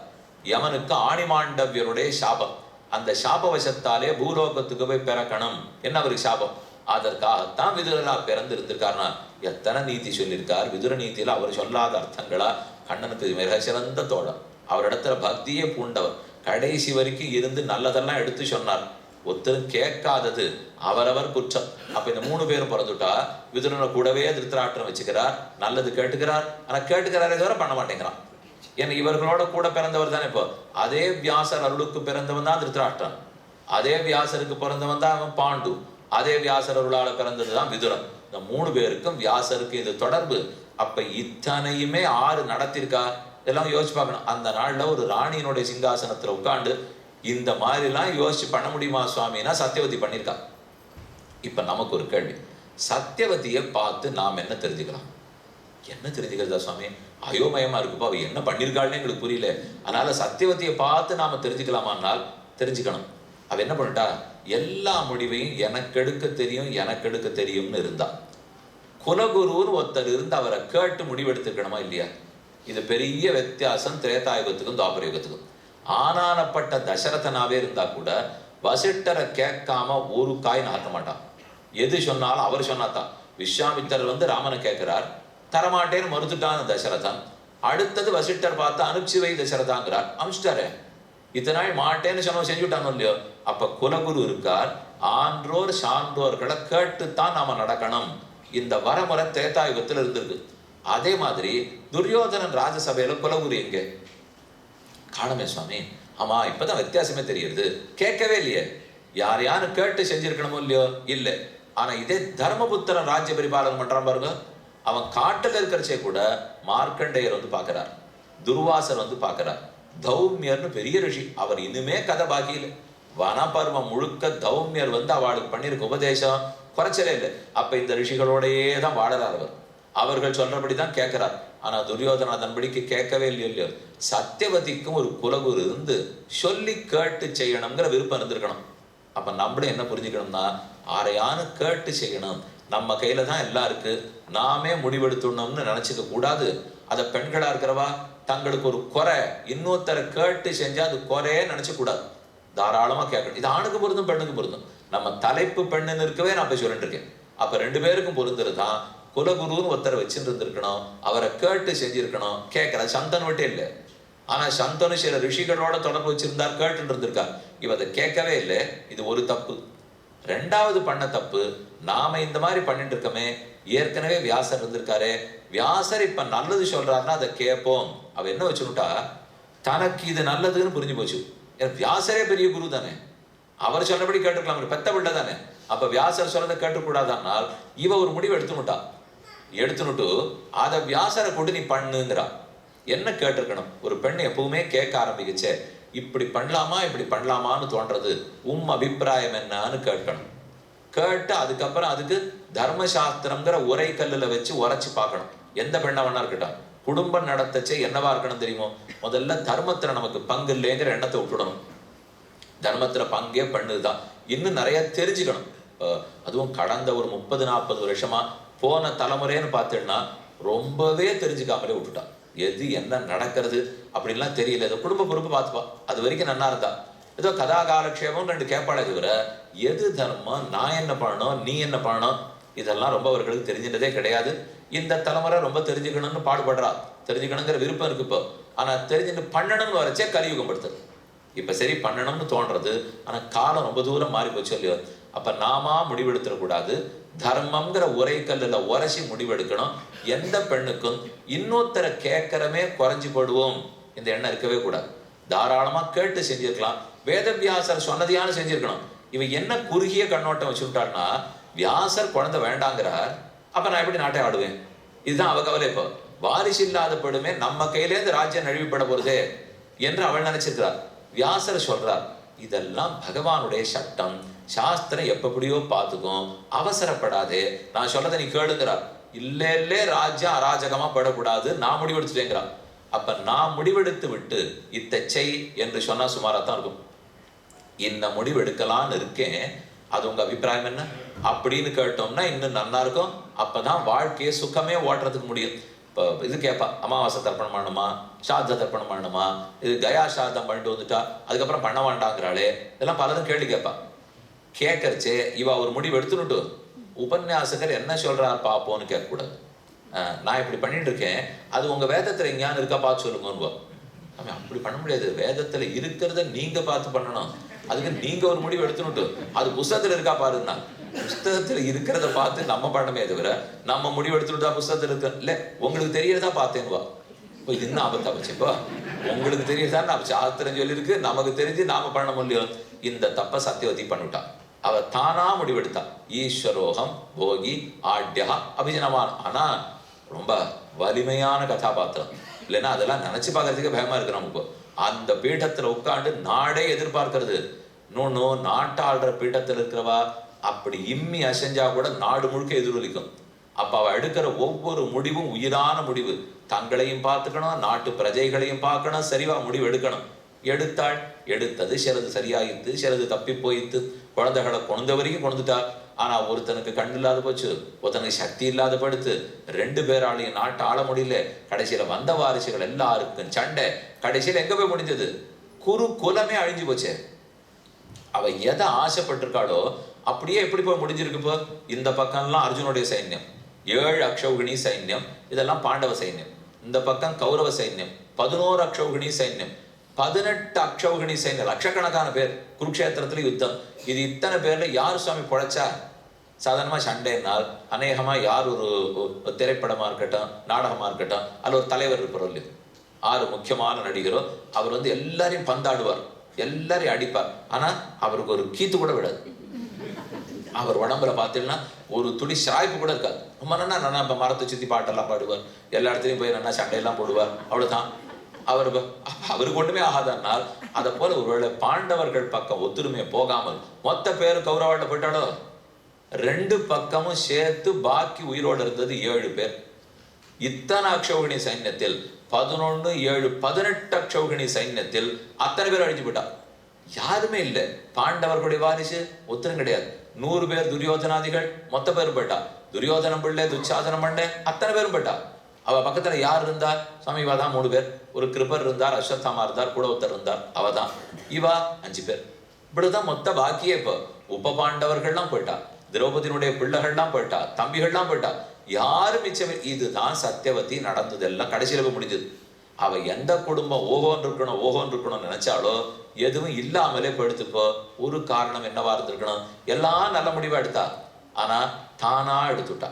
யமனுக்கு ஆணிமாண்டவியருடைய சாபம், அந்த சாபவசத்தாலே பூலோகத்துக்கு போய் பிறக்கணும் என்ன அவருக்கு சாபம். அதற்காகத்தான் விதுரரா பிறந்து இருந்திருக்காருனா எத்தனை நீதி சொல்லியிருக்கார். விதுர நீதியில அவர் சொல்லாத அர்த்தங்களா. கண்ணனுக்கு மிக சிறந்த தோழர், அவரிடத்துல பக்தியே பூண்டவர், கடைசி வரைக்கும் இருந்து நல்லதெல்லாம் எடுத்து சொன்னார். ஒருத்தரும் கேட்காதது அவரவர் குற்றம். அப்ப இந்த 3 பேரும் பிறந்துட்டா விதுரனை கூடவே திருத்தராஷ்டிரன் வச்சுக்கிறார். நல்லது கேட்டுக்கிறார், ஆனா கேட்டுக்கிறாரே தவிர பண்ண மாட்டேங்கிறான். ஏன்னா இவர்களோட கூட பிறந்தவர் தானே. இப்போ அதே வியாசர் அருளுக்கு பிறந்தவன் தான் திருத்தராஷ்டிரன், அதே வியாசருக்கு பிறந்தவன் தான் அவன் பாண்டு, அதே வியாசர் அருளால பிறந்ததுதான் விதுரன். இந்த 3 பேருக்கும் வியாசருக்கு இது தொடர்பு. அப்ப இத்தனையுமே ஆறு நடத்திருக்கா? இதெல்லாம் யோசிச்சு பார்க்கணும். அந்த நாள்ல ஒரு ராணியினுடைய சிங்காசனத்துல உட்காந்து இந்த மாதிரிலாம் யோசிச்சு பண்ண முடியுமா சுவாமின்னா சத்தியவதி பண்ணியிருக்கா. இப்ப நமக்கு ஒரு கேள்வி, சத்தியவதியை பார்த்து நாம் என்ன தெரிஞ்சுக்கலாம்? என்ன தெரிஞ்சுக்கிறதா சுவாமி? அயோமயமா இருக்குப்பா, அவ என்ன பண்ணியிருக்காள்னு எங்களுக்கு புரியல. அதனால சத்தியவதியை பார்த்து நாம தெரிஞ்சுக்கலாமான்னால் தெரிஞ்சுக்கணும். அவ என்ன பண்ணிட்டா, எல்லா முடிவையும் எனக்கு எடுக்க தெரியும் எனக்கு எடுக்க தெரியும்னு இருந்தா. குலகுருன்னு ஒருத்தர் இருந்து அவரை கேட்டு முடிவெடுத்துக்கணுமா இல்லையா? இது பெரிய வித்தியாசம் திரேதாயுகத்துக்கும் துவாபர யுகத்துக்கும். ஆனானப்பட்ட தசரதனாவே இருந்தா கூட வசிட்டரை கேட்காம ஒரு காய் நகர்த்த மாட்டான். எது சொன்னாலும் அவர் சொன்னாதான். விஸ்வாமித்திரர் வந்து ராமனை கேட்கிறார், தரமாட்டேன்னு மறுத்துட்டான் தசரதன். அடுத்தது வசிட்டர் பார்த்து அனுப்பிச்சு வை தசரதாங்கிறார், அனுப்பிச்சிட்டாரு. இத்தனை நாள் மாட்டேன்னு சொன்ன செஞ்சுட்டானோ இல்லையோ? அப்ப குலகுரு இருக்கார், ஆன்றோர் சான்றோர்களை கேட்டுத்தான் நாம நடக்கணும். இந்த வரமுறை திரேதாயுகத்தில் இருந்திருக்கு. அதே மாதிரி துரியோதனன் ராஜசபையில குலகுரு எங்கே காணமே சுவாமி? ஆமா, இப்பதான் வித்தியாசமே தெரியுது. கேட்கவே இல்லையே. யார் யாரு கேட்டு செஞ்சிருக்கணுமோ இல்லையோ? இல்லை. ஆனா இதே தர்மபுத்திரன் ராஜ்ய பரிபாலனம் பண்றான் பாருங்க. அவன் காட்டுல இருக்கிறச்சே கூட மார்க்கண்டேயர் வந்து பாக்குறார், துர்வாசர் வந்து பாக்குறார். தௌமியர்னு பெரிய ரிஷி, அவர் இனிமே கதை பாக்கியில. வனபர்வம் முழுக்க தௌமியர் வந்து அவளுக்கு பண்ணிருக்க உபதேசம் குறைச்சலே இல்லை. அப்ப இந்த ரிஷிகளோடையே தான் வாழறார் அவர். அவர்கள் சொல்றபடிதான் கேட்கிறார். ஆனா துரியோதனா தன்படிக்கு கேட்கவே இல்லையோ? சத்தியவதிக்கும் ஒரு குலகுரு இருந்து சொல்லி கேட்டு செய்யணுங்கிற விருப்பம் இருந்திருக்கணும். அப்ப நம்மளும் என்ன புரிஞ்சுக்கணும்னா, ஆரையானு கேட்டு செய்யணும். நம்ம கையில தான் எல்லாம் இருக்கு, நாமே முடிவெடுத்துடணும்னு நினைச்சுக்க கூடாது. அதை பெண்களா இருக்கிறவா தங்களுக்கு ஒரு குறை இன்னொருத்தரை கேட்டு செஞ்சா அது குறையே நினைச்ச கூடாது. தாராளமா கேட்கணும். இது ஆணுக்கு பொருந்தும் பெண்ணுக்கு பொருந்தும். நம்ம தலைப்பு பெண்ணுன்னு இருக்கவே நான் போய் சொல்லிட்டு இருக்கேன். அப்ப ரெண்டு பேருக்கும் பொருந்துருதான். குலகுருன்னு ஒருத்தரை வச்சுட்டு இருந்திருக்கணும், அவரை கேட்டு செஞ்சிருக்கணும். கேட்கற சந்தனு விட்டே இல்லை. ஆனா சந்தனு சில ரிஷிகளோட தொடர்பு வச்சிருந்தார், கேட்டு இருந்திருக்கார். இவ அதை கேட்கவே இல்லை. இது ஒரு தப்பு. ரெண்டாவது பண்ண தப்பு, நாம இந்த மாதிரி பண்ணிட்டு இருக்கோமே. ஏற்கனவே வியாசர் இருந்திருக்காரு. வியாசர் இப்ப நல்லது சொல்றாருன்னா அதை கேட்போம். அவ என்ன வச்சுட்டா, தனக்கு இது நல்லதுன்னு புரிஞ்சு போச்சு. வியாசரே பெரிய குரு தானே, அவர் சொன்னபடி கேட்டுக்கலாம். பெத்த பிள்ளை தானே. அப்ப வியாசர் சொன்னதை கேட்டுக்கூடாதானால் இவ ஒரு முடிவு எடுத்துனுட்டு அதை வியாசரை கொண்டு நீ பண்ணுங்கிறா. என்ன கேட்டிருக்கணும்? ஒரு பெண் எப்பவுமே கேட்க ஆரம்பிக்கச்சே, இப்படி பண்ணலாமா இப்படி பண்ணலாமான்னு தோன்றது, அபிப்பிராயம் என்னன்னு கேட்கணும். கேட்டு அதுக்கப்புறம் அதுக்கு தர்மசாஸ்திரம்ங்கிற உரை கல்லுல வச்சு உரைச்சு பார்க்கணும். எந்த பெண்ணா வேணா இருக்கட்டும், குடும்பம் நடத்தச்சே என்னவா இருக்கணும் தெரியுமோ? முதல்ல தர்மத்துல நமக்கு பங்கு இல்லைங்கிற எண்ணத்தை விட்டுடணும். தர்மத்துல பங்கே பண்ணுதான். இன்னும் நிறைய தெரிஞ்சுக்கணும். அதுவும் கடந்த ஒரு 30-40 வருஷமா போன தலைமுறைன்னு பார்த்தேன்னா ரொம்பவே தெரிஞ்சுக்காமலே விட்டுட்டான். எது என்ன நடக்கிறது அப்படின்லாம் தெரியல. ஏதோ குடும்ப பொறுப்பு பார்த்துப்பா, அது வரைக்கும் நல்லா இருந்தா. ஏதோ கதா காலக்ஷேபம் 2 கேட்பாளே தவிர எது தர்மம், நான் என்ன பண்ணணும் நீ என்ன பண்ணணும் இதெல்லாம் ரொம்ப அவர்களுக்கு தெரிஞ்சின்றதே கிடையாது. இந்த தலைமுறை ரொம்ப தெரிஞ்சுக்கணும்னு பாடுபடுறா. தெரிஞ்சுக்கணுங்கிற விருப்பம் இருக்கு இப்போ. ஆனா தெரிஞ்சுட்டு பண்ணணும்னு வரச்சே கலியுகம் படுத்துது. இப்ப சரி பண்ணணும்னு தோன்றது, ஆனா காலம் ரொம்ப தூரம் மாறி போச்சு இல்லையோ? அப்ப நாமா முடிவெடுத்துடக்கூடாது. தர்மம்ங்கிற உரை கல்லுல உரைச்சி முடிவெடுக்கணும். எந்த பெண்ணுக்கும் இன்னொருத்தரை கேட்கறமே குறைஞ்சு போடுவோம் இந்த எண்ணம் இருக்கவே கூடாது. தாராளமா கேட்டு செஞ்சிருக்கலாம். வேதவியாசர் சொன்னதையான செஞ்சிருக்கணும். இவன் என்ன குறுகிய கண்ணோட்டம் வச்சுட்டான்னா, வியாசர் குழந்தை வேண்டாங்கிறார், அப்ப நான் எப்படி நாட்டை ஆடுவேன்? இதுதான் அவ கவலை. இப்போ வாரிசு இல்லாத படுமே நம்ம கையிலேருந்து ராஜ்யம் நழுவிப்பட போறதே என்று அவள் நினைச்சிருக்கிறார். வியாசர் சொல்றார், இதெல்லாம் பகவானுடைய சட்டம், சாஸ்திரம் எப்படியோ பார்த்துக்கும், அவசரப்படாதே, நான் சொல்றதை நீ கேளுங்கிறார். இல்லே ராஜ்யம் அராஜகமா படக்கூடாது, நான் முடிவெடுத்துட்டேங்கிறார். அப்ப நான் முடிவெடுத்து விட்டு இத்தை செய் என்று சொன்னா சுமாராத்தான் இருக்கும். இந்த முடிவு எடுக்கலான்னு இருக்கேன், அது உங்க அபிப்பிராயம் என்ன அப்படின்னு கேட்டோம்னா இன்னும் நல்லா இருக்கும். அப்பதான் வாழ்க்கையை சுகமே ஓட்டுறதுக்கு முடியும். இப்போ இது கேட்பா, அமாவாசை தர்ப்பணம் பண்ணணுமா, சாத்த தர்ப்பணம் பண்ணணுமா, இது கயா சாதம் பண்ணிட்டு வந்துட்டா அதுக்கப்புறம் பண்ண வேண்டாங்கிறாளே, இதெல்லாம் பலரும் கேள்வி கேட்பா. கேட்கறச்சே இவ ஒரு முடிவு எடுத்துனுட்டு உபன்யாசகர் என்ன சொல்றார் பாப்போன்னு கேட்கக்கூடாது. நான் இப்படி பண்ணிட்டு இருக்கேன், அது உங்க வேதத்துல எங்கேயானு இருக்கா பார்த்து சொல்லுங்க. அப்படி பண்ண முடியாது, வேதத்துல இருக்கிறத நீங்க பார்த்து பண்ணணும். அதுக்கு நீங்க ஒரு முடிவு எடுத்துனுட்டு அது புஸ்தகத்துல இருக்கா பாருன்னா, புஸ்தகத்துல இருக்கிறத பார்த்து நம்ம பண்ணமே தவிர நம்ம முடிவு எடுத்துட்டா புஸ்தகத்துல இருக்க இல்ல உங்களுக்கு தெரியறதா பார்த்தேன்வா. இப்போ இது என்ன ஆபத்தா வச்சுப்போ, உங்களுக்கு தெரியறதா நான் சாஸ்திரம் சொல்லியிருக்கு, நமக்கு தெரிஞ்சு நாம பண்ண முடியும். இந்த தப்ப சத்தியவதி பண்ணிவிட்டான். அவ தானா முடிவெடுத்தா. ஈஸ்வரோகம் போகி ஆட்யா அபிஜனவான். ஆனா ரொம்ப வலிமையான கதாபாத்திரம். இல்லைன்னா அதெல்லாம் நினைச்சு பார்க்கறதுக்கே பயமா இருக்கு நமக்கு. அந்த பீடத்துல உட்காந்து நாடே எதிர்பார்க்கறது. இன்னொன்னு, நாட்டாளுற பீடத்தில் இருக்கிறவா அப்படி இம்மி அசைஞ்சா கூட நாடு முழுக்க எதிரொலிக்கும். அப்ப அவ எடுக்கிற ஒவ்வொரு முடிவும் உயிரான முடிவு. தங்களையும் பார்த்துக்கணும், நாட்டு பிரஜைகளையும் பார்க்கணும், சரிவா முடிவு எடுக்கணும். எடுத்தாள், எடுத்தது சிலது சரியாயித்து, சிலது தப்பி போயித்து. குழந்தைகளை கொண்ட வரைக்கும் கொண்டுட்டா. ஆனா ஒருத்தனுக்கு கண் இல்லாத போச்சு, ஒருத்தனுக்கு சக்தி இல்லாத படுத்து, 2 பேராலையும் நாட்டை ஆள முடியல. கடைசியில வந்த வாரிசுகள் எல்லாருக்கும் சண்டை. கடைசியில எங்க போய் முடிஞ்சது? குரு குலமே அழிஞ்சு போச்சு. அவ எதை ஆசைப்பட்டிருக்காளோ அப்படியே எப்படி போய் முடிஞ்சிருக்கு. இப்போ இந்த பக்கம்லாம் அர்ஜுனுடைய சைன்யம், 7 அக்ஷௌகிணி சைன்யம், இதெல்லாம் பாண்டவ சைன்யம். இந்த பக்கம் கௌரவ சைன்யம் 11 அக்ஷௌகிணி சைன்யம், 18 அக்ஷௌகிணி சைன்யம், லட்சக்கணக்கான பேர். குருக்ஷேத்திரத்துல யுத்தம். இது இத்தனை பேர்ல யார் சுவாமி பொழைச்சா? சாதாரணமா சண்டைனால் அநேகமா யார் ஒரு திரைப்படமா இருக்கட்டும், நாடகமா இருக்கட்டும், அதுல ஒரு தலைவர் இருப்பார் இல்லையோ, 6 முக்கியமான நடிகரோ, அவர் எல்லாரையும் பந்தாடுவார், எல்லாரையும் அடிப்பார். ஆனா அவருக்கு ஒரு கீத்து கூட விடாது. அவர் உடம்புல பார்த்தீங்கன்னா ஒரு துளி சாய்ப்பு கூட இருக்காது. ரொம்ப நல்லா இப்போ மரத்தை சுற்றி பாட்டெல்லாம் பாடுவார், எல்லா இடத்துலையும் போய் நல்லா சண்டையெல்லாம் போடுவார். அவ்வளோதான். அவருக்கு ஒன்றுமே ஆகாதனால் அதை போல ஒருவேளை பாண்டவர்கள் பக்கம் ஒத்துருமையை போகாமல் மொத்த பேர் கௌரவாட்ட போயிட்டாலோ, 2 பக்கமும் சேர்த்து பாக்கி உயிரோடு இருந்தது 7 பேர். இத்தனை அக்ஷௌகிணி சைன்யத்தில் 11, 7, 18 அக்ஷௌகிணி சைன்யத்தில் அத்தனை பேர் அழிஞ்சு போயிட்டா. யாருமே இல்லை. பாண்டவர்களுடைய வாரிசு ஒத்தரும் கிடையாது. 100 பேர் துரியோதனாதிகள் மொத்த பேரும் போயிட்டா. துரியோதனம் பிள்ளை, துச்சாதனம் பண்ண அத்தனை பேரும் போயிட்டா. அவ பக்கத்துல யார் இருந்தார்? சுவாமி இவா தான் 3 பேர். ஒரு கிருபர் இருந்தார், அஸ்வத்தாமா இருந்தார், கூட ஒருத்தர் இருந்தார், அவ தான். இவா 5 பேர். இப்படிதான் மொத்த பாக்கியே. இப்போ உப பாண்டவர்கள்லாம் போயிட்டா, திரௌபதியினுடைய பிள்ளைகள்லாம் போயிட்டா, தம்பிகள்லாம் போயிட்டா, யாரும் மிச்சமே. இதுதான் சத்தியவதி நடந்ததெல்லாம் கடைசியில போய் முடிஞ்சது. அவ எந்த குடும்பம் ஓஹோன்னு இருக்கணும்னு நினைச்சாலோ எதுவும் இல்லாமலே போயிடுத்துப்போ. ஒரு காரணம் என்னவா இருந்திருக்கணும்? எல்லாம் நல்ல முடிவா எடுத்தா, ஆனா தானா எடுத்துட்டா.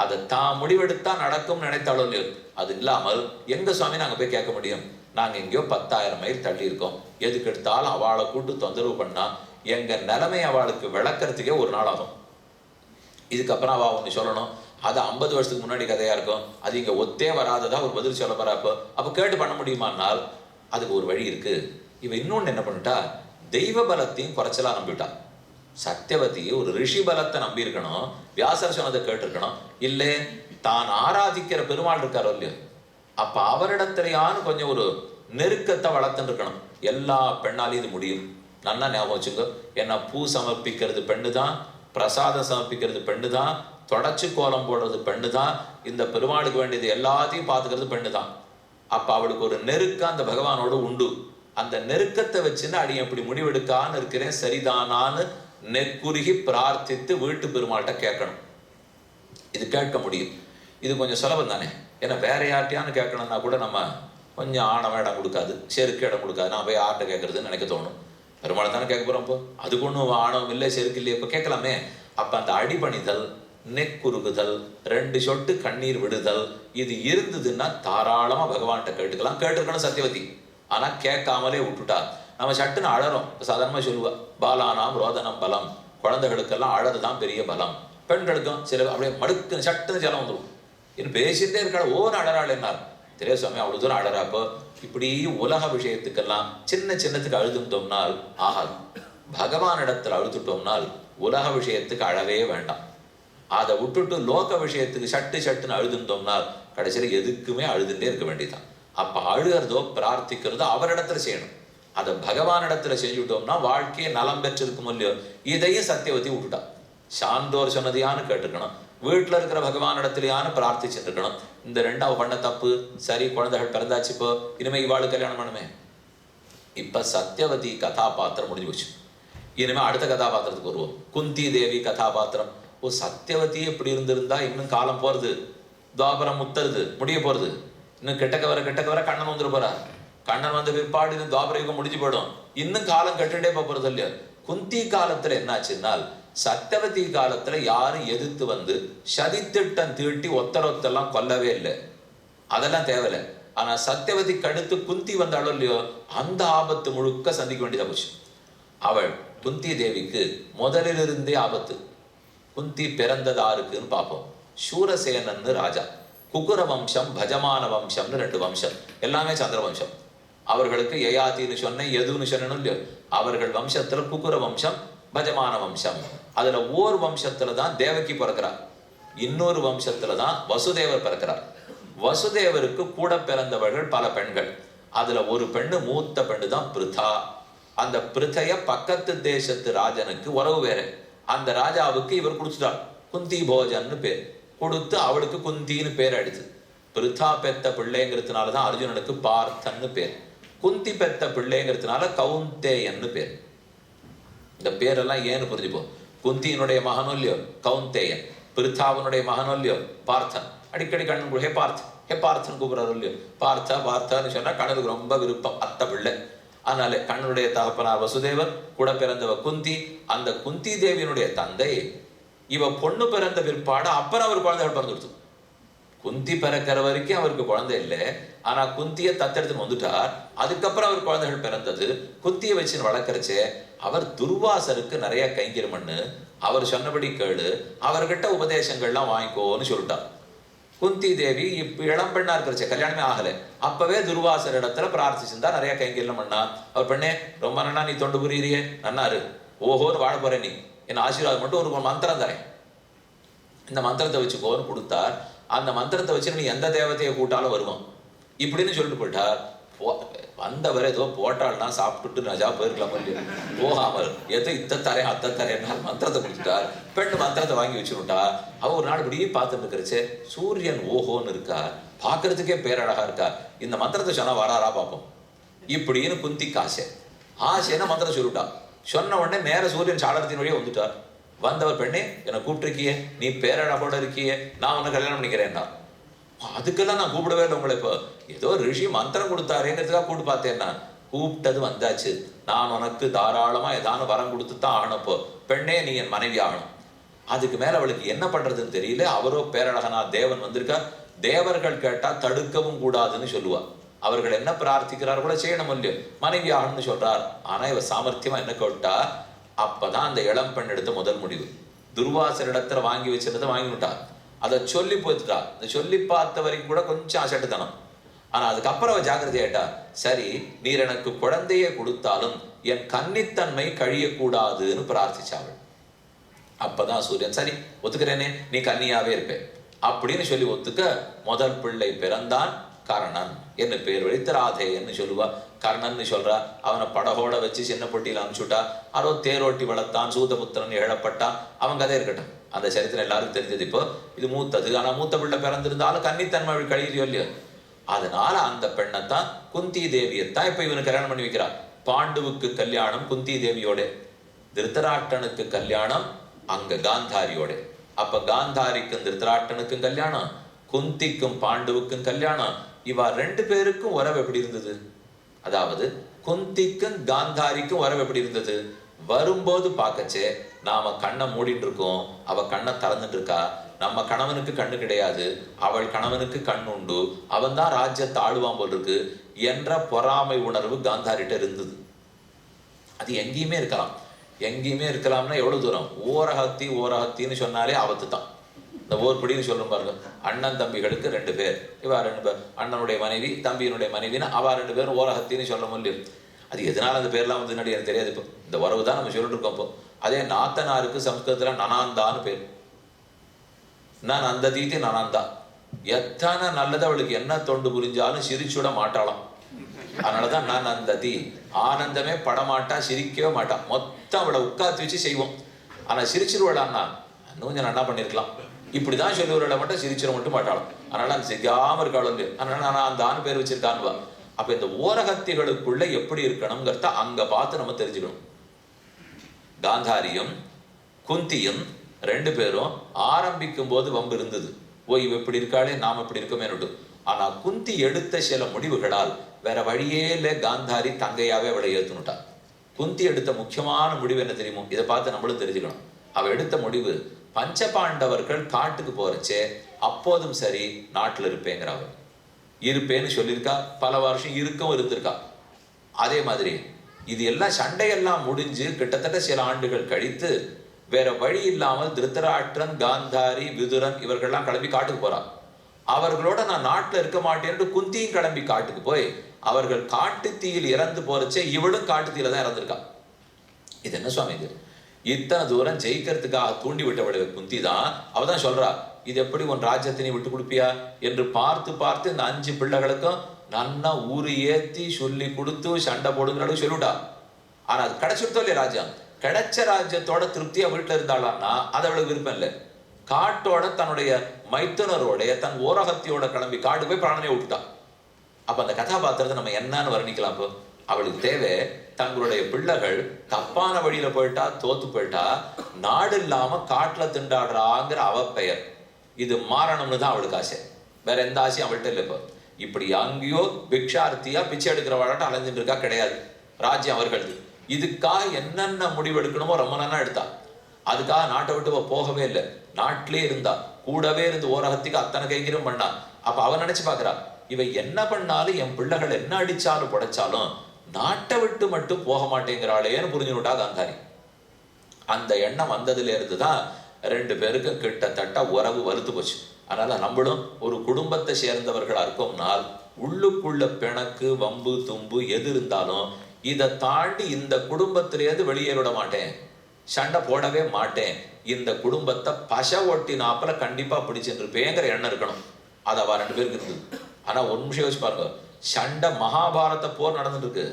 அதை தான் முடிவெடுத்தா நடக்கும் நினைத்தாலும் இல்லையோ, அது இல்லாமல் எங்க சுவாமி நாங்க போய் கேட்க முடியும்? நாங்க எங்கேயோ 10,000 மைல் தள்ளி இருக்கோம். எதுக்கு எடுத்தாலும் அவளை கூட்டு தொந்தரவு பண்ணா எங்க நிலைமை அவளுக்கு விளக்கறதுக்கே ஒரு நாள் ஆகும். இதுக்கப்புறம் அவ ஒன்று சொல்லணும், அது 50 வருஷத்துக்கு முன்னாடி கதையா இருக்கும். அது இங்க ஒத்தே வராததா ஒரு பதில் சொல்ல போறப்போ அப்ப கேட்டு பண்ண முடியுமானால் அதுக்கு ஒரு வழி இருக்கு. இவ இன்னொன்னு என்ன பண்ணிட்டா, தெய்வ பலத்தையும் குறைச்சலா நம்பிட்டா. சத்தியவதி ஒரு ரிஷி பலத்தை நம்பி இருக்கணும், வியாசர் சொன்னதை கேட்டிருக்கணும். இல்லை தான் ஆராதிக்கிற பெருமாள் இருக்காரோ இல்லையோ, அப்ப அவரிடத்திலேயான்னு கொஞ்சம் ஒரு நெருக்கத்தை வளர்த்துன்னு இருக்கணும். எல்லா பெண்ணாலையும் இது முடியும். நல்லா ஞாபகம் வச்சுக்கோ. ஏன்னா பூ சமர்ப்பிக்கிறது பெண்ணு தான், பிரசாதம் சமர்ப்பிக்கிறது பெண்ணு தான், தொடச்சு கோலம் போடுறது பெண்ணு தான், இந்த பெருமாளுக்கு வேண்டியது எல்லாத்தையும் பார்த்துக்கிறது பெண்ணு தான். அப்ப அவளுக்கு ஒரு நெருக்கம் அந்த பகவானோடு உண்டு. அந்த நெருக்கத்தை வச்சுன்னு அடி எப்படி முடிவெடுக்கான்னு இருக்கிறேன் சரிதானான்னு நெக்குருகி பிரார்த்தித்து வீட்டு பெருமாள்கிட்ட கேட்கணும். இது கேட்க முடியும். இது கொஞ்சம் சுலபம் தானே. ஏன்னா வேற யார்ட்டையான்னு கேட்கணும்னா கூட நம்ம கொஞ்சம் ஆணவம் இடம் கொடுக்காது, செருக்கு இடம் கொடுக்காது. நான் போய் யார்கிட்ட கேட்கறதுன்னு நினைக்க தோணும். பெருமாளை தானே கேட்க போறோம். இப்போ அதுக்கு ஒன்றும் ஆணவம் இல்லை, செருக்கு இல்லையே, இப்போ கேட்கலாமே. அப்ப அந்த அடிபணிதல், நெக்குருகுதல், 2 சொட்டு கண்ணீர் விடுதல், இது இருந்ததுன்னா தாராளமா பகவான்கிட்ட கேட்டுக்கலாம். கேட்டுருக்கணும் சத்தியவதி. ஆனா கேட்காமலே விட்டுட்டா. நம்ம சட்டுன்னு அழறோம். சாதாரணமா சொல்லுவா, பாலானாம் ரோதனம் பலம். குழந்தைகளுக்கெல்லாம் அழறதுதான் பெரிய பலம். பெண்களுக்கும் சில அப்படியே மடுக்குன்னு சட்டுன்னு ஜலம் வந்துடும். இன்னும் பேசிட்டே இருக்காள், ஓன்னு அழறாள். என்னார் தெரிய சுவாமி அவ்வளவு தூரம் அழறாப்போ இப்படி உலக விஷயத்துக்கெல்லாம் சின்னத்துக்கு அழுதுட்டோம்னால் ஆகாது. பகவான் இடத்துல அழுதுட்டோம்னால் உலக விஷயத்துக்கு அழவே வேண்டாம். அதை விட்டுட்டு லோக விஷயத்துக்கு சட்டுன்னு அழுதுட்டோம்னால் கடைசியில எதுக்குமே அழுதுட்டே இருக்க வேண்டியதான். அப்ப அழுகிறதோ பிரார்த்திக்கிறதோ அவரிடத்துல செய்யணும். அதை பகவான் இடத்துல செஞ்சுட்டோம்னா வாழ்க்கையை நலம் பெற்றிருக்கும் இல்லையோ. இதையும் சத்தியவதி விட்டுட்டா. சான்றோர் சொன்னதையான்னு கேட்டுக்கணும், வீட்டுல இருக்கிற பகவான் இடத்துலயான்னு பிரார்த்திச்சுட்டு இருக்கணும். இந்த 2 பண்ண தப்பு சரி. குழந்தைகள் பிறந்தாச்சுப்போ இனிமே இவாளு கல்யாணம் பண்ணுமே. இப்ப சத்தியவதி கதாபாத்திரம் முடிஞ்சு போச்சு. இனிமே அடுத்த கதாபாத்திரத்துக்கு வருவோம். குந்தி தேவி கதாபாத்திரம். ஓ, சத்தியவதி இப்படி இருந்திருந்தா இன்னும் காலம் போறது, துவாபரம் முத்தருது, முடிய போறது. இன்னும் கிட்டக்க வர கண்ணன் வந்துட போறார். கண்ணன் வந்த பிற்பாடு இன்னும் துவாபர யுகம் முடிஞ்சு போயிடும். இன்னும் காலம் கட்டுட்டே போறது இல்லையா. குந்தி காலத்துல என்னாச்சுன்னால் சத்தியவதி காலத்துல யாரும் எதிர்த்து வந்து சதித்திட்டம் தீட்டி ஒத்தரொத்தெல்லாம் கொல்லவே இல்லை. அதெல்லாம் தேவையில்லை. ஆனா சத்தியவதிக்கு அடுத்து குந்தி வந்தாலும் இல்லையோ, அந்த ஆபத்து முழுக்க சந்திக்க வேண்டியதா போச்சு. அவள் குந்தி தேவிக்கு முதலிலிருந்தே ஆபத்து. குந்தி பிறந்தது யாருக்குன்னு பார்ப்போம். சூரசேனன்னு ராஜா. குக்குர வம்சம், பஜமான வம்சம்னு 2 வம்சம், எல்லாமே சந்திர வம்சம். அவர்களுக்கு யயாத்தின்னு சொன்னேன், எதுன்னு சொன்னேன்னு இல்லையோ, அவர்கள் வம்சத்துல குக்குர வம்சம், பஜமான வம்சம். அதுல ஓர் வம்சத்துல தான் தேவகி பிறக்கிறார், இன்னொரு வம்சத்துல தான் வசுதேவர் பிறக்கிறார். வசுதேவருக்கு கூட பிறந்தவர்கள் பல பெண்கள். அதுல ஒரு பெண்ணு, மூத்த பெண்ணு தான் பிருதா. அந்த பிருத்தைய பக்கத்து தேசத்து ராஜனுக்கு உறவு வேற. அந்த ராஜாவுக்கு இவர் கொடுத்துட்டார், குந்தி போஜன்னு பேர் கொடுத்து, அவளுக்கு குந்தின்னு பேர் அடிச்சு. பிருத்தா பெத்த பிள்ளைங்கிறதுனாலதான் அர்ஜுனனுக்கு பார்த்தன்னு பேர். குந்தி பெத்த பிள்ளைங்கிறதுனால கவுந்தேயன்னு பேர். இந்த பேரெல்லாம் ஏன்னு புரிஞ்சுப்போம். குந்தியினுடைய மகனும் இல்லையோ கவுந்தேயன், பிருத்தாவனுடைய மகனும் இல்லையோ பார்த்தன். அடிக்கடி கண்ணன் ஹே பார்த், ஹே பார்த்தன் கூப்பிடுறாரு இல்லையோ. பார்த்தா பார்த்தான்னு சொன்னா கண்ணனுக்கு ரொம்ப விருப்பம், அத்தை பிள்ளை. அதனால கண்ணனுடைய தகப்பனார் வசுதேவர், கூட பிறந்தவ குந்தி. அந்த குந்தி தேவியினுடைய தந்தை இவ பொண்ணு பிறந்த பிற்பாடு அப்புறம் அவர் குழந்தைகள் பிறந்துடுச்சு. குந்தி பிறக்கிற வரைக்கும் அவருக்கு குழந்தை இல்லை. ஆனா குந்தியை தத்தெடுத்து வந்துட்டார். அதுக்கப்புறம் அவர் குழந்தைகள் பிறந்தது. குந்தியை வச்சு வளர்க்கறச்சே அவர் துர்வாசருக்கு நிறைய கைங்கரம்னு அவர் சொன்னபடி கேளு, அவர்கிட்ட உபதேசங்கள்லாம் வாங்கிக்கோன்னு சொல்லிட்டார். குந்தி தேவி இப்ப இளம் பெண்ணா இருக்கிறச்சே, கல்யாணமே ஆகல, அப்பவே துர்வாசர் இடத்துல பிரார்த்திச்சிருந்தா, நிறைய கைங்கரியம் பண்ணா. அவர் பெண்ணே ரொம்ப நன்னா நீ தொண்டு புரியுறியே, நன்னாரு, ஓஹோன்னு வாழ போற, நீ என்ன ஆசீர்வாதம் மட்டும் ஒரு மந்திரம் தரேன், இந்த மந்திரத்தை வச்சுக்கோன்னு கொடுத்தார். அந்த மந்திரத்தை வச்சு நீ எந்த தேவதையை கூட்டாலும் வருவான் இப்படின்னு சொல்லிட்டு போயிட்டார். வந்தவர் ஏதோ போட்டாள்னா சாப்பிட்டுட்டு நஜா போயிருக்கலாம் இல்லையா, போகாமல் ஏதோ இத்த தரேன் அத்தை தரேன்னா மந்திரத்தை கொடுத்துட்டார். பெண்ணு மந்திரத்தை வாங்கி வச்சுருட்டா. அவ ஒரு நாள் இப்படியே பார்த்துட்டு இருக்கிறச்சு, சூரியன் ஓஹோன்னு இருக்கா, பார்க்கறதுக்கே பேரழகா இருக்கா, இந்த மந்திரத்தை சொன்னா வராரா பார்ப்போம் இப்படின்னு குந்திக்கு ஆசை. ஆசைன்னா மந்திரம் சொல்லிட்டா. சொன்ன உடனே நேர சூரியன் சாளரத்தின் வழியே வந்துட்டார். வந்தவர், பெண்ணே என்னை கூப்பிட்டுருக்கியே, நீ பேரழகோட இருக்கியே, நான் உன்னை கல்யாணம் பண்ணிக்கிறேன்னா. அதுக்கெல்லாம் நான் கூப்பிடவே இல்லை உங்களை. இப்போ ஏதோ ரிஷி மந்திரம் கொடுத்தாருங்கிறதுக்காக கூப்பிட்டு பார்த்தேன்னா, கூப்பிட்டது வந்தாச்சு, நான் உனக்கு தாராளமா ஏதான வரம் கொடுத்து தான் ஆகணும்ப்போ, பெண்ணே நீ என் மனைவி ஆகணும். அதுக்கு மேல அவளுக்கு என்ன பண்றதுன்னு தெரியல. அவரோ பேரழகனா தேவன் வந்திருக்கா. தேவர்கள் கேட்டா தடுக்கவும் கூடாதுன்னு சொல்லுவா. அவர்கள் என்ன பிரார்த்திக்கிறார் கூட செய்யணும் இல்லையோ, மனைவி ஆகணும்னு சொல்றார். ஆனா இவ சாமர்த்தியமா என்ன கேட்டா, அப்பதான் அந்த இளம் பெண் எடுத்த முதல் முடிவு. துர்வாசர் இடத்துல வாங்கி வச்சிருந்ததை வாங்கிவிட்டா. அதை சொல்லி போத்துட்டா. அதை சொல்லி பார்த்த வரைக்கும் கூட கொஞ்சம் அசட்டுத்தனம். ஆனா அதுக்கப்புறம் அவ ஜாக்கிரதையாயிட்டா. சரி, நீர் எனக்கு குழந்தையே கொடுத்தாலும் என் கன்னித்தன்மை கழியக்கூடாதுன்னு பிரார்த்திச்சாவள். அப்பதான் சூரியன், சரி ஒத்துக்கிறேனே, நீ கன்னியாவே இருப்பேன் அப்படின்னு சொல்லி ஒத்துக்க முதல் பிள்ளை பிறந்தான். கர்ணன் என்ன பேர் வைத்து ராதேன்னு சொல்லுவா. கர்ணன் சொல்றா. அவனை படகோட வச்சு சின்ன பொட்டியில அனுப்பிச்சுட்டா. அரோ தேரோட்டி வளர்த்தான், சூதபுத்திரன் எழப்பட்டான். அவன் கதை இருக்கட்டும், அந்த சரித்திரம் எல்லாருக்கும் தெரிஞ்சது. இப்போ இது மூத்தது. ஆனா மூத்த பிள்ளை பிறந்திருந்தாலும் கன்னித்தன்மை கழியலையோ இல்லையோ. அதனால அந்த பெண்ணைத்தான், குந்தி தேவியைத்தான் இப்ப இவனுக்கு கல்யாணம் பண்ணி வைக்கிறான். பாண்டுவுக்கு கல்யாணம் குந்தி தேவியோட, திருத்தராட்டனுக்கு கல்யாணம் அங்க காந்தாரியோட. அப்ப காந்தாரிக்கும் திருத்தராட்டனுக்கும் கல்யாணம், குந்திக்கும் பாண்டுவுக்கும் கல்யாணம். இவா 2 பேருக்கும் உறவு எப்படி இருந்தது? அதாவது குந்திக்கும் காந்தாரிக்கும் உறவு எப்படி இருந்தது? வரும்போது பார்க்கச்சே நாம கண்ணை மூடிட்டு இருக்கோம், அவ கண்ணை திறந்துட்டு இருக்கா. நம்ம கணவனுக்கு கண்ணு கிடையாது, அவள் கணவனுக்கு கண் உண்டு, அவன் தான் ராஜ்யத்தை ஆளுவான் போல் இருக்கு என்ற பொறாமை உணர்வு காந்தாரிட்ட இருந்தது. அது எங்கேயுமே இருக்கலாம். எங்கேயுமே இருக்கலாம்னா எவ்வளவு தூரம்? ஓரகத்தி ஓரகத்தின்னு சொன்னாலே ஆபத்து தான். இந்த ஓர்படின்னு சொல்லும் பாருங்க. அண்ணன் தம்பிகளுக்கு 2 பேர், இவா 2 பேர், அண்ணனுடைய மனைவி தம்பியினுடைய மனைவின்னு அவா 2 பேரும் ஓரகத்தின்னு சொல்ல முடியும். அது எதனால அந்த பேர்லாம் வந்து முன்னாடி எனக்கு தெரியாது. இப்போ இந்த உறவு தான் நம்ம சொல்லிட்டு இருக்கோம். இப்போ அதே நாத்தனாருக்கு சம்ஸ்கிருதத்துல நனாந்தான்னு பேர். நான் அந்த தீதி நனாந்தா. எத்தனை நல்லது அவளுக்கு என்ன தொண்டு புரிஞ்சாலும் சிரிச்சுட மாட்டாளாம். அதனாலதான் நான் அந்த தீ ஆனந்தமே படமாட்டா, சிரிக்கவே மாட்டா. மொத்தம் அவளை உட்காந்து வச்சு செய்வோம். ஆனா சிரிச்சிருவாளான்னா இன்னும் கொஞ்சம் நல்லா பண்ணிருக்கலாம் இப்படிதான் சொல்லுவர்களை மட்டும் சிரிச்சிட மட்டும் மாட்டாளாம். அதனால அந்த செய்யாம இருக்காளும். அதனால நான் அந்த ஆண் பேர் வச்சிருக்கான்வா. அப்ப இந்த ஓரகத்திகளுக்குள்ள எப்படி இருக்கணும்ங்கிறத அங்க பார்த்து நம்ம தெரிஞ்சுக்கணும். காந்தாரியும் குந்தியும் 2 பேரும் ஆரம்பிக்கும் போது வம்பு இருந்தது. ஓ இவ இப்படி இருக்காளே, நாம் இப்படி இருக்கமேனுட்டு. ஆனா குந்தி எடுத்த சில முடிவுகளால் வேற வழியே இல்லை, காந்தாரி தங்கையாவே அவளை ஏத்துனுட்டா. குந்தி எடுத்த முக்கியமான முடிவு என்ன தெரியுமோ? இதை பார்த்து நம்மளும் தெரிஞ்சுக்கணும். அவ எடுத்த முடிவு, பஞ்சபாண்டவர்கள் காட்டுக்கு போறச்சே அப்போதும் சரி நாட்டுல இருப்பேங்கிறவ இருப்பேன்னு சொல்லியிருக்கா. பல வருஷம் இருக்கவும் இருந்திருக்கா. அதே மாதிரி இது எல்லாம் சண்டையெல்லாம் முடிஞ்சு கிட்டத்தட்ட சில ஆண்டுகள் கழித்து வேற வழி இல்லாமல் திருத்தராஷ்டிரன், காந்தாரி, விதுரன் இவர்கள்லாம் கிளம்பி காட்டுக்கு போறா. அவர்களோட நான் நாட்டுல இருக்க மாட்டேன்னு குந்தியும் கிளம்பி காட்டுக்கு போய் அவர்கள் காட்டு தீயில் இறந்து போறச்சே இவளும் காட்டு தீயில தான் இறந்திருக்கா. இது என்ன சுவாமி இது? இத்தனை தூரம் ஜெயிக்கிறதுக்காக தூண்டி விட்டவளுடைய குந்தி தான் அவதான் சொல்றா, இது எப்படி உன் ராஜ்யத்தினை விட்டு கொடுப்பியா என்று பார்த்து பார்த்து இந்த 5 பிள்ளைகளுக்கும் நன்னா ஊரு ஏத்தி சொல்லி கொடுத்து சண்டை போடுங்கிறளவு சொல்லிவிட்டா. ஆனா அது கிடைச்சிருத்தோ இல்லையா ராஜ்யம், கிடைச்ச ராஜ்யத்தோட திருப்தியா வீட்டுல இருந்தாளான்னா அது அவளுக்கு விருப்பம் இல்லை. காட்டோட தன்னுடைய மைத்துனரோட தன் ஓரகத்தியோட கிளம்பி காடு போய் பிராணனை விட்டுட்டான். அப்ப அந்த கதாபாத்திரத்தை நம்ம என்னன்னு வர்ணிக்கலாம். இப்போ அவளுக்கு தேவை தங்களுடைய பிள்ளைகள் தப்பான வழியில போயிட்டா, தோத்து போயிட்டா, நாடு இல்லாம காட்டுல திண்டாடுறாங்கிற அவ பெயர் இது மாறணும்னு தான் அவளுக்கு ஆசை. வேற எந்த ஆசையும் அவள்கிட்ட இல்லை. இப்போ இப்படி அங்கேயோ பிக்ஷார்த்தியா பிச்சை எடுக்கிற வாழாட்டம் அலைஞ்சிட்டு இருக்கா கிடையாது. ராஜ்யம் அவர்களது. இதுக்காக என்னென்ன முடிவு எடுக்கணுமோ ரொம்ப நல்லா எடுத்தா. அதுக்காக நாட்டை விட்டு போகவே இல்லை, நாட்டிலே இருந்தா, கூடவே இருந்து ஓரகத்துக்கு அத்தனை கைங்கிரும் பண்ணா. அப்ப அவன் நினைச்சு பாக்குறா, இவ என்ன பண்ணாலும் என் பிள்ளைகள் என்ன அடிச்சாலும் புடைச்சாலும் நாட்டை விட்டு மட்டும் போக மாட்டேங்கிறாளேன்னு புரிஞ்சுனுட்டா காந்தாரி. அந்த எண்ணம் வந்ததுல இருந்துதான் 2 பேருக்கும் கிட்டத்தட்ட உறவு வலுத்து போச்சு. அதனால நம்மளும் ஒரு குடும்பத்தை சேர்ந்தவர்களா இருக்கோம்னால் உள்ளுக்குள்ள பிணக்கு வம்பு தும்பு எது இருந்தாலும் இதை தாண்டி இந்த குடும்பத்திலேருந்து வெளியே விட மாட்டேன், சண்டை போடவே மாட்டேன், இந்த குடும்பத்தை பச ஓட்டி நாப்பல கண்டிப்பா பிடிச்சுட்டு இருப்பேங்கிற எண்ணம் இருக்கணும். அது அவ 2 பேருக்கு இருந்தது. ஆனா ஒரு நிமிஷம் யோசிச்சு பாருங்க, சண்டை மகாபாரத போர் நடந்துட்டு இருக்கு,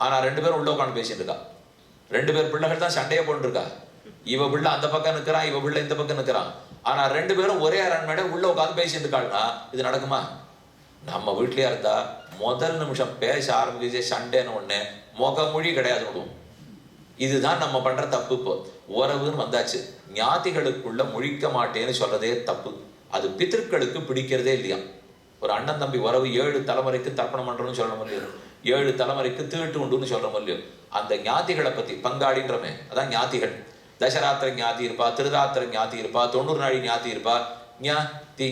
ஆனா 2 பேரும் உள்ள உட்காந்து பேசிட்டு இருக்கா. 2 பேர் பிள்ளைகள் தான் சண்டையே போட்டு இருக்கா. இவ பிள்ளை அந்த பக்கம் நிற்கிறான், இவ பிள்ளை இந்த பக்கம் நிற்கிறான். ஆனா 2 பேரும் ஒரே அரண்மனை உள்ள உட்காந்து பேசிட்டு இருக்காள்னா இது நடக்குமா? நம்ம வீட்லயே இருந்தா முதல் நிமிஷம் பேச ஆரம்பிச்சு சண்டைன்னு ஒண்ணு முகமொழி கிடையாது விடுவோம். இதுதான் நம்ம பண்ற தப்பு. இப்போ உறவுன்னு வந்தாச்சு, ஞாதிகளுக்குள்ள முழிக்க மாட்டேன்னு சொல்றதே தப்பு. அது பித்திருக்களுக்கு பிடிக்கிறதே இல்லையா. ஒரு அண்ணன் தம்பி உறவு 7 தலைமுறைக்கு தர்ப்பணம் பண்றோம்னு சொல்ற முடியும், 7 தலைமுறைக்கு தீட்டு உண்டுன்னு சொல்ற முடியும். அந்த ஞாதிகளை பத்தி பங்காளின்றமே அதான் ஞாதிகள். தசராத்திர ஞாதி இருப்பா, திருராத்திர ஞாதி இருப்பா, 90 நாழி ஞாதி இருப்பா.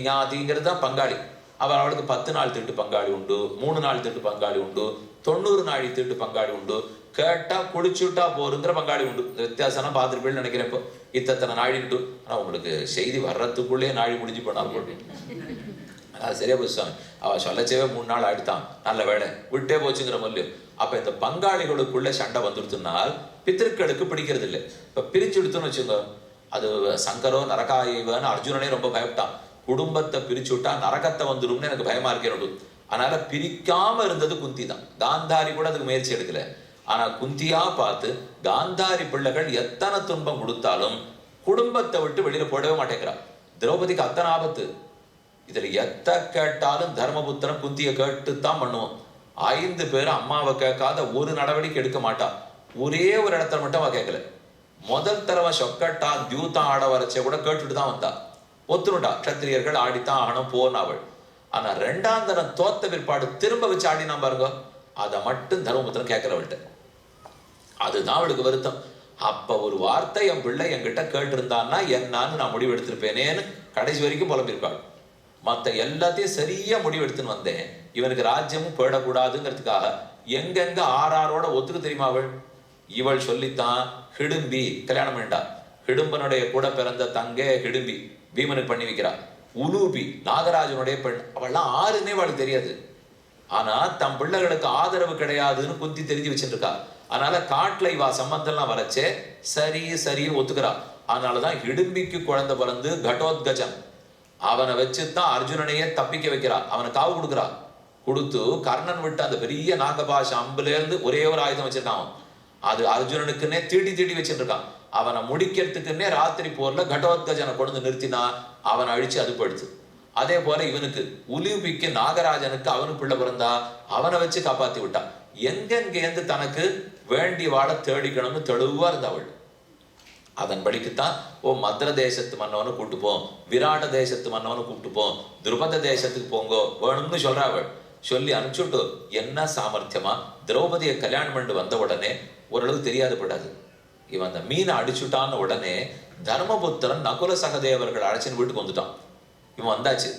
ஞாதிங்கிறது தான் பங்காளி. அவளுக்கு 10 நாள் தீட்டு பங்காளி உண்டு, 3 நாள் தீட்டு பங்காளி உண்டு, 90 நாழி தீட்டு பங்காளி உண்டு, கேட்டா குளிச்சுட்டா போருங்கிற பங்காளி உண்டு. இந்த வித்தியாசம் பார்த்துருப்பேன்னு நினைக்கிறேன். இப்போ இத்தனை நாழி உண்டு. ஆனா உங்களுக்கு செய்தி வர்றதுக்குள்ளே நாழி முடிஞ்சு போனால் போட்டு அது சரியா போச்சு சாமி. அவ சொல்லச்சேவே 3 நாள் ஆயிடுத்தான், நல்ல வேலை விட்டே போச்சுங்கிற மல்லியம். அப்ப இந்த பங்காளிகளுக்குள்ள சண்டை வந்துடுத்துனால் பித்திருக்களுக்கு பிடிக்கிறது இல்லை. இப்ப பிரிச்சு எடுத்துன்னு வச்சுங்க, அது சங்கரோ நரகாயவன்னு அர்ஜுனனே ரொம்ப பயப்பட்டான். குடும்பத்தை பிரிச்சு விட்டா நரகத்தை வந்துடும்னு எனக்கு பயமா இருக்கேன். அதனால பிரிக்காம இருந்தது குந்தி தான். காந்தாரி கூட அதுக்கு முயற்சி எடுக்கல. ஆனா குந்தியா பார்த்து காந்தாரி பிள்ளைகள் எத்தனை துன்பம் கொடுத்தாலும் குடும்பத்தை விட்டு வெளியில போடவே மாட்டேங்கிறா. திரௌபதிக்கு அத்தனை ஆபத்து. இதுல எத்த கேட்டாலும் தர்மபுத்திரன் குந்திய கேட்டுத்தான் பண்ணுவோம். 5 பேரும் அம்மாவை கேட்காத ஒரு நடவடிக்கை எடுக்க மாட்டா. ஒரே ஒரு இடத்துல மட்டும் அவ கேட்கல. முதல் தடவை சொக்கட்டா தியூத்தம் ஆட வரைச்ச கூட கேட்டுட்டு தான் வந்தா. ஒத்துனுட்டா, கத்திரியர்கள் ஆடித்தான் ஆகணும் போன அவள். ஆனா 2ஆம் தரம் தோத்த பிற்பாடு திரும்ப வச்சு ஆடினா பாருங்க, அதை மட்டும் தர்மபுத்திரன் கேட்கிறவள்கிட்ட. அதுதான் அவளுக்கு வருத்தம். அப்ப ஒரு வார்த்தை என் பிள்ளை என்கிட்ட கேட்டு இருந்தான்னா என்னான்னு நான் முடிவு எடுத்திருப்பேனேன்னு கடைசி வரைக்கும் புலம்பிருக்காள். மற்ற எல்லாத்தையும் சரியா முடிவு எடுத்துன்னு வந்தேன், இவனுக்கு ராஜ்யமும் போயிடக்கூடாதுங்கிறதுக்காக எங்கெங்க ஆறாரோட ஒத்துக்கு தெரியுமா அவள்? இவள் சொல்லித்தான் ஹிடும்பி கல்யாணம் பண்ணிட்டா. ஹிடும்பனுடைய கூட பிறந்த தங்கை ஹிடும்பி பீமனுக்கு பண்ணி வைக்கிறா. உலூபி நாகராஜனுடைய பெண். அவள்லாம் 6ன்னே அவளுக்கு தெரியாது. ஆனா தம் பிள்ளைகளுக்கு ஆதரவு கிடையாதுன்னு குந்தி தெரிஞ்சு வச்சுட்டு இருக்கா. அதனால காட்டுல இவா சம்பந்தம்லாம் வரைச்சே சரின்னு ஒத்துக்கிறா. அதனாலதான் ஹிடும்பிக்கு குழந்தை பிறந்து கடோத்கஜன் அவனை வச்சுதான் அர்ஜுனனையே தப்பிக்க வைக்கிறா. அவனை காவு கொடுக்குறா. கொடுத்து கர்ணன் விட்டு அந்த பெரிய நாகபாஷ அம்புல இருந்து ஒரே ஒரு ஆயுதம் வச்சிருக்கான். அது அர்ஜுனனுக்குன்னே தீட்டி வச்சுட்டு இருக்கான். அவனை முடிக்கிறதுக்குன்னே ராத்திரி போர்ல கடோத்கஜனை கொண்டு நிறுத்தினா அவனை அழிச்சு அது போயிடுச்சு. அதே போல இவனுக்கு உலிபிக்கு நாகராஜனுக்கு அவனுக்கு பிள்ளை பிறந்தா அவனை வச்சு காப்பாத்தி விட்டான். எங்கெங்கேந்து தனக்கு வேண்டி வாழ தேடிக்கணும்னு தெளிவா இருந்தவள். அதன்படிக்குத்தான் மத்ர தேசத்து மன்னவனை கூப்பிட்டுப்போம், விராட தேசத்து மன்னவனை கூப்பிட்டுப்போம், துருபத தேசத்துக்கு போங்கோ வேணும்னு சொல்றாவள். சொல்லி அனுப்பிச்சுட்டு என்ன சாமர்த்தியமா திரௌபதியை கல்யாணம் பண்ணிட்டு வந்த உடனே ஓரளவு தெரியாது படாது. இவன் அந்த மீனை அடிச்சுட்டான்னு உடனே தர்மபுத்திரன் நகுல சகதேவர்கள் அழைச்சின்னு வீட்டுக்கு வந்துட்டான். இவன் வந்தாச்சு.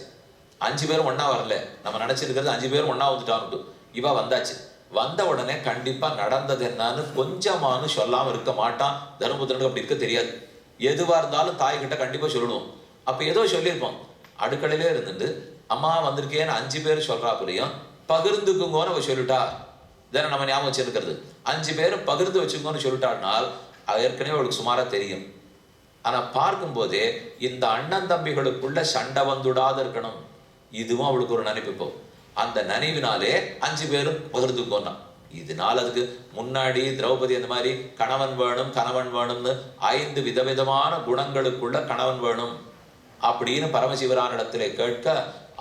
5 பேரும் ஒன்னா வரல, நம்ம நினைச்சிருக்கிறது 5 பேரும் ஒன்னா வந்துட்டான்னு. இவ வந்தாச்சு. வந்த உடனே கண்டிப்பா நடந்தது என்னன்னு கொஞ்சமானு சொல்லாம இருக்க மாட்டான். தர்மபுத்திரனுக்கு அப்படி இருக்க தெரியாது. எதுவா இருந்தாலும் தாய்கிட்ட கண்டிப்பா சொல்லிடுவோம். அப்ப ஏதோ சொல்லியிருப்போம். அடுக்கலையிலே இருந்துட்டு அம்மா வந்திருக்கேன்னு 5 பேர் சொல்றா புரியும், பகிர்ந்துக்குங்கன்னு அவ சொல்லிட்டா. தானே நம்ம ஞாபகம் வச்சிருக்கிறது. 5 பேரும் பகிர்ந்து வச்சுக்கோன்னு சொல்லிட்டாள்னால் அது ஏற்கனவே அவளுக்கு சுமாரா தெரியும். ஆனா பார்க்கும்போதே இந்த அண்ணன் தம்பிகளுக்குள்ள சண்டை வந்துடாத இருக்கணும், இதுவும் அவளுக்கு ஒரு நினைப்பு. அந்த நினைவினாலே 5 பேரும் பகிர்ந்துக்கோன்னா. இதனால அதுக்கு முன்னாடி திரௌபதி அந்த மாதிரி கணவன் வேணும் கணவன் வேணும்னு 5 விதவிதமான குணங்களுக்குள்ள கணவன் வேணும் அப்படின்னு பரமசிவரான இடத்துல கேட்க,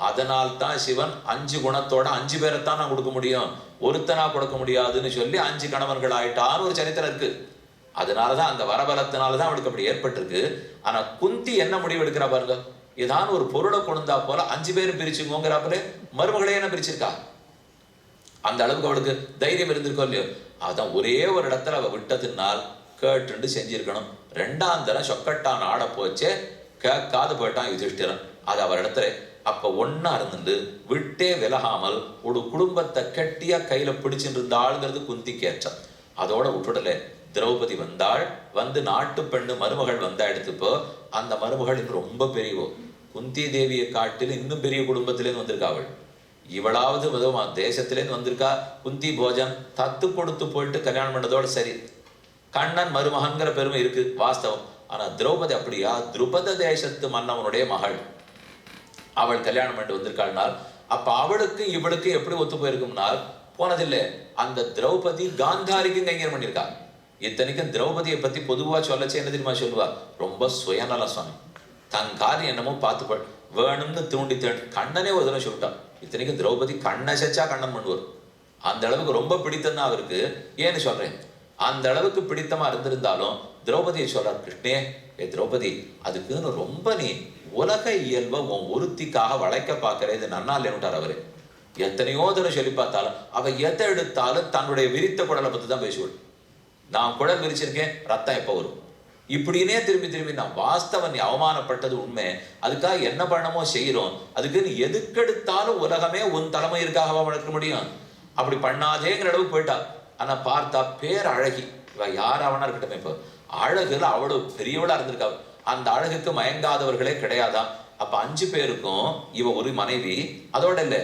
அதனால் தான் சிவன் 5 குணத்தோட 5 பேரைத்தான் நான் கொடுக்க முடியும், ஒருத்தனா கொடுக்க முடியாதுன்னு சொல்லி 5 கணவன்கள் ஆயிட்டான்னு ஒரு சரித்திரம் இருக்கு. அதனாலதான் அந்த வரபலத்தினாலதான் அவளுக்கு அப்படி ஏற்பட்டிருக்கு. ஆனா குந்தி என்ன முடிவு எடுக்கிறா பாருங்க, ஏதாவது ஒரு பொருளை கொண்டா போல 5 பேரும் பிரிச்சுங்கோங்கிறாப்புல மருமகளே என்ன பிரிச்சிருக்கா. அந்த அளவுக்கு அவளுக்கு தைரியம் இருந்திருக்கோ இல்லையோ. அதான் ஒரே ஒரு இடத்துல அவ விட்டதுனால் கேட்டுண்டு செஞ்சிருக்கணும். 2ஆம் தரம் சொக்கட்டான் ஆட போச்சே, கேட்காது போயிட்டான் யுதிஷ்டிரன். அது அவர் இடத்துல அப்ப ஒன்னா இருந்துட்டு விட்டே விலகாமல் ஒரு குடும்பத்தை கட்டியா கையில பிடிச்சிட்டு இருந்தாளுங்கிறது குந்திக்கு ஏற்றம். அதோட விட்டுடல. திரௌபதி வந்தாள், வந்து நாட்டு பெண்ணு மருமகள் வந்தா எடுத்துப்போ, அந்த மருமகள் இன்னும் ரொம்ப பெரியவோ, குந்தி தேவியை காட்டில் இன்னும் பெரிய குடும்பத்திலேருந்து வந்திருக்கா. அவள் இவளாவது தேசத்திலேருந்து வந்திருக்கா. குந்தி போஜன் தத்து கொடுத்து போயிட்டு கல்யாணம் பண்ணதோட சரி, கண்ணன் மருமகன்கிற பெருமை இருக்கு வாஸ்தவம். ஆனா திரௌபதி அப்படியா, துருபத தேசத்து மன்னவனுடைய மகள், அவள் கல்யாணம் பண்ணிட்டு வந்திருக்காள்னால் அப்ப அவளுக்கு இவளுக்கு எப்படி ஒத்து போயிருக்கும்னால் போனதில்லை. அந்த திரௌபதி காந்தாரிக்கு கைங்கரம் பண்ணியிருக்கா. இத்தனைக்கும் திரௌபதியை பத்தி பொதுவா சொல்லச்சே என்ன தெரியுமா சொல்லுவா, ரொம்ப சுயநல சுவாமி, தன் காரியம் என்னமோ பார்த்து வேணும்னு தூண்டி கண்ணனே ஒரு தடவை சொல்லிட்டான். இத்தனைக்கும் திரௌபதி கண்ணசச்சா கண்ணன் பண்ணுவார். அந்த அளவுக்கு ரொம்ப பிடித்தம் தான் அவருக்கு. ஏன்னு சொல்றேன், அந்த அளவுக்கு பிடித்தமா இருந்திருந்தாலும் திரௌபதியை சொல்றார் கிருஷ்ணே, ஏ திரௌபதி, அதுக்குன்னு ரொம்ப நீ உலக இயல்பை உன் ஒருத்திக்காக வளைக்க பார்க்கறது நன்னா இல்லைன்னுட்டார் அவரு. எத்தனையோ தடவை சொல்லி பார்த்தாலும் அவ எதை எடுத்தாலும் தன்னுடைய விரித்த குடலை பத்தி தான் பேசுவாள். நான் குடல் விரிச்சிருக்கேன், ரத்தம் எப்போ வரும், இப்படின்னே திரும்பி திரும்பி நான் வாஸ்தவன் அவமானப்பட்டது உண்மை, அதுக்காக என்ன பண்ணமோ செய்யறோம், அதுக்கு நீ எதுக்கெடுத்தாலும் உலகமே உன் தலைமையிற்காக வளர்க்க முடியும், அப்படி பண்ணாதேங்கிற அளவுக்கு போயிட்டா. ஆனா பார்த்தா பேர் அழகி, இவ யாராவனா இருக்கட்டும், இப்போ அழகுல அவ்வளவு பெரியவளா இருந்திருக்கா. அந்த அழகுக்கு மயங்காதவர்களே கிடையாதான். அப்ப 5 பேருக்கும் இவ ஒரு மனைவி, அதோட இல்ல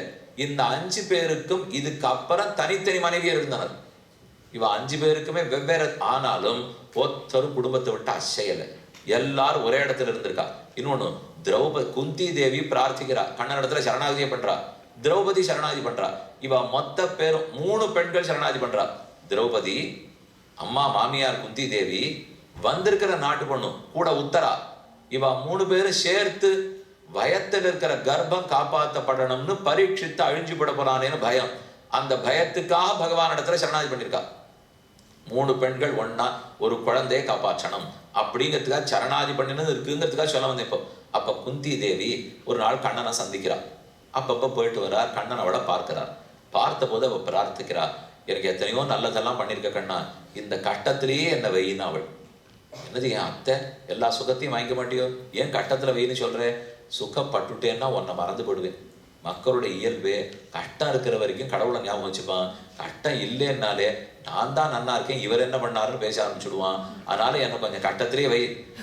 இந்த 5 பேருக்கும் இதுக்கு அப்புறம் தனித்தனி மனைவியர் இருந்தனர். இவ 5 பேருக்குமே வெவ்வேறு, ஆனாலும் ஒருத்தரும் குடும்பத்தை விட்டு அசையல, எல்லாரும் ஒரே இடத்துல இருந்திருக்கா. இன்னொன்னு, குந்தி தேவி பிரார்த்திக்கிறா, கண்ணன் இடத்துல சரணாகதியை பண்றா, திரௌபதி சரணாகதி பண்றா. இவ மொத்த பேரும் 3 பெண்கள் சரணாகதி பண்றா. திரௌபதி, அம்மா மாமியார் குந்தி தேவி, வந்திருக்கிற நாட்டு பொண்ணு கூட உத்தரா, இவ 3 பேரும் சேர்த்து பயத்தில் இருக்கிற கர்ப்பம் காப்பாற்றப்படணும்னு பரீட்சித்து அழிஞ்சு விட போறானேன்னு பயம். அந்த பயத்துக்காக பகவான் இடத்துல சரணாகதி பண்ணிருக்கா. 3 பெண்கள் ஒன்னா ஒரு குழந்தையை காப்பாற்றணும் அப்படிங்கிறதுக்காக சரணாதி பண்ணினது இருக்குங்கிறதுக்காக சொல்ல வந்தேன் இப்போ. அப்ப குந்தி தேவி ஒரு நாள் கண்ணனை சந்திக்கிறார். அப்பப்ப போயிட்டு வர்றார். கண்ணன் அவளை பார்க்கிறார். பார்த்த போது அவ பிரார்த்திக்கிறார், எனக்கு எத்தனையோ நல்லதெல்லாம் பண்ணிருக்க கண்ணா, இந்த கட்டத்திலேயே என்ன வெயின்னு. அவள் என்னது, என் அத்தை எல்லா சுகத்தையும் வாங்கிக்க மாட்டியோ, ஏன் கட்டத்துல வெயின்னு சொல்ற, சுகப்பட்டுட்டேன்னா உன்னை மறந்து போடுவேன். மக்களுடைய இயல்பே கஷ்டம் இருக்கிற வரைக்கும் கடவுளை ஞாபகம் வச்சுப்பான், கஷ்டம் இல்லைன்னாலே நான் தான் நன்னா இருக்கேன் இவர் என்ன பண்ணாருன்னு பேச ஆரம்பிச்சுடுவான். அதனால எனக்கு கொஞ்சம் கட்டத்திலேயே வை.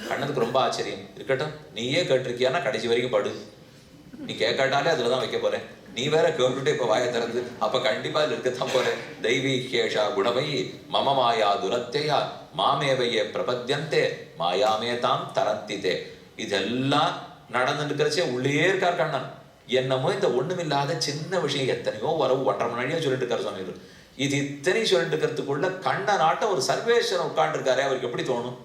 கண்ணனுக்கு ரொம்ப ஆச்சரியம். இருக்கட்டும், நீயே கேட்டிருக்கியான்னா கடைசி வரைக்கும் படு, நீ கேட்காட்டாலே அதுலதான் வைக்க போறேன், நீ வேற கேட்டுட்டு இப்ப வாயை திறந்து, அப்ப கண்டிப்பா இதுல இருக்கத்தான் போறேன். தெய்வீ கேஷா குணவை மம மாயா துரத்தையா மாமேவையே பிரபத்தியந்தே மாயாமே தாம் தரந்திதே. இதெல்லாம் நடந்துட்டு இருக்கிறச்சே உள்ளே இருக்கார் கண்ணன். என்னமோ இந்த ஒண்ணுமில்லாத சின்ன விஷயம் எத்தனையோ வரவு 1.5 மணி நேரம் சொல்லிட்டு இருக்காரு சுவாமி. இது இத்தனை சொல்லிட்டு இருக்கிறதுக்குள்ள கண்ணன் ஆட்டம் ஒரு சர்வேஸ்வரன் உட்கார்ந்து இருக்காரு. அவருக்கு எப்படி தோணும்,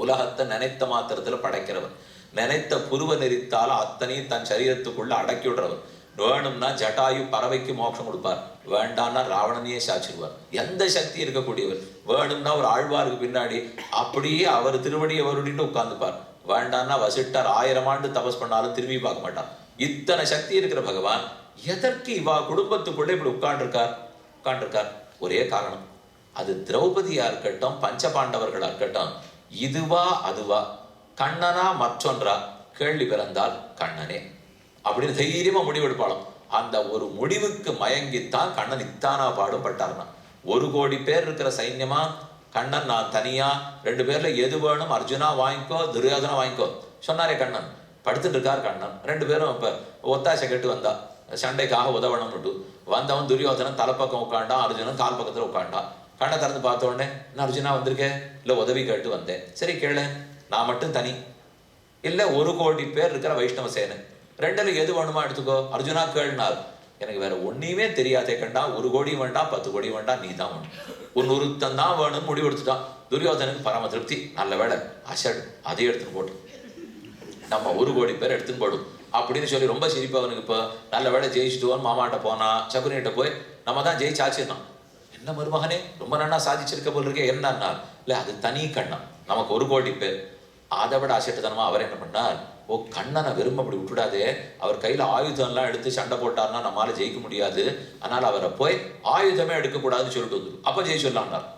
உலகத்தை நினைத்த மாத்திரத்துல படைக்கிறவர், நினைத்த புருவ நெறித்தால அத்தனையும் தன் சரீரத்துக்குள்ள அடக்கி விடுறவர். வேணும்னா ஜட்டாயு பறவைக்கு மோட்சம் கொடுப்பார், வேண்டாம்னா ராவணனையே சாச்சிடுவார். எந்த சக்தி இருக்கக்கூடியவர். வேணும்னா ஒரு ஆழ்வாருக்கு பின்னாடி அப்படியே அவர் திருவடியை வருடிட்டு உட்கார்ந்துப்பார். வேண்டாம்னா வசிட்டர் 1000 ஆண்டு தபஸ் பண்ணாலும் திரும்பி பார்க்க மாட்டார். இத்தனை சக்தி இருக்கிற பகவான் எதற்கு இவா குடும்பத்துக்குள்ள இப்படி உட்கார்ந்துருக்கார்? ஒரே காரணம், அது திரௌபதியா இருக்கட்டும், பஞ்ச பாண்டவர்களா இருக்கட்டும், இதுவா அதுவா, கண்ணனா மற்றொன்றா, கேள்வி பிறந்தால் கண்ணனே அப்படின்னு தைரியமா முடிவெடுப்பாலும். அந்த ஒரு முடிவுக்கு மயங்கித்தான் கண்ணன் இத்தானா பாடும் பட்டார்னா. 1 கோடி பேர் இருக்கிற சைன்யமா கண்ணன் நான் தனியா 2 பேர்ல எது வேணும், அர்ஜுனா வாங்கிக்கோ துரியோதனா வாங்கிக்கோ சொன்னாரே கண்ணன். படுத்துட்டு இருக்கார் கண்ணன். ரெண்டு பேரும் இப்ப ஒத்தாசை கட்டு வந்தா சண்டைக்காக உதவணும்னுட்டு வந்தவன் துரியோதனன் தலைப்பக்கம் உட்காண்டான், அர்ஜுனன் கால் பக்கத்துல உட்காண்டான். கண்ணை திறந்து பார்த்த உடனே என்ன அர்ஜுனா வந்திருக்கேன், இல்லை உதவி கேட்டு வந்தேன். சரி கேளு, நான் மட்டும் தனி இல்லை 1 கோடி பேர் இருக்கிற வைஷ்ணவ சேனை, ரெண்டுல எது வேணுமா எடுத்துக்கோ. அர்ஜுனா கேள்னார், எனக்கு வேற ஒன்னையுமே தெரியாதே கண்டா, 1 கோடி வேண்டாம் 10 கோடி வேண்டாம், நீ தான் வேணும், ஒருத்தன் தான் வேணும்னு முடிவு எடுத்துட்டான். துரியோதனுக்கு பரம திருப்தி. நல்ல வேலை அசடு அதையும் எடுத்துன்னு போட்டு நம்ம 1 கோடி பேர் எடுத்துன்னு போடும் அப்படின்னு சொல்லி ரொம்ப சிரிப்பவனுக்கு இப்போ நல்ல வேலை ஜெயிச்சுட்டுவோன்னு மாமாட்ட போனா, சகுனிகிட்ட போய் நம்ம தான் ஜெயிச்சாச்சுன்னா, என்ன மருமகனே ரொம்ப நன்னா சாதிச்சிருக்க போல் இருக்கே என்னன்னா, இல்லை அது தனி கண்ணன், நமக்கு 1 கோடி பேர். அதை விட அசட்டுத்தனமா அவர் என்ன பண்ணார், ஓ கண்ணனை வெறும் அப்படி விட்டுடாதே, அவர் கையில ஆயுதம்லாம் எடுத்து சண்டை போட்டார்னா நம்மளால ஜெயிக்க முடியாது, அதனால அவரை போய் ஆயுதமே எடுக்கக்கூடாதுன்னு சொல்லிட்டு வந்துடும், அப்ப ஜெயிச்சுடலாம்னார்.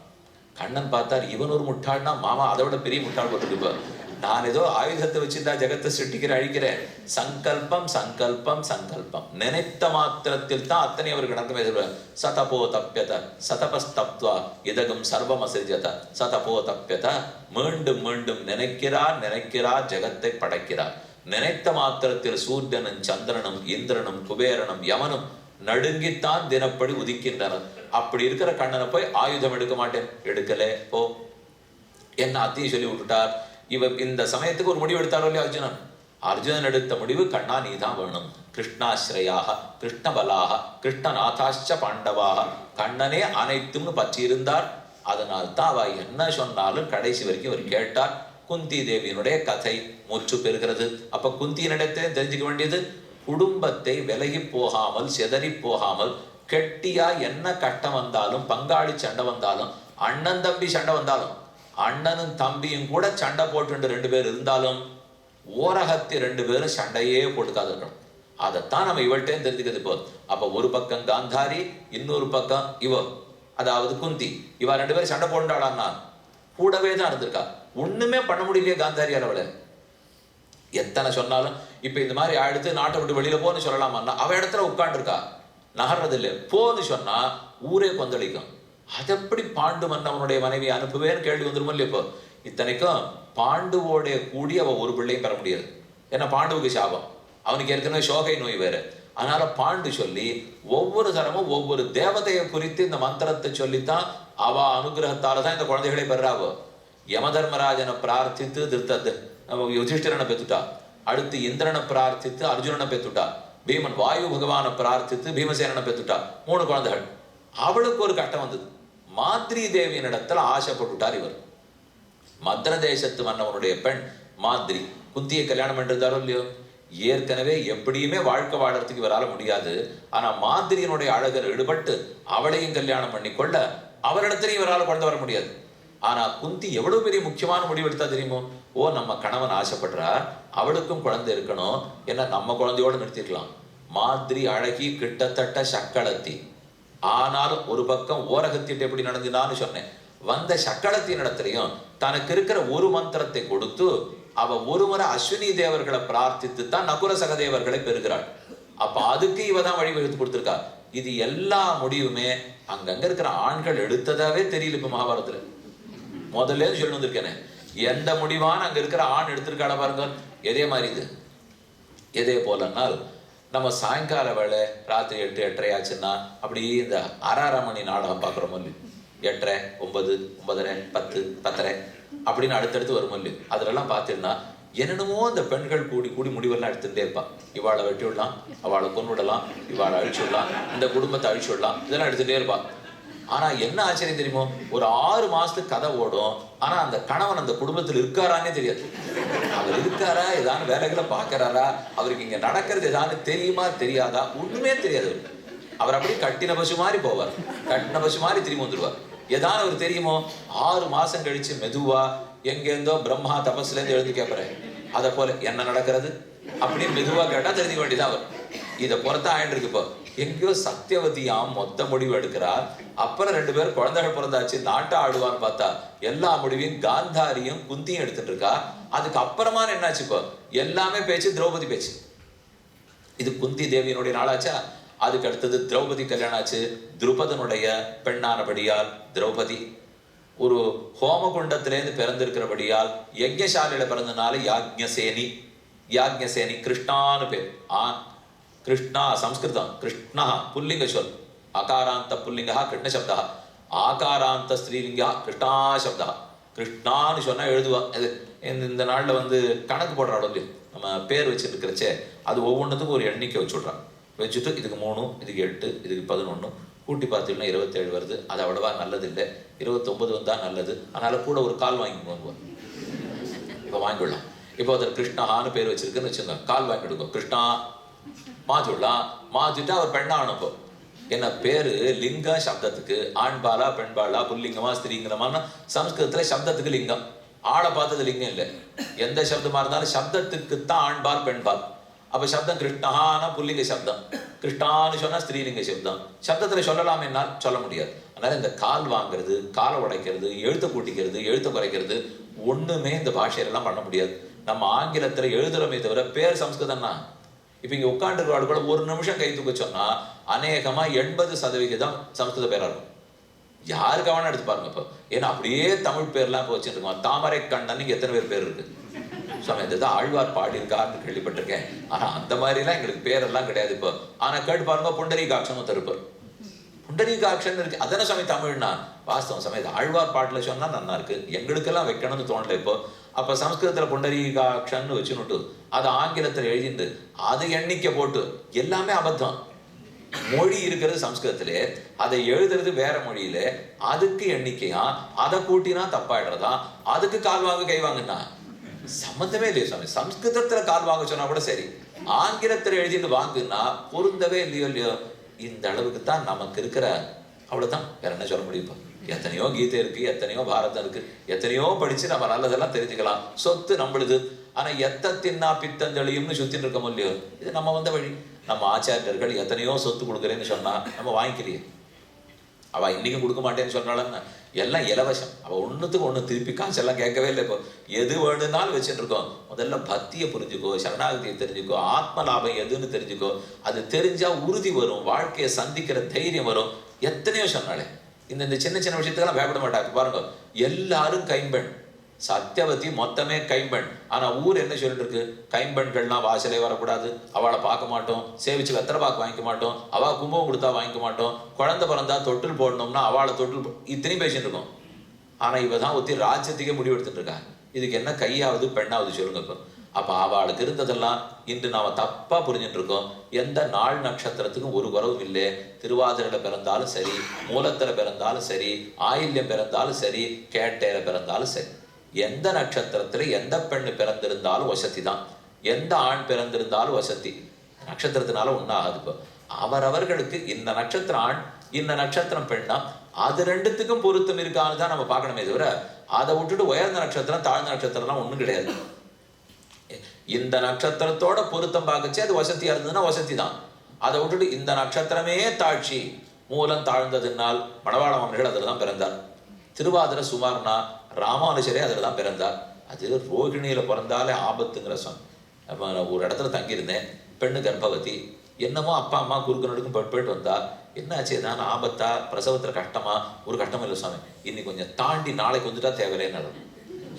கண்ணன் பார்த்தார், இவன் ஒரு முட்டாள்னா மாமா அதை விட பெரிய முட்டாள் போட்டுருப்ப, நான் ஏதோ ஆயுதத்தை வச்சுட்டா ஜெகத்தை சிருஷ்டிக்கிற அழிக்கிறேன், சங்கல்பம் சங்கல்பம் சங்கல்பம், நினைத்த மாத்திரத்தில் தான் அத்தனை அவருக்கு நடக்குமே. சதபோ தப்பியத சதபஸ்தப்துவா இதகம் சர்வம் அசிர்ஜத சதபோ தப்பியத, மீண்டும் மீண்டும் நினைக்கிறார் ஜெகத்தை படைக்கிறார். நினைத்த மாத்திரத்தில் சூரியனும் சந்திரனும் இந்திரனும் குபேரனும் யமனும் நடுங்கித்தான் தினப்படி உதிக்கின்றனர். அப்படி இருக்கிற கண்ணனை போய் ஆயுதம் எடுக்க மாட்டேன், எடுக்கலே போ என்ன அத்தையும் சொல்லி விட்டுட்டார். இந்த சமயத்துக்கு ஒரு முடிவு எடுத்தாரோ இல்லையா அர்ஜுனன், அர்ஜுனன் எடுத்த முடிவு, கண்ணா நீ தான் வேணும், கிருஷ்ணாஸ்ரயாக கிருஷ்ணபலாக கிருஷ்ணநாதாச்ச பாண்டவாக, கண்ணனே அனைத்தும்னு பற்றி இருந்தார். அதனால் தான் அவ என்ன சொன்னாலும் கடைசி வரைக்கும் அவர் கேட்டார். குந்தி தேவியினுடைய கதை மூச்சு பெறுகிறது. அப்ப குந்தியினிடத்தை தெரிஞ்சுக்க வேண்டியது, குடும்பத்தை விலகி போகாமல் சிதறி போகாமல், கெட்டியா என்ன கட்டம் வந்தாலும், பங்காளி சண்டை வந்தாலும், அண்ணன் தம்பி சண்டை வந்தாலும், அண்ணனும் தம்பியும் கூட சண்டை போட்டு 2 பேர் இருந்தாலும் ஓரகத்தி 2 பேரும் சண்டையே போட்டுக்காது இருக்கணும். அதைத்தான் நம்ம இவள்கிட்ட தெரிஞ்சுக்கிறது போதும். அப்ப ஒரு பக்கம் காந்தாரி, இன்னொரு பக்கம் இவ, அதாவது குந்தி, இவ 2 பேரும் சண்டை போட்டாளான்னா கூடவே தான் இருந்திருக்கா. ஒண்ணுமே பண்ண முடியலையே காந்தாரியால் அவளை. எத்தனை சொன்னாலும் இப்ப இந்த மாதிரி ஆயிடுத்து நாட்டை விட்டு வெளியில போன்னு சொல்லலாமான்னா, அவ இடத்துல உட்காந்துருக்கா, நகர்றது இல்லை. போன்னு சொன்னா ஊரே கொந்தளிக்கும். அதெப்படி பாண்டு மன்னவனுடைய மனைவி அனுப்புவேன்னு கேள்வி வந்துருமோ இல்லையா? இப்போ இத்தனைக்கும் பாண்டுவோட கூடி அவ ஒரு பிள்ளையும் பெற முடியாது. ஏன்னா பாண்டுவுக்கு சாபம், அவனுக்கு ஏற்கனவே சோகை நோய் வேற. அதனால பாண்டு சொல்லி ஒவ்வொரு தரமும் ஒவ்வொரு தேவதையை குறித்து இந்த மந்திரத்தை சொல்லித்தான் அவ அனுகிரகத்தால தான் இந்த குழந்தைகளை பெறாவோ. யமதர்மராஜனை பிரார்த்தித்து யுதிஷ்டிரனை பெத்துட்டா, அடுத்து இந்திரனை பிரார்த்தித்து அர்ஜுனனை பெத்துட்டா, பீமன் வாயு பகவானை பிரார்த்தித்து பீமசேனனை பெத்துட்டா, 3 குழந்தைகள். அவளுக்கு ஒரு கட்டம் வந்தது, மாத்ரி தேவியின் இடத்துல ஆசைப்பட்டுட்டார் இவர். மத்ர தேசத்து மன்னவனுடைய பெண் மாத்ரி, குந்தியை கல்யாணம் பண்ணிருந்தாரோ இல்லையோ, ஏற்கனவே எப்படியுமே வாழ்க்கை வாழறதுக்கு இவரால் முடியாது. ஆனா மாத்ரியினுடைய அழகர் ஈடுபட்டு அவளையும் கல்யாணம் பண்ணி கொள்ள அவரிடத்திலையும் இவரால் குழந்தை வர முடியாது. ஆனா குந்தி எவ்வளவு பெரிய முக்கியமான முடிவு எடுத்தா தெரியுமோ, ஓ நம்ம கணவன் ஆசைப்படுறா, அவளுக்கும் குழந்தை இருக்கணும், என்ன நம்ம குழந்தையோடு நிறுத்திக்கலாம். மாத்ரி அழகி கிட்டத்தட்ட சக்களத்தி, ஆனாலும் ஒரு பக்கம் ஓரகத்திட்டு எப்படி நடந்தினான்னு சொன்னேன். வந்த சக்களத்தின் இடத்துலையும் தனக்கு இருக்கிற ஒரு மந்திரத்தை கொடுத்து அவ ஒரு முறை அஸ்வினி தேவர்களை பிரார்த்தித்து தான் நகுல சகதேவர்களை பெறுகிறாள். அப்ப அதுக்கு இவ தான் வழிவகுத்து கொடுத்திருக்கா. இது எல்லா முடிவுமே அங்கங்க இருக்கிற ஆண்கள் எடுத்ததாவே தெரியல. இப்ப மகாபாரதத்துல முதல்ல சொல்லி வந்திருக்கேனே, எந்த முடிவான அங்க இருக்கிற ஆண் எடுத்திருக்காள பாருங்க. எதே மாதிரி இது எதே போலனால் நம்ம சாயங்கால வேலை ராத்திரி 8, 8:30 ஆச்சுன்னா அப்படி இந்த 6:30 மணி நாடகம் பார்க்குறோம் இல்லையோ, 8:30, 9, 9:30, 10, 10:30 அப்படின்னு அடுத்தடுத்து வரும் இல்லையோ, அதிலெல்லாம் பார்த்துன்னா என்னென்னமோ இந்த பெண்கள் கூடி முடிவெல்லாம் எடுத்துகிட்டே இருப்பான். இவாளை வெட்டி விடலாம், அவளை கொண்டு விடலாம், இவாளை அழிச்சு விடலாம், இந்த குடும்பத்தை அழிச்சு விடலாம், இதெல்லாம் எடுத்துகிட்டே இருப்பான். ஆனா என்ன ஆச்சரியம் தெரியுமோ, ஒரு 6 மாசத்துக்கு கதை ஓடும். ஆனா அந்த கணவன் அந்த குடும்பத்தில் இருக்காரானே தெரியாது. அவர் இருக்காரா, ஏதான வேலைகளை பார்க்கறாரா, அவருக்கு இங்க நடக்கிறது ஏதானு தெரியுமா தெரியாதா, ஒண்ணுமே தெரியாது. அவர் அப்படி கட்டின பசு மாதிரி போவார், கட்டின பசு மாதிரி திரும்பி வந்துடுவார். ஏதான அவர் தெரியுமோ, 6 மாசம் கழிச்சு மெதுவா எங்கேருந்தோ பிரம்மா தபஸ்லேருந்து எழுந்து கேட்பறேன், அதை போல என்ன நடக்கிறது அப்படின்னு மெதுவா கேட்டா தெரிஞ்சுக்க வேண்டியதான் அவர். இதை பொறுத்தா ஆயிட்டு இருக்கு. இப்போ எங்கேயோ சத்தியவதியாம் மொத்த முடிவு எடுக்கிறார். அப்புறம் 2 பேர் குழந்தைகள் பிறந்தாச்சு, நாட்டை ஆடுவான்னு பார்த்தா எல்லா முடிவையும் காந்தாரியும் குந்தியும் எடுத்துட்டு இருக்கா. அதுக்கு அப்புறமா என்னாச்சு, இப்போ எல்லாமே பேச்சு திரௌபதி பேச்சு. இது குந்தி தேவியினுடைய நாளாச்சா. அதுக்கு அடுத்தது திரௌபதி கல்யாணம் ஆச்சு. துருபதனுடைய பெண்ணானபடியால் திரௌபதி ஒரு ஹோமகுண்டத்திலேருந்து பிறந்திருக்கிறபடியால் யஜ்ஞசாலையில பிறந்தனால யாக்ஞசேனி. யாக்ஞசேனி கிருஷ்ணான்னு பேர். கிருஷ்ணா சம்ஸ்கிருதம், கிருஷ்ணா புல்லிங்க சொல், அகாராந்த புல்லிங்கா கிருஷ்ண சப்தா, ஆகாராந்த ஸ்ரீலிங்கா கிருஷ்ணா சப்தா. கிருஷ்ணான்னு சொன்னா எழுதுவா. இது இந்த நாளில் வந்து கணக்கு போடுறாள் இல்லையோ, நம்ம பேர் வச்சுட்டு இருக்கிறச்சே அது ஒவ்வொன்றுத்துக்கும் ஒரு எண்ணிக்கை வச்சுட்றான். வச்சுட்டு இதுக்கு 3, இதுக்கு 8, இதுக்கு 11 கூட்டி பார்த்தீங்கன்னா 27 வருது. அது அவ்வளவா நல்லது இல்லை, 29 வந்தால் நல்லது, அதனால் கூட ஒரு கால் வாங்கிக்கோங்க. இப்போ வாங்கிவிடலாம். இப்போ அதில் கிருஷ்ணஹான்னு பேர் வச்சிருக்குன்னு வச்சுக்கோங்க, கால் வாங்கிடுங்க. கிருஷ்ணா மாற்றிவிடலாம். மாற்றிட்டு அவர் பெண்ணானும். இப்போ என்ன பேரு லிங்க சப்தத்துக்கு ஆண்பாலா பெண்பாலா புல்லிங்கமா ஸ்திரீங்கமானா சம்ஸ்கிருதத்துல சப்தத்துக்கு லிங்கம், ஆளை பார்த்தது லிங்கம் இல்லை. எந்த சப்தமா இருந்தாலும் சப்தத்துக்கு தான் ஆண்பால் பெண்பால். அப்ப சப்தம் கிருஷ்ணஹானா புல்லிங்க சப்தம், கிருஷ்ணான்னு சொன்னா ஸ்திரீலிங்க சப்தம். சப்தத்துல சொல்லலாம் என்னால் சொல்ல முடியாது. அதனால இந்த கால் வாங்குறது, காலை உடைக்கிறது, எழுத்த கூட்டிக்கிறது, எழுத்த குறைக்கிறது ஒண்ணுமே இந்த பாஷையிலலாம் பண்ண முடியாது. நம்ம ஆங்கிலத்துல எழுதுறோமே தவிர பேர் சம்ஸ்கிருதம்னா. இப்ப இங்க உட்காந்துருக்க கூட ஒரு நிமிஷம் கை தூக்க சொன்னா அநேகமா 80% சம்ஸ்கிருத பேரா இருக்கும். யாருக்கு வேணா எடுத்து பாருங்க. இப்போ ஏன்னா அப்படியே தமிழ் பேர்லாம் இப்போ வச்சுருக்கோம். தாமரை கண்ணன் இங்க எத்தனை பேர் இருக்கு சொன்ன, இதுதான் ஆழ்வார் பாடியிருக்காருன்னு கேள்விப்பட்டிருக்கேன். ஆனா அந்த மாதிரிலாம் எங்களுக்கு பேரெல்லாம் கிடையாது. இப்போ ஆனா கேட்டு பாருங்க, புண்டரீகாட்சனும் தருப்பார். புண்டரீகாட்சன் இருக்கு, அதன சமயம் தமிழ்னா வாஸ்தவம் சமயம் ஆழ்வார் பாட்டுல சொன்னா நல்லா இருக்கு, எங்களுக்கெல்லாம் வைக்கணும்னு தோணல. இப்போ அப்ப சம்ஸ்கிருதத்துல புண்டரீகாட்சன்னு வச்சுன்னுட்டு அது ஆங்கிலத்தில் எழுதிட்டு அது எண்ணிக்கை போட்டு எல்லாமே அபத்தம். மொழி இருக்கிறது சம்ஸ்கிருதத்திலே, அதை எழுதுறது வேற மொழியில, அதுக்கு எண்ணிக்கையா அதை கூட்டினா தப்பாயிடுறதா, அதுக்கு கால் வாங்க கை வாங்கினா சம்பந்தமே இல்லையோ சாமி. சம்ஸ்கிருதத்துல கால் வாங்க சொன்னா கூட சரி, ஆங்கிலத்தில் எழுதிட்டு வாங்குன்னா பொருந்தவே இல்லையோ இல்லையோ. இந்த அளவுக்கு தான் நமக்கு இருக்கிற, அவ்வளவுதான், வேற என்ன சொல்ல முடியும். எத்தனையோ கீதை இருக்கு, எத்தனையோ பாரதம் இருக்கு, எத்தனையோ படிச்சு நம்ம நல்லதெல்லாம் தெரிஞ்சுக்கலாம். சொத்து நம்மளுது. ஆனா எத்த தின்னா பித்தந்தெளியும்னு சுத்தின்னு இருக்க முடியும். இது நம்ம வந்த வழி. நம்ம ஆச்சாரியர்கள் எத்தனையோ சொத்து கொடுக்குறேன்னு சொன்னா நம்ம வாங்கிக்கலையே. அவ இன்னைக்கும் கொடுக்க மாட்டேன்னு சொன்னாலும் எல்லாம் இலவசம். அவ ஒண்ணுத்துக்கு ஒண்ணு திருப்பி காசெல்லாம் கேட்கவே இல்லை. இப்போ எது வேணும்னாலும் வச்சுட்டு இருக்கோம். முதல்ல பக்தியை புரிஞ்சுக்கோ, சரணாகதியை தெரிஞ்சுக்கோ, ஆத்ம லாபம் எதுன்னு தெரிஞ்சுக்கோ. அது தெரிஞ்சா உறுதி வரும், வாழ்க்கையை சந்திக்கிற தைரியம் வரும். எத்தனையோ சொன்னாலே இந்த சின்ன சின்ன விஷயத்துக்கெல்லாம் பயப்பட மாட்டாங்க. பாருங்க, எல்லாரும் கைம்பெண், சத்தியவதி மொத்தமே கைம்பெண். ஆனா ஊர் என்ன சொல்லிட்டு இருக்கு, கைம்பெண்கள்லாம் வாசலே வரக்கூடாது, அவளை பார்க்க மாட்டோம், சேவிச்சு வெத்தலை பாக்கு வாங்கிக்க மாட்டோம், அவள் கும்பம் கொடுத்தா வாங்கிக்க மாட்டோம், குழந்தை பிறந்தா தொட்டில் போடணும்னா அவளை தொட்டில் இத்தனையும் பேசிட்டு இருக்கோம். ஆனா இவதான் ஒத்தி ராஜ்யத்துக்கே முடிவு எடுத்துட்டு இருக்கா. இதுக்கு என்ன கையாவது பெண்ணாவது சொல்லுங்க. இப்போ அப்ப அவளுக்கு இருந்ததெல்லாம் இன்று நாம தப்பா புரிஞ்சுட்டு இருக்கோம். எந்த நாள் நட்சத்திரத்துக்கும் ஒரு குறவும் இல்லை. திருவாதிரையில பிறந்தாலும் சரி, மூலத்துல பிறந்தாலும் சரி, ஆயில்யம் பிறந்தாலும் சரி, கேட்டையில பிறந்தாலும் சரி, எந்த நட்சத்திரத்துல எந்த பெண்ணு பிறந்திருந்தாலும் வசதி தான், எந்த ஆண் பிறந்திருந்தாலும் வசதி. நட்சத்திரத்தினால ஒன்றாகாது. இப்போ அவரவர்களுக்கு இந்த நட்சத்திரம் ஆண், இந்த நட்சத்திரம் பெண்ணா, அது ரெண்டுத்துக்கும் பொருத்தம் இருக்கான்னு தான் நம்ம பார்க்கணுமே தவிர அதை விட்டுட்டு உயர்ந்த நட்சத்திரம் தாழ்ந்த நட்சத்திரம்லாம் ஒன்றும் கிடையாது. இந்த நட்சத்திரத்தோட பொருத்தம் பார்க்கச்சு அது வசதியா இருந்ததுன்னா வசதி தான். அதை விட்டுட்டு இந்த நட்சத்திரமே தாழ்ச்சி, மூலம் தாழ்ந்ததுனால் மணவாள மாமனிகள் அதில் தான் பிறந்தார். திருவாதிரை சுமார்னா ராமானுஜரே அதில் தான் பிறந்தார். அது ரோகிணியில பிறந்தாலே ஆபத்துங்கிற சொன்ன. ஒரு இடத்துல தங்கியிருந்தேன், பெண்ணு கர்ப்பவதி, என்னமோ அப்பா அம்மா குறுக்கு நடுக்கும் போயிட்டு வந்தா, என்னாச்சு ஏதாவது ஆபத்தா, பிரசவத்துல கஷ்டமா, ஒரு கஷ்டமும் இல்லை சுவாமி, இன்னைக்கு கொஞ்சம் தாண்டி நாளைக்கு வந்துட்டா தேவையில்லைன்னு.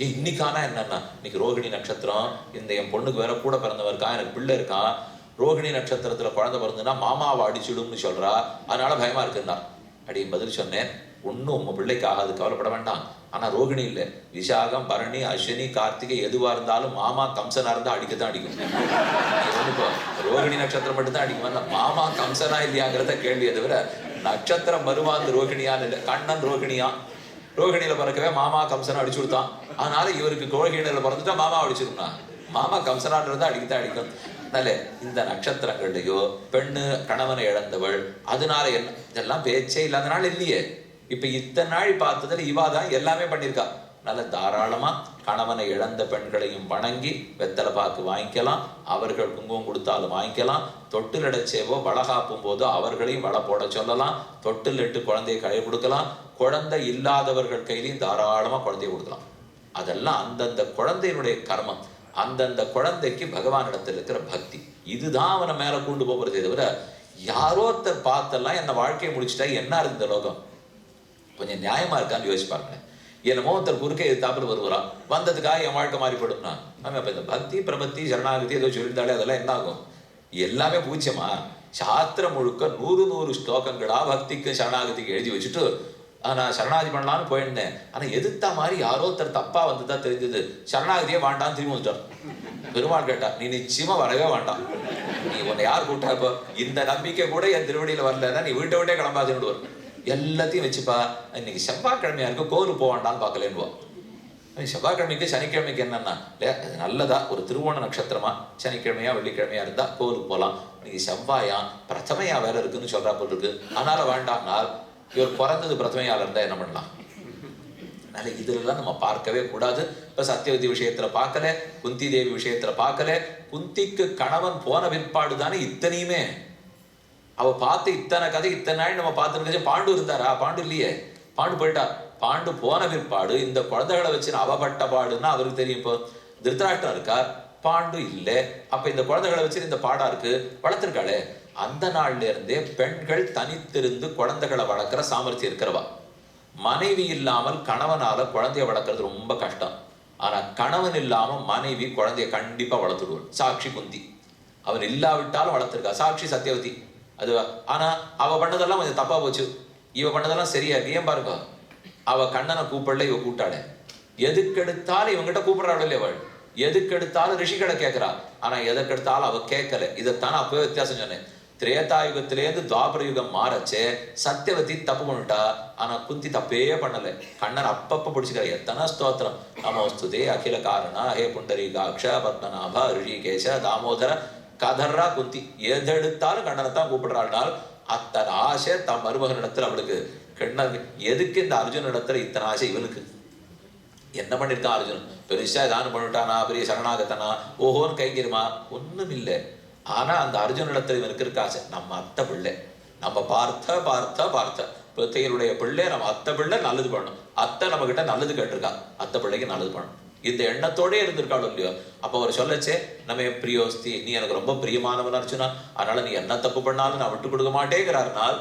இன்னைக்கானா என்னன்னா, இன்னைக்கு ரோகிணி நட்சத்திரம், இந்த என் பொண்ணுக்கு வேற கூட பிறந்தவன் இருக்கா, எனக்கு பிள்ளை இருக்கான், ரோகிணி நட்சத்திரத்துல குழந்தை பிறந்துன்னா மாமாவை அடிச்சுடும்னு சொல்றா, அதனால பயமா இருக்குன்னா. அப்படி பதில் சொன்னேன், ஒன்றும் உங்க பிள்ளைக்கு ஆகாது, கவலைப்பட வேண்டாம். ஆனா ரோகிணி இல்லை, விசாகம் பரணி அஸ்வினி கார்த்திகை எதுவா இருந்தாலும் மாமா கம்சனா இருந்தா அடிக்கத்தான் அடிக்கும். ரோகிணி நட்சத்திரம் மட்டும் தான் அடிக்கும், மாமா கம்சனா இல்லையாங்கிறத கேள்வியை தவிர நட்சத்திரம் மருமாந்து ரோகிணியான்னு இல்லை. கண்ணன் ரோகிணியா, ரோகிணியில பிறக்கவே மாமா கம்சனை அடிச்சு கொடுத்தான். அதனால இவருக்கு ரோகிணியில பிறந்துட்டா மாமா அடிச்சிருக்கா, மாமா கம்சனான் இருந்தா அடிக்கத்தான் அடிக்கும். அதனால இந்த நட்சத்திரங்கள்லையோ பெண்ணு கணவனை இழந்தவள், அதனால என்ன இதெல்லாம் பேச்சே இல்லாதனால இல்லையே. இப்ப இத்தனை நாள் பார்த்ததுல இவாதான் எல்லாமே பண்ணியிருக்கா. நல்ல தாராளமா கணவனை இழந்த பெண்களையும் வணங்கி வெத்தலை பாக்கு வாங்கிக்கலாம், அவர்கள் குங்குமம் கொடுத்தாலும் வாங்கிக்கலாம், தொட்டில் இடச்சேவோ வளகாப்பும் போதோ அவர்களையும் வள போட சொல்லலாம், தொட்டில் இட்டு குழந்தையை கை கொடுக்கலாம், குழந்தை இல்லாதவர்கள் கையிலையும் தாராளமா குழந்தைய கொடுக்கலாம். அதெல்லாம் அந்தந்த குழந்தையினுடைய கர்மம், அந்தந்த குழந்தைக்கு பகவானிடத்தில் இருக்கிற பக்தி, இதுதான் அவனை மேல கொண்டு போகிறதே தவிர யாரோ பார்த்தெல்லாம் என்ன வாழ்க்கையை முடிச்சுட்டா என்ன இருக்கு இந்த லோகம், கொஞ்சம் நியாயமா இருக்கான்னு யோசிச்சு பாருங்க. என்னமோ ஒருத்தர் குறுக்கே எதிர்த்தாப்புல வருவாராம், வந்ததுக்காக என் வாழ்க்கை மாறி போடும்னா நம்ம இப்ப இந்த பக்தி பிரபத்தி சரணாகதி ஏதோ சொல்லியிருந்தாலே அதெல்லாம் என்ன ஆகும்? எல்லாமே பூச்சியமா? சாஸ்திரம் முழுக்க 100 ஸ்லோகங்களா பக்திக்கு சரணாகதிக்கு எழுதி வச்சுட்டு நான் சரணாகதி பண்ணலான்னு போயிருந்தேன். ஆனா எதிர்த்தா மாதிரி யாரோ ஒருத்தர் தப்பா வந்துதான் தெரிஞ்சது, சரணாகதியே வேண்டான்னு திரும்பி வந்துட்டார். பெருமாள் கேட்டா, நீ நிச்சயமா வரவே வேண்டாம், நீ உன்னை யார் கூட்டா? இப்போ இந்த நம்பிக்கை கூட என் திருவடியில வரலன்னா நீ வீட்டை விட்டே கிளம்பாதுன்னு வரும். எல்லாத்தையும் வச்சுப்பா, இன்னைக்கு செவ்வாய்க்கிழமையா இருக்கு, கோவிலுக்கு போக வேண்டான்னு பார்க்கலேன்னுவா. செவ்வாய்க்கிழமைக்கு சனிக்கிழமைக்கு என்னன்னா இல்லையா, அது நல்லதா ஒரு திருவோண நட்சத்திரமா சனிக்கிழமையா வெள்ளிக்கிழமையா இருந்தா கோவிலுக்கு போகலாம். இன்னைக்கு செவ்வாயா பிரதமையா வேற இருக்குன்னு சொல்றா போல் இருக்கு, அதனால வேண்டாம்னால் இவர் பிறந்தது பிரதமையால இருந்தா என்ன பண்ணலாம்? அதனால இதுலாம் நம்ம பார்க்கவே கூடாது. இப்ப சத்தியவதி விஷயத்துல பார்க்கல, குந்தி தேவி விஷயத்துல பார்க்கல. குந்திக்கு கணவன் போன பிற்பாடு தானே இத்தனையுமே. அவ பார்த்து இத்தனை கதை இத்தனை நாள் நம்ம பார்த்துருக்க. பாண்டு இருந்தாரா? பாண்டு இல்லையே, பாண்டு போயிட்டார். பாண்டு போன பிற்பாடு இந்த குழந்தைகளை வச்சு அவப்பட்ட பாடுன்னா அவருக்கு தெரியும். இப்போ திருத்தராஷ்டிரம் இருக்கார், பாண்டு இல்லை. அப்ப இந்த குழந்தைகளை வச்சு இந்த பாடா இருக்கு, வளர்த்திருக்காளே. அந்த நாள்ல இருந்தே பெண்கள் தனித்திருந்து குழந்தைகளை வளர்க்கிற சாமர்த்தியம் இருக்கிறவா. மனைவி இல்லாமல் கணவனால குழந்தைய வளர்க்கறது ரொம்ப கஷ்டம். ஆனா கணவன் இல்லாம மனைவி குழந்தைய கண்டிப்பா வளர்த்துடுவாள். சாட்சி குந்தி, அவன் இல்லாவிட்டாலும் வளர்த்திருக்கா. சாட்சி சத்தியவதி அதுவா. ஆனா அவ பண்ணதெல்லாம் கொஞ்சம் தப்பா போச்சு, இவ பண்ணதெல்லாம் சரியா இருக்கு. ஏன் பாருங்க, அவ கண்ணனை கூப்பிடல, இவ கூட்டாளே. எதுக்கெடுத்தாலும் இவங்கிட்ட கூப்பிடுறாள் இல்லையா அவள், எதுக்கெடுத்தாலும் ரிஷிகளை கேட்கிறா. ஆனா எதற்கெடுத்தாலும் அவ கேட்கல. இதைத்தானே அப்பவே வித்தியாசம் சொன்னேன். திரேதாயுகத்திலேருந்து துவாபர யுகம் மாறச்சே சத்தியவதி தப்பு பண்ணிட்டா, ஆனா குந்தி தப்பே பண்ணல. கண்ணன் அப்பப்ப பிடிச்சிக்கிற. எத்தனை ஸ்தோத்திரம், நமோஸ்துதே அகில காரணா ஹே புண்டரீகாட்ச பத்மநாப ரிஷிகேஷ தாமோதர கதர்ரா. குந்தி எதெடுத்தாலும் கண்ணனைத்தான் கூப்பிடுறாள். அத்தனை ஆசை தம் மருமகனிடத்துல அவளுக்கு. கண்ணன் எதுக்கு இந்த அர்ஜுன இடத்துல இத்தனை ஆசை இவனுக்கு? என்ன பண்ணிருக்கான் அர்ஜுனன்? பெருசா ஏதானு பண்ணிட்டானா, பெரிய சரணாகத்தனா, ஓஹோன்னு கைங்கிருமா? ஒண்ணும் இல்லை. ஆனா அந்த அர்ஜுன இடத்துல இவனுக்கு இருக்க ஆசை, நம்ம அத்தை பிள்ளை, நம்ம பார்த்த பிள்ளைய பிள்ளை, நம்ம அத்தை பிள்ளை நல்லது பண்ணணும். அத்தை நம்ம கிட்ட நல்லது கேட்டிருக்கா, அத்தை பிள்ளைக்கு நல்லது பண்ணணும். இந்த எண்ணத்தோடே இருந்திருக்காளோ இல்லையோ. அப்ப அவர் சொல்லச்சே, நம்ம பிரியோஸ்தி, நீ எனக்கு ரொம்ப பிரியமானவன் அர்ஜுனா, அதனால நீ என்ன தப்பு பண்ணாலும் நான் விட்டு கொடுக்க மாட்டேங்கிறாருனால்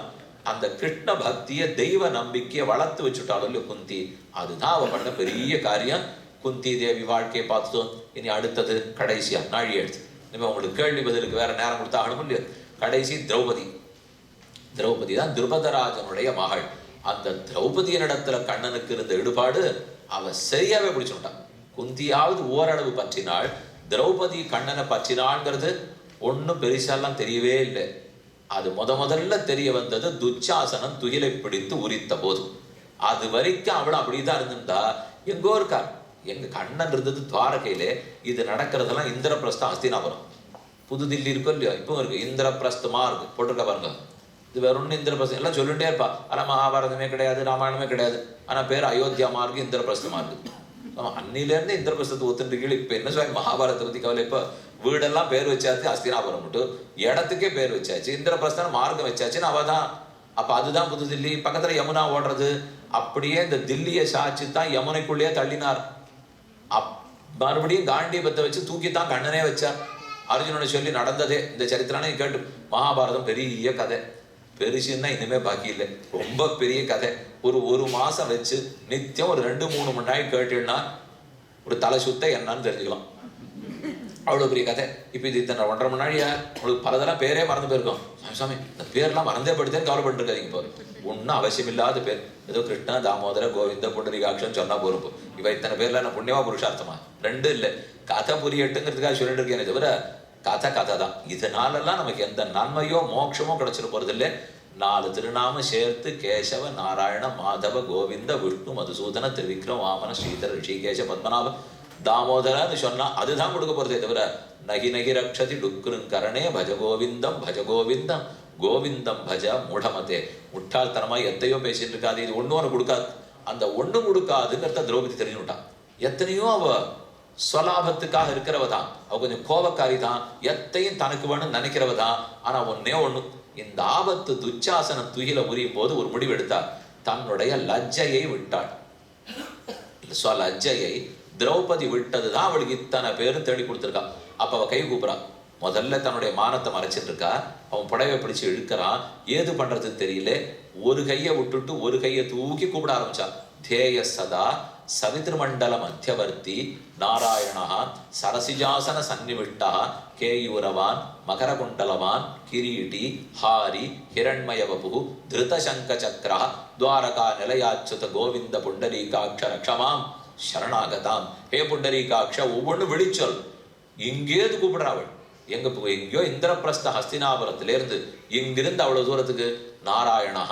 அந்த கிருஷ்ண பக்திய தெய்வ நம்பிக்கையை வளர்த்து வச்சுட்டாலும் இல்லையோ குந்தி. அதுதான் அவ பண்ண பெரிய காரியம். குந்தி தேவி வாழ்க்கையை பார்த்துட்டோம். இனி அடுத்தது கடைசியா நாழி எடுத்து நம்ம உங்களுக்கு கேள்வி பதிலுக்கு வேற நேரம் கொடுத்தா ஆகணும் இல்லையோ. கடைசி திரௌபதி. திரௌபதி தான் துருபதராஜனுடைய மகள். அந்த திரௌபதியினிடத்துல கண்ணனுக்கு இருந்த ஈடுபாடு அவ சரியாவே பிடிச்சுட்டான். குந்தியாவது ஓரளவு பற்றினாள், திரௌபதி கண்ணனை பற்றினாள்ங்கிறது ஒன்னும் பெருசாலாம் தெரியவே இல்லை. அது முதல்ல தெரிய வந்தது துச்சாசனன் துகிலை பிடித்து உரித்த போது. அது வரைக்கும் அவளும் அப்படிதான் இருந்திருந்தா. எங்கோ இருக்கா, எங்க கண்ணன் இருந்தது துவாரகையிலே. இது நடக்கிறதெல்லாம் இந்திரபிரஸ்தம் அஸ்தினாபுரம். புதுதில்லி இருக்கும் இல்லையோ, இப்போ இருக்கு இந்திரபிரஸ்தமா இருக்கு, போட்டிருக்க பாருங்க. இது வேற ஒண்ணு இந்திரபிரஸ்தம் எல்லாம் சொல்லிட்டே இருப்பா. ஆனா மகாபாரதமே கிடையாது, ராமாயணமே கிடையாது. ஆனா பேர் அயோத்தியா மார்க்கு இந்திரபிரஸ்தமா இருக்கு. அன்னிலேருந்து இந்திரபிரஸ்தத்தை ஒத்துட்டு கீழே. இப்ப என்ன சொல்ல, மகாபாரதத்தை பத்தி கவலை. இப்ப வீடெல்லாம் பேர் வச்சாச்சு, அஸ்தினாபுரம் மட்டும் இடத்துக்கே பேர் வச்சாச்சு, இந்திரபிரஸ்தம் மார்க்கம் வச்சாச்சுன்னு அவதான். அப்ப அதுதான் புதுதில்லி. பக்கத்துல யமுனா ஓடுறது. அப்படியே இந்த தில்லியை சாட்சி தான் யமுனைக்குள்ளேயே தள்ளினார். மறுபடியும் காண்டீபத்தை வச்சு தூக்கித்தான் கண்ணனே வச்சார். அர்ஜுனனை சொல்லி நடந்ததே இந்த சரித்திரானே கேட்டு. மகாபாரதம் பெரிய கதை, பெருசுன்னா இனிமே பாக்கி இல்லை, ரொம்ப பெரிய கதை. ஒரு மாசம் வச்சு நித்தியம் ஒரு 2-3 மணி நேரம் கேட்டீங்கன்னா ஒரு தலை சுத்த என்னன்னு தெரிஞ்சுக்கலாம். அவ்வளவு பெரிய கதை. இப்ப இது இத்தனை 1.5 மணி நாளியா உங்களுக்கு பலதெல்லாம் பேரே மறந்து போயிருக்கோம். சாமி இந்த பேர்லாம் மறந்தே படுத்தேன்னு கவலைப்பட்டு இருக்காதீங்க. இப்போ ஒன்னும் அவசியம் இல்லாத பேர். ஏதோ கிருஷ்ணா தாமோதர கோவிந்த புண்டரீகாட்சன் சொன்னா பொறுப்பு. இவ இத்தனை பேர்ல என்ன புண்ணியமா புருஷார்த்தமா? 2 இல்லை. கதை புரியட்டுங்கிறதுக்காக சொல்லிட்டு இருக்கேனே தவிர கதை தான். இதனாலெல்லாம் நமக்கு எந்த நன்மையோ மோட்சமோ கிடைச்சிட போறது இல்லை. 4 திருநாம சேர்த்து கேசவ நாராயண மாதவ கோவிந்த விஷ்ணு மதுசூதன திருவிக்ரம் வாமன ஸ்ரீதர ரிஷிகேஷ பத்மநாப தாமோதரன்னு சொன்னா அதுதான் கொடுக்க போறதே தவிர நகி ரக்ஷதி டுக்குருங்கரணே பஜ கோவிந்தம் கோவிந்தம் பஜ மூடமதே. முட்டாள்தனமா எத்தையோ பேசிட்டு இருக்காது. இது ஒண்ணு கொடுக்காது. அந்த ஒண்ணு கொடுக்காதுங்கிறத திரௌபதி தெரிஞ்சுட்டான். எத்தனையோ அவ ஸ்வலாபத்துக்காக இருக்கிறவ தான். அவ கொஞ்சம் கோபக்காரி தான், எத்தையும் தனக்கு வேணும்னு நினைக்கிறவ தான். ஆனா ஒண்ணு, இந்த ஆபத்து துச்சாசன துகில முறியும் போது ஒரு முடிவு எடுத்தார். தன்னுடைய லஜ்ஜையை விட்டாள். லஜ்ஜையை திரௌபதி விட்டதுதான் அவளுக்கு இத்தனை பேரும் தேடி கொடுத்துருக்கா. அப்ப அவ கை கூப்புறா. முதல்ல தன்னுடைய மானத்தை மறைச்சிட்டு இருக்கா. அவன் புடவை பிடிச்சு இழுக்கிறான். ஏது பண்றதுன்னு தெரியல. ஒரு கையை விட்டுட்டு ஒரு கையை தூக்கி கூப்பிட ஆரம்பிச்சான். தேய சதா சவிதிருமண்டல மத்தியவர்த்தி நாராயண சரசிஜாசன சந்நிவிஷ்டா கேயூரவான் மகரகுண்டலவான் கிரீட்டி ஹாரி ஹிரண்மயவபு திருதசங்க சக்கர துவாரகா நிலையாச்சுத கோவிந்த புண்டரீகாட்ச ரக்ஷமாம் சரணாகதாம். ஹே புண்டரீகாட்ச, ஒவ்வொன்று விழிச்சொல். இங்கேது கூப்பிடுறாவள். எங்கேயோ இந்திரபிரஸ்த ஹஸ்தினாபுரத்திலிருந்து இங்கிருந்து அவ்வளவு தூரத்துக்கு நாராயணா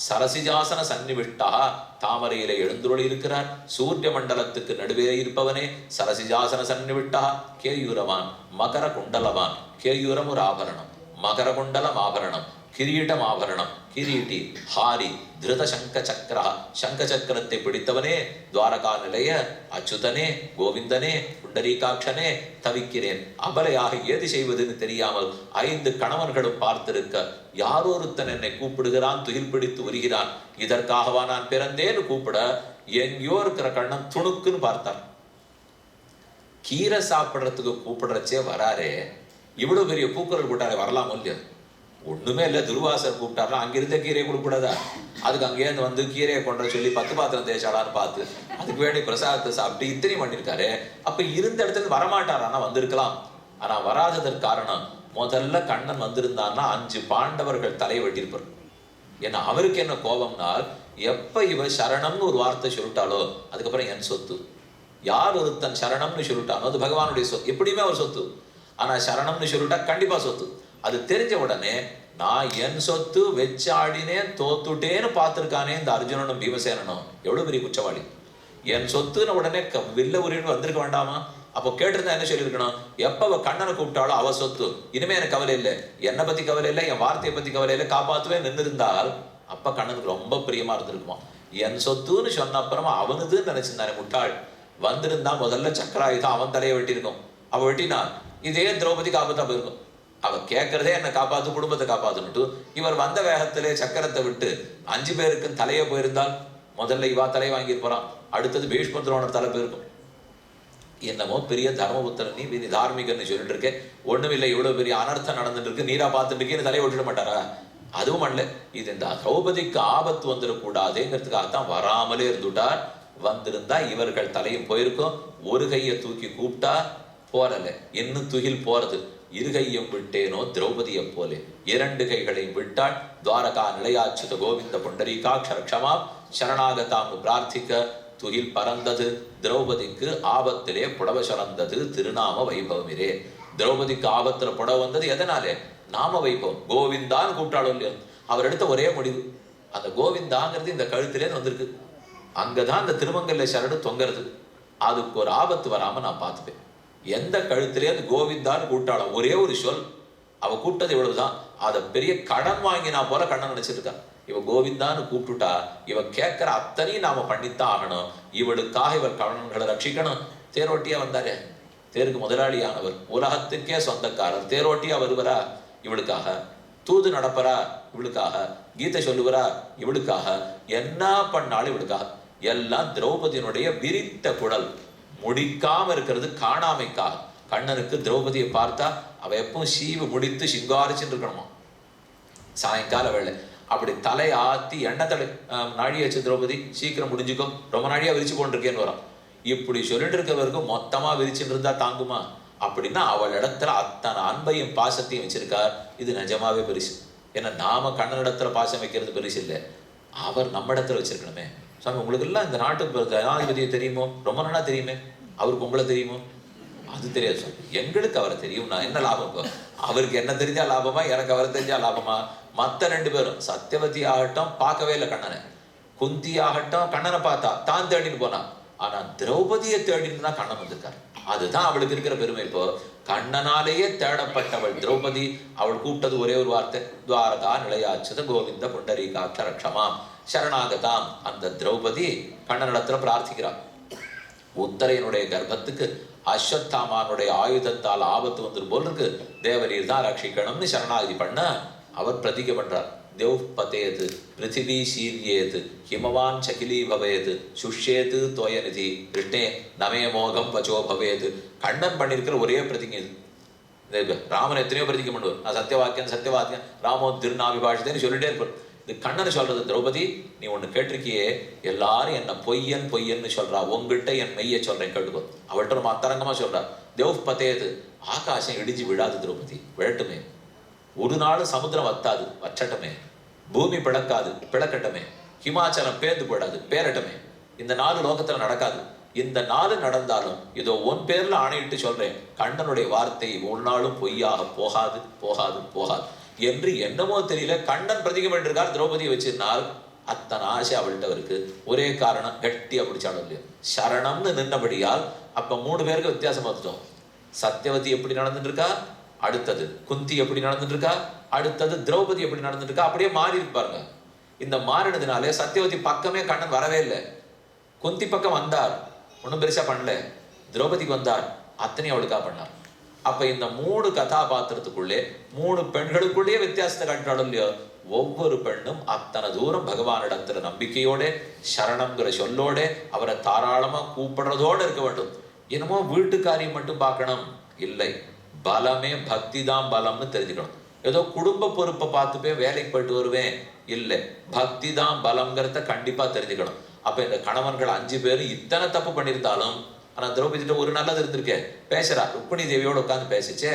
சரசிஜாசன சந்நிவிஷ்டா, தாமரையிலே எழுந்துருளி இருக்கிறார். சூரிய மண்டலத்துக்கு நடுவே இருப்பவனே சரசிஜாசன சந்நிவிஷ்டா கேயூரவான் மகர குண்டலவான். கேயூரம் ஒரு ஆபரணம், மகர குண்டலம் ஆபரணம், கிரீடம் ஆபரணம், கிரீட்டி ஹாரி திருத சங்க சக்கர, சங்க சக்கரத்தை பிடித்தவனே, துவாரகா நிலைய அச்சுதனே, கோவிந்தனே, புண்டரீகாட்சனே, தவிக்கிறேன், அபலையாக ஏது செய்வதுன்னு தெரியாமல் 5 கணவன்களும் பார்த்திருக்க யாரொருத்தன் என்னை கூப்பிடுகிறான், துகில் பிடித்து உரிகிறான். இதற்காகவா நான் பிறந்தேன்னு கூப்பிட எங்கேயோ இருக்கிற கண்ணன் துணுக்குன்னு பார்த்தான். கீரை சாப்பிட்றதுக்கு கூப்பிடுறச்சே வராரே, இவ்வளவு பெரிய கூக்குரல் கூட்டாரே, வரலாம் இல்லையா? ஒண்ணுமே இல்லை, துர்வாசர் கூப்பிட்டாருனா அங்கிருந்த கீரையை கொடுக்கூடாதா? அதுக்கு அங்கேருந்து வந்து கீரையை கொண்ட சொல்லி 10 பாத்திரம் தேய்ச்சாலான்னு பார்த்து அதுக்கு வேண்டிய பிரசாதத்தை சாப்பிட்டு இத்தனையும் பண்ணியிருக்காரு. அப்ப இருந்த இடத்துல வரமாட்டார், ஆனா வந்திருக்கலாம். ஆனா வராததற்கு காரணம், முதல்ல கண்ணன் வந்திருந்தான்னா 5 பாண்டவர்கள் தலையை வெட்டியிருப்பார். ஏன்னா அவருக்கு என்ன கோபம்னால், எப்ப இவ சரணம்னு ஒரு வார்த்தை சொல்லிட்டாலோ அதுக்கப்புறம் என் சொத்து. யார் ஒருத்தன் சரணம்னு சொல்லிட்டானோ அது பகவானுடைய சொத்து, எப்படியுமே அவர் சொத்து. ஆனா சரணம்னு சொல்லிட்டா கண்டிப்பா சொத்து. அது தெரிஞ்ச உடனே நான் என் சொத்து வச்சு ஆடினேன், தோத்துட்டேன்னு பார்த்துருக்கானே இந்த அர்ஜுனனும் பீமசேனனும், எவ்வளவு பெரிய குற்றவாளி. என் சொத்துன்னு உடனே வில்ல உரின்னு வந்திருக்க வேண்டாமா? அப்போ கேட்டிருந்தா என்ன சொல்லியிருக்கணும்? எப்ப கண்ணனை கூப்பிட்டாலும் அவ சொத்து, இனிமே எனக்கு கவலை இல்லை, என்னை பத்தி கவலை இல்லை, என் வார்த்தையை பத்தி கவலை இல்லை, காப்பாத்துவே நின்று இருந்தால் அப்ப கண்ணனுக்கு ரொம்ப பிரியமா இருந்திருக்குமா. என் சொத்துன்னு சொன்ன அப்புறமா அவனுதுன்னு நினைச்சிருந்தானே முட்டாள். வந்திருந்தா முதல்ல சக்கராயுதம் அவன் தலையை வெட்டியிருக்கும். அவ வெட்டினா இதே திரௌபதிக்கு ஆபத்தா போயிருக்கும். அவ கேட்கறதே என்ன காப்பாத்து, குடும்பத்தை காப்பாத்துனுட்டு இவர் வந்த வேகத்திலே சக்கரத்தை விட்டு 5 பேருக்கு தலையே போயிருந்தால் முதல்ல இவா தலையை வாங்கிட்டு போறான், அடுத்தது பீஷ்ம துரோணர் தலை போயிருக்கும். என்னமோ பெரிய தர்மபுத்திரன் நீ தார்மிகன்னு சொல்லிட்டு இருக்கேன், ஒண்ணுமில்லை, இவ்வளவு பெரிய அனர்த்தம் நடந்துட்டு இருக்கு, நீரா பார்த்துட்டு இருக்கேன்னு தலையை விட்டுட மாட்டாரா? அதுவும் அல்ல, இது இந்த திரௌபதிக்கு ஆபத்து வந்துடக்கூடாதுங்கிறதுக்காகத்தான் வராமலே இருந்துட்டார். வந்திருந்தா இவர்கள் தலையும் போயிருக்கும். ஒரு கையை தூக்கி கூப்பிட்டா போறல, இன்னும் துகில் போறது. இருகையும் விட்டேனோ திரௌபதியை போலே, 2 கைகளையும் விட்டாள். துவாரகா நிலையாச்சுத கோவிந்த புண்டரீகாட்ச ரக்ஷமாம் சரணாகதாம் பிரார்த்திக்க துகில் பறந்தது. திரௌபதிக்கு ஆபத்திலே புடவ சுரந்தது. திருநாம வைபவமிரே. திரௌபதிக்கு ஆபத்துல புடவ வந்தது எதனாலே? நாம வைபவம். கோவிந்தான்னு கூப்பிட்டாலும் இல்லையோ, அவர் எடுத்த ஒரே முடிவு, அந்த கோவிந்தாங்கிறது இந்த கழுத்திலேன்னு வந்திருக்கு, அங்கதான் இந்த திருமங்கல்ல சரடு தொங்குறது. அதுக்கு ஒரு ஆபத்து வராம நான் பார்த்துப்பேன். எந்த கழுத்திலே அந்த கோவிந்தான்னு கூப்பிட்டாலும் ஒரே ஒரு சொல், அவ கூப்பிட்டது இவ்வளவுதான். அதை பெரிய கடன் வாங்கினா போல கண்ணன் நினைச்சிருக்கான். இவ கோவிந்தான்னு கூப்பிட்டுட்டா இவ கேட்கிற அத்தனையும் நாம பண்ணித்தான் ஆகணும். இவளுக்காக இவர் கடன்களை ரட்சிக்கணும். தேரோட்டியா வந்தாரே, தேருக்கு முதலாளியானவர், உலகத்துக்கே சொந்தக்காரர், தேரோட்டியா வருவரா இவளுக்காக, தூது நடப்பரா இவளுக்காக, கீதை சொல்லுவரா இவளுக்காக, என்ன பண்ணாலும் இவளுக்காக. எல்லாம் திரௌபதியினுடைய விரித்த குடல் முடிக்காம இருக்கிறது காணாமைக்காக. கண்ணனுக்கு திரௌபதியை பார்த்தா அவ எப்பவும் சீவு முடித்து சிங்காரிச்சுட்டு இருக்கணுமா. சாயங்கால வேலை அப்படி தலை ஆத்தி எண்ணெய் தலை நாழியாச்சு, திரௌபதி சீக்கிரம் முடிஞ்சுக்கோ, ரொம்ப நாழியா விரிச்சு கொண்டிருக்கேன்னு வரும். இப்படி சொல்லிட்டு இருக்கவருக்கு மொத்தமா விரிச்சுட்டு இருந்தா தாங்குமா? அப்படின்னா அவள் இடத்துல அத்தனை அன்பையும் பாசத்தையும் வச்சிருக்கார். இது நிஜமாவே பெருசு. ஏன்னா நாம கண்ணனிடத்துல பாசம் வைக்கிறது பெருசு இல்லை, அவர் நம்ம இடத்துல வச்சிருக்கணுமே. சாமி உங்களுக்கு எல்லாம் இந்த நாட்டுக்கு ஜனாதிபதியை தெரியுமோ? ரொம்ப நாளா தெரியுமே. அவருக்கு உங்களை தெரியுமோ? அது தெரியாது சாமி. எங்களுக்கு அவரை தெரியும், நான் என்ன லாபம்? இப்போ அவருக்கு என்ன தெரிஞ்சா லாபமா, எனக்கு அவரை தெரிஞ்சா லாபமா? மற்ற 2 பேரும் சத்தியவதி ஆகட்டும் பார்க்கவே இல்லை கண்ணனை, குந்தி ஆகட்டும் கண்ணனை பார்த்தா தான் தேடின்னு போனா, ஆனா திரௌபதியை தேடின்னு தான் கண்ணன் வந்திருக்காரு. அதுதான் அவளுக்கு இருக்கிற பெருமை. இப்போ கண்ணனாலேயே தேடப்பட்டவள் திரௌபதி. அவள் கூப்பிட்டது ஒரே ஒரு வார்த்தை, துவாரகா நிலையாச்சுத கோவிந்த புண்டரீகாட்ச ரக்ஷமாம் சரணாகதாம். அந்த திரௌபதி கண்ணனிடத்துல பிரார்த்திக்கிறாள். உத்தரையனுடைய கர்ப்பத்துக்கு அஸ்வத்தாமானுடைய ஆயுதத்தால் ஆபத்து வந்துரு போல் இருக்கு, தேவரீர் தான் ரட்சிக்கணும்னு சரணாகதி பண்ண அவர் பிரதிகை பண்றார். தேவ் பதேது பிருத்திவி சீரியேது ஹிமவான் சகிலி பவேது சுஷ்யேது தோயநிதி கிருஷ்ணே நமே மோகம் வச்சோ பவேது. கண்ணன் பண்ணியிருக்கிற ஒரே பிரதிகை இது. ராமன் எத்தனையோ பிரதிகை பண்ணுவார், நான் சத்தியவாக்கியம் சத்தியவாக்கியம் ராமோ திருநாவிபாஷிதேன்னு சொல்லிட்டே இருப்பார். இது கண்ணன் சொல்றது, திரௌபதி நீ ஒண்ணு கேட்டிருக்கியே, எல்லாரும் என்ன பொய்யன் பொய்யன்னு சொல்றா, உங்கள்கிட்ட என் மெய்ய சொல்றேன் கேட்டுக்கோ. அவள்கிட்ட ரொம்ப அத்தரங்கமா சொல்றா, தேவ் பதேது, ஆகாசம் இடிஞ்சு விழாது திரௌபதி, விழட்டுமே. ஒரு நாள் சமுத்திரம் வத்தாது, வச்சட்டமே. பூமி பிளக்காது, பிளக்கட்டமே. ஹிமாச்சலம் பேர்ந்து போயிடாது, பேரட்டமே. இந்த 4 லோகத்துல நடக்காது. இந்த 4 நடந்தாலும் இதோ உன் பேர்ல ஆணையிட்டு சொல்றேன், கண்ணனுடைய வார்த்தை ஒரு நாளும் பொய்யாக போகாது போகாது போகாது என்று என்னமோ தெரியல கண்ணன் பிரதிகம் பண்ணிருக்கார். திரௌபதியை வச்சிருந்தால் அத்தனை ஆசை அவள்கிட்ட இருக்கு. ஒரே காரணம், கட்டியா பிடிச்சாலும் இல்லையோ சரணம்னு நின்றபடியால். அப்ப 3 பேருக்கு வித்தியாசம் பார்த்துட்டோம். சத்தியவதி எப்படி நடந்துட்டு இருக்கா, அடுத்தது குந்தி எப்படி நடந்துட்டு இருக்கா, அடுத்தது திரௌபதி எப்படி நடந்துட்டு இருக்கா, அப்படியே மாறி இருப்பாருங்க. இந்த மாறினதுனாலே சத்தியவதி பக்கமே கண்ணன் வரவே இல்லை. குந்தி பக்கம் வந்தார், ஒன்றும் பெருசா பண்ணல. திரௌபதிக்கு வந்தார், அத்தனையும் அவளுக்காக பண்ணார். அப்ப இந்த 3 கதாபாத்திரத்துக்குள்ளே 3 பெண்களுக்குள்ளேயே வித்தியாசத்தை காட்டுறாலும் இல்லையோ, ஒவ்வொரு பெண்ணும் அத்தனை தூரம் பகவானிடத்துல நம்பிக்கையோட சரணம்ங்கிற சொல்லோட அவரை தாராளமா கூப்பிடுறதோடு இருக்க வேண்டும். என்னமோ வீட்டுக்காரியம் மட்டும் பார்க்கணும் இல்லை, பலமே பக்தி தான் பலம்னு தெரிஞ்சுக்கணும். ஏதோ குடும்ப பொறுப்பை பார்த்துப்பே வேலைக்கு போயிட்டு வருவேன் இல்லை, பக்தி தான் பலம்ங்கிறத கண்டிப்பா தெரிஞ்சுக்கணும். அப்ப இந்த கணவன்கள் 5 பேரும் இத்தனை தப்பு பண்ணியிருந்தாலும், ஆனா திரௌபதிட்ட ஒரு நல்லது இருந்திருக்கேன், பேசுறா, ருக்மிணி தேவியோட உட்காந்து பேசிச்சே,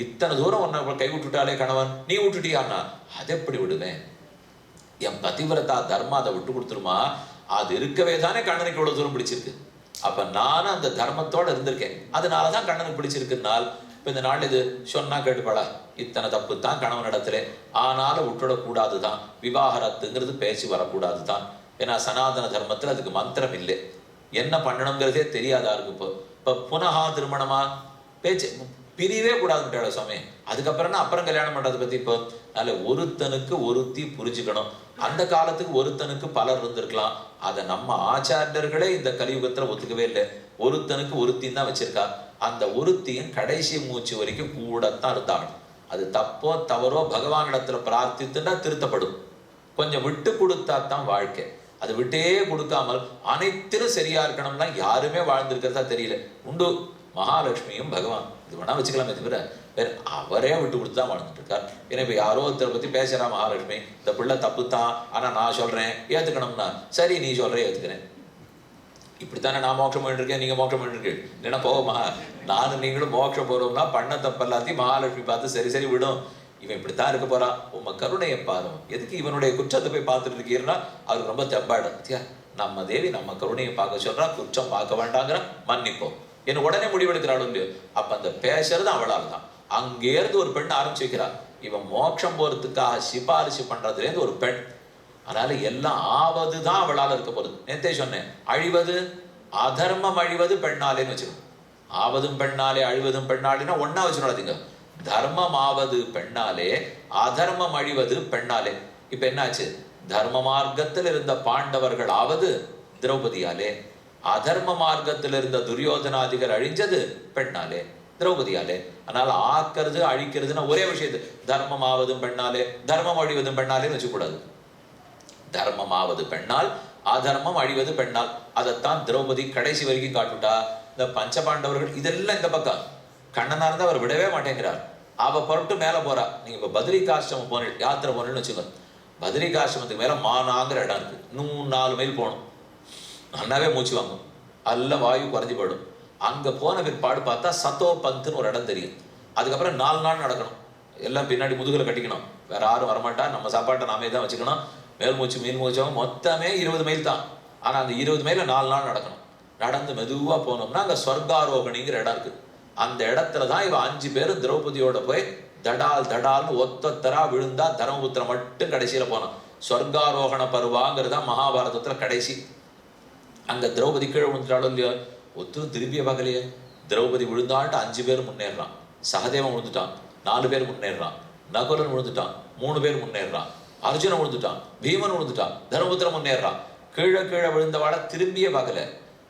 இத்தனை தூரம் உன்னை கை விட்டுட்டாலே கணவன், நீ விட்டுட்டியான்னா அதை எப்படி விடுவேன், என் பதிவிரதா தர்மம் அதை விட்டு கொடுத்துருமா, அது இருக்கவே தானே கண்ணனுக்கு இவ்வளவு தூரம் பிடிச்சிருக்கு. அப்ப நானும் அந்த தர்மத்தோட இருந்திருக்கேன், அதனாலதான் கண்ணனுக்கு பிடிச்சிருக்குனால். இப்ப இந்த நாள் இது சொன்னா கேட்டுப்பாடா, இத்தனை தப்பு தான் கணவன் இடத்துல, ஆனாலும் விட்டுடக்கூடாதுதான், விவாகரத்துங்கிறது பேச்சு வரக்கூடாதுதான். ஏன்னா சனாதன தர்மத்துல அதுக்கு மந்திரம் இல்லை, என்ன பண்ணணுங்கிறதே தெரியாதா இருக்கு. இப்போ புனகா திருமணமா பேச்சு பிரிவே கூடாதுன்றால சுவாமி. அதுக்கப்புறம் அப்புறம் கல்யாணம் பண்றதை பத்தி இப்போ அதில் ஒருத்தனுக்கு ஒருத்தி புரிஞ்சுக்கணும். அந்த காலத்துக்கு ஒருத்தனுக்கு பலர் இருந்திருக்கலாம், அதை நம்ம ஆச்சாரியர்களே இந்த கலியுகத்துல ஒத்துக்கவே இல்லை. ஒருத்தனுக்கு ஒருத்தின்னு தான் வச்சிருக்கா. அந்த ஒருத்தியும் கடைசி மூச்சு வரைக்கும் கூடத்தான் இருந்தாங்க. அது தப்போ தவறோ பகவானிடத்துல பிரார்த்தித்துன்னா திருத்தப்படும். கொஞ்சம் விட்டு கொடுத்தா தான் வாழ்க்கை. அது விட்டே கொடுக்காமல் அனைத்திலும் சரியா இருக்கணும்னா யாருமே வாழ்ந்திருக்கிறதா தெரியல. உண்டு, மகாலட்சுமியும் பகவான் இது வேணா வச்சுக்கலாமே தவிர வேற அவரே விட்டு கொடுத்து தான் வாழ்ந்துட்டு இருக்கார். ஏன்னா இப்ப யாரோ ஒருத்தரை பத்தி பேசுறா மகாலட்சுமி, இந்த பிள்ளை தப்பு தான், ஆனா நான் சொல்றேன் ஏத்துக்கணும்னா, சரி நீ சொல்றேன் ஏத்துக்கிறேன். இப்படித்தானே நான் மோட்சம் பண்ணிருக்கேன், நீங்க மோட்சம் பண்ணிருக்கேன், இல்லைன்னா போவோமா, நானும் நீங்களும் மோட்சம் போறோம்னா பண்ண தப்பு எல்லாத்தையும் மகாலட்சுமி பார்த்து சரி சரி விடும். இவன் இப்படித்தான் இருக்க போறான், உங்க கருணையை பாரும், எதுக்கு இவனுடைய குற்றத்தை போய் பார்த்துட்டு இருக்கீங்கன்னா அவருக்கு ரொம்ப தெம்பாடு. நம்ம தேவி நம்ம கருணையை பார்க்க சொல்றா, குற்றம் பார்க்க வேண்டாங்கிற, மன்னிப்போம் என்ன உடனே முடிவெடுக்கிறாள் இல்லையோ. அப்ப அந்த பேசுறது அவளால் தான். அங்கேருந்து ஒரு பெண் ஆரம்பிச்சு வைக்கிறாள். இவன் மோட்சம் போறதுக்காக சிபாரிசு பண்றதுலேருந்து ஒரு பெண். அதனால எல்லாம் ஆவதுதான் அவளால் இருக்க போகுது. நேத்தே சொன்னேன், அழிவது அதர்மம், அழிவது பெண்ணாலேன்னு வச்சுக்கணும். ஆவதும் பெண்ணாலே அழிவதும் பெண்ணாலேன்னா ஒன்னா வச்சுடாதீங்க. தர்மம் ஆவது பெண்ணாலே, அதர்மம் அழிவது பெண்ணாலே. இப்ப என்னாச்சு, தர்ம மார்க்கத்தில் இருந்த பாண்டவர்கள் ஆவது திரௌபதியாலே, அதர்ம மார்க்கத்தில் இருந்த துரியோதனாதிகள் அழிஞ்சது பெண்ணாலே, திரௌபதியாலே. அதனால ஆக்கிறது அழிக்கிறதுன்னா ஒரே விஷயத்து, தர்மம் ஆவதும் பெண்ணாலே தர்மம் அழிவதும் பெண்ணாலேன்னு வச்சுக்கூடாது. தர்மமாவது பெண்ணால், அதர்மம் அழிவது பெண்ணால். அதைத்தான் திரௌபதி கடைசி வரைக்கும் காட்டுட்டா. இந்த பஞ்சபாண்டவர்கள் இதெல்லாம் இந்த பக்கம், கண்ணனா இருந்தா அவர் விடவே மாட்டேங்கிறார். அவ புறப்பட்டு மேல போறா. நீங்க இப்ப பத்ரிகாசிரமம் போன யாத்திரை போனேன்னு வச்சுக்கோங்க, பத்ரிகாசிரமத்துக்கு மேல மானாங்கிற இடம் இருக்கு. 4 மைல் போகணும், நல்லாவே மூச்சு வாங்கும், அல்ல வாயு குறைஞ்சு போயிடும். அங்க போன பிற்பாடு பார்த்தா சத்தோ பந்துன்னு ஒரு இடம் தெரியும். அதுக்கப்புறம் 4 நாள் நடக்கணும், எல்லாம் பின்னாடி முதுகுல கட்டிக்கணும், வேற யாரும் வரமாட்டா, நம்ம சாப்பாட்டை நாமே தான் வச்சுக்கணும். மேல் மூச்சு மீன் மூச்சம் மொத்தமே 20 மைல் தான். ஆனா அந்த 20 மைல 4 நாள் நடக்கணும். நடந்து மெதுவா போனோம்னா அங்க ஸ்வர்காரோகணிங்கிற இடம் இருக்கு. அந்த இடத்துலதான் இவ 5 பேரும் திரௌபதியோட போய் தடால் தடால்னு ஒத்தொத்தரா விழுந்தா. தர்மபுத்திரம் மட்டும் கடைசியில போனான். ஸ்வர்காரோகண பருவாங்கிறதா மகாபாரதத்துல கடைசி. அங்க திரௌபதி கீழே விழுந்துட்டாலும் இல்லையோ, ஒத்துரும் திரும்பிய பார்க்கலையே. திரௌபதி விழுந்தான்ட்டு 5 பேர் முன்னேறான். சகதேவன் விழுந்துட்டான், 4 பேர் முன்னேறான். நகுலன் விழுந்துட்டான், 3 பேர் முன்னேறான். அர்ஜுனன் விழுந்துட்டான், பீமன் விழுந்துட்டான், தர்மபுத்திரம் முன்னேறான். கீழே கீழே விழுந்தவாட திரும்பியே பார்க்கல.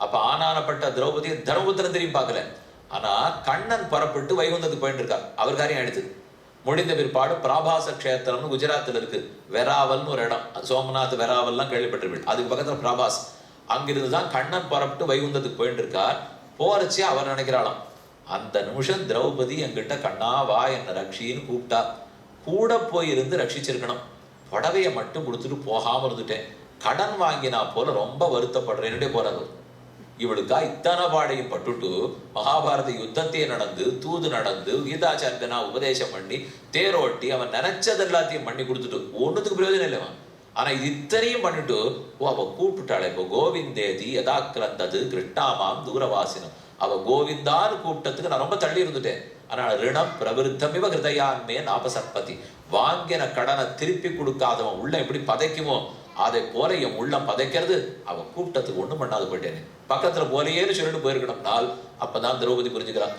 அப்ப ஆனானப்பட்ட திரௌபதியை தர்மபுத்திரம் திரும்பி பார்க்கல. ஆனா கண்ணன் புறப்பட்டு வைகுந்தத்துக்கு போயிட்டு இருக்கார். அவர் காரியம் எடுத்து முடிந்த பிற்பாடு பிராபாச கஷேத்திரம்னு குஜராத்தில் இருக்கு, வெராவல்னு ஒரு இடம். சோமநாத் வெராவல்லாம் கேள்விப்பட்டிருப்பீங்க, அதுக்கு பக்கத்துல பிராபாஸ். அங்கிருந்துதான் கண்ணன் புறப்பட்டு வைகுந்தத்துக்கு போயிட்டு இருக்கார். போறச்சு அவர் நினைக்கிறாளாம், அந்த நிமிஷம் திரௌபதி என்கிட்ட கண்ணா வா என்ன ரட்சின்னு கூப்பிட்டா, கூட போயிருந்து ரட்சிச்சிருக்கணும். புடவையை மட்டும் கொடுத்துட்டு போகாமல் இருந்துட்டேன், கடன் வாங்கினா போல ரொம்ப வருத்தப்படுறேன்னுட்டே போறாரு. இவளுக்கா இத்தனை பாடையும் பட்டுட்டு மகாபாரத யுத்தத்தையே நடந்து தூது நடந்து கீதாச்சாரியனா உபதேசம் பண்ணி தேரோட்டி அவன் நினைச்சது எல்லாத்தையும் பண்ணி கொடுத்துட்டு ஒன்றுத்துக்கு பிரயோஜனம் இல்லைவா. ஆனா இது இத்தனையும் பண்ணிட்டு அவ கூப்பிட்டுட்டாளே, இப்போ கோவிந்தேதி யதாக்கிரந்தது கிருஷ்ணாமாம் தூரவாசினம், அவ கோவிந்தான்னு கூப்பிட்டதுக்கு நான் ரொம்ப தள்ளி இருந்துட்டேன். ஆனால் ரிணம் பிரவிருத்தமிவ ஹிருதயான்மே நாபசற்பதி, வாங்கின கடனை திருப்பி கொடுக்காதவன் உள்ள எப்படி பதைக்குமோ அதை போல என் உள்ளம் பதைக்கிறது. அவ கூப்பிட்டதுக்கு ஒண்ணும் பண்ணாது போயிட்டேனே, பக்கத்துல போலையேன்னு சொல்லிட்டு போயிருக்கணும் நாள். அப்பதான் திரௌபதி புரிஞ்சுக்கிறான்,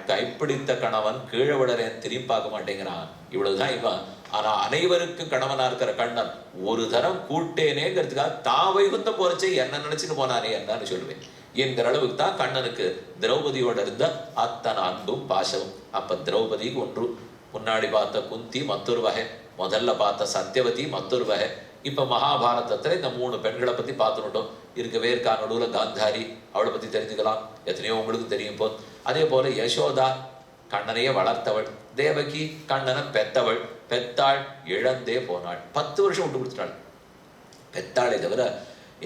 கைப்பிடித்த கணவன் கீழே விடறேன் திரும்பி பார்க்க மாட்டேங்கிறான், இவ்வளவுதான் இவன். ஆனா அனைவருக்கும் கணவனா இருக்கிற கண்ணன் ஒரு தரம் கூட்டேனேங்கிறதுக்காக தான் வைகுந்தம் போறச்சே என்ன நினைச்சுட்டு போனானே என்னன்னு சொல்லுவேன் என்கிற அளவுக்கு தான் கண்ணனுக்கு திரௌபதியோட இருந்த அத்தனை அன்பும் பாசமும். அப்ப திரௌபதிக்கு ஒன்று, முன்னாடி பார்த்த குந்தி மற்றொரு வகை, முதல்ல பார்த்த சத்தியவதி மற்றொரு வகை. இப்ப மகாபாரதத்துல இந்த 3 பெண்களை பத்தி பார்த்துட்டோம். இருக்கவே இருக்கா நடுவில் காந்தாரி, அவளை பத்தி தெரிஞ்சுக்கலாம், எத்தனையோ உங்களுக்கு தெரியும் போ. அதே போல யசோதா கண்ணனையே வளர்த்தவள், தேவகி கண்ணனை பெத்தவள், பெத்தாள் இழந்தே போனாள், 10 வருஷம் விட்டு கொடுத்துட்டாள். பெத்தாளை தவிர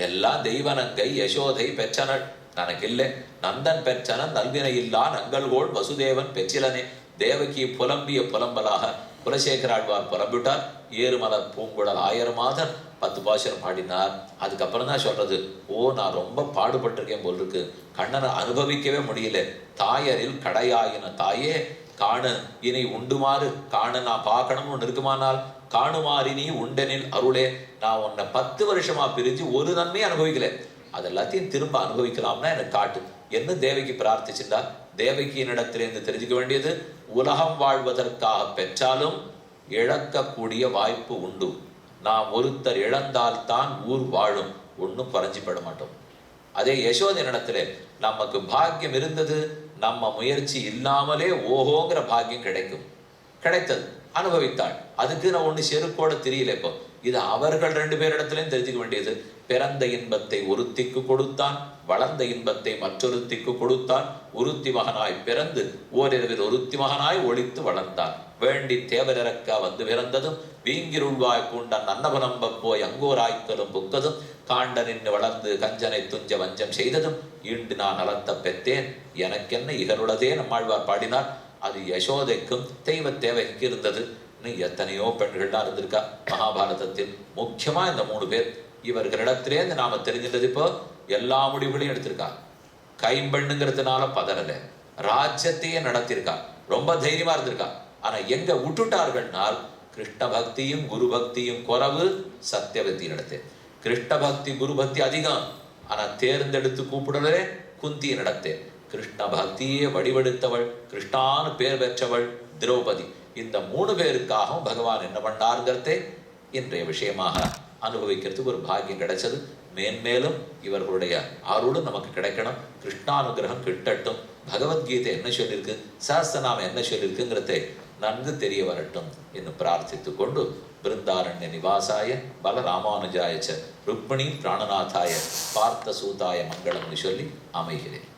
எல்லாம் தெய்வனங்கை யசோதை பெற்றனள், தனக்கு இல்லை நந்தன் பெற்றனன் நல்வினை இல்லா நங்கள்கோள் வசுதேவன் பெற்றிலனே. தேவகி புலம்பிய புலம்பலாக குலசேகராழ்வார் புலம்பிட்டார். ஏறுமலர் பூங்குழல் 1000 மாதம் 10 பாசுரம் பாடினார். அதுக்கப்புறம் தான் சொல்றது, ஓ நான் ரொம்ப பாடுபட்டிருக்கேன் போல் இருக்கு, கண்ணனை அனுபவிக்கவே முடியல. தாயரில் கடையாயின தாயே காணு இனி உண்டுமாறு, காண நான் பார்க்கணும்னு ஒன்று இருக்குமானால் காணுமாறி நீ உண்டனில் அருளே. நான் உன்னை 10 வருஷமா பிரிஞ்சு ஒரு நன்மையை அனுபவிக்கல, அது எல்லாத்தையும் திரும்ப அனுபவிக்கலாம்னா எனக்கு காட்டு என்று தேவகி பிரார்த்திச்சிருந்தா. தேவகியின் இடத்திலிருந்து தெரிஞ்சுக்க வேண்டியது, உலகம் வாழ்வதற்காக பெற்றாலும் இழக்கக்கூடிய வாய்ப்பு உண்டு. நாம் ஒருத்தர் இழந்தால்தான் ஊர் வாழும், ஒன்றும் குறைஞ்சிப்பட மாட்டோம். அதே யசோதை இடத்துல நமக்கு பாக்கியம் இருந்தது, நம்ம முயற்சி இல்லாமலே ஓஹோங்கிற பாக்கியம் கிடைக்கும், கிடைத்தது அனுபவித்தாள். அதுக்கு நான் ஒண்ணு செருக்கோட தெரியல. இப்போ இது அவர்கள் 2 பேரிடத்திலையும் தெரிஞ்சுக்க வேண்டியது. பிறந்த இன்பத்தை ஒருத்திக்கு கொடுத்தான், வளர்ந்த இன்பத்தை மற்றொருத்திக்கு கொடுத்தான். ஒருத்தி மகனாய் பிறந்து ஓரிரவில் ஒருத்தி மகனாய் ஒழித்து வளர்ந்தான். வேண்டி தேவரிறக்க வந்து பிறந்ததும் வீங்கிருள்வாய் பூண்டன் அன்னபனம்பம் போய் அங்கோராய்க்கலும் புக்கதும் காண்ட நின்று வளர்ந்து கஞ்சனை துஞ்ச வஞ்சம் செய்ததும் ஈண்டு நான் அலர்த்த பெற்றேன் எனக்கென்ன இகருளதே நம்மாழ்வார் பாடினார். அது யசோதைக்கும் தெய்வ தேவைக்கு இருந்தது. இன்னும் எத்தனையோ பெண்கள்லாம் இருந்திருக்கா மகாபாரதத்தில். முக்கியமா இந்த 3 பேர், இவர்களிடத்திலேருந்து நாம தெரிஞ்சிட்டது இப்போ எல்லா முடிவுகளையும் எடுத்திருக்கா. கைம்பெண்ணுங்கிறதுனால பதறல, ராஜ்யத்தையே நடத்திருக்கா, ரொம்ப தைரியமா இருந்திருக்கா. ஆனா எங்க விட்டுட்டார்கள்னால் கிருஷ்ண பக்தியும் குரு பக்தியும் குறைவு சத்தியவதி நடத்து. கிருஷ்ண பக்தி குரு பக்தி அதிகம், ஆனா தேர்ந்தெடுத்து கூப்பிடலே குந்தி நடத்தே. கிருஷ்ண பக்தியே வடிவெடுத்தவள், கிருஷ்ணான்னு பேர் பெற்றவள் திரௌபதி. இந்த 3 பேருக்காகவும் பகவான் என்ன பண்ணாருங்கிறதே இன்றைய விஷயமாக அனுபவிக்கிறதுக்கு ஒரு பாக்கியம் கிடைச்சது. மேன்மேலும் இவர்களுடைய அருளும் நமக்கு கிடைக்கணும், கிருஷ்ணானுகிரகம் கிட்டட்டும். பகவத்கீதை என்ன சொல்லியிருக்கு, சஹஸ்ரநாமம் என்ன சொல்லியிருக்குங்கிறதை நன்கு தெரிய வரட்டும் என்று பிரார்த்தித்து கொண்டு, பிருந்தாரண்ய நிவாசாய பலராமானுஜாயச்ச ருக்மிணி பிராணநாதாய பார்த்த சூதாய மங்களம்னு சொல்லி அமைகிறேன்.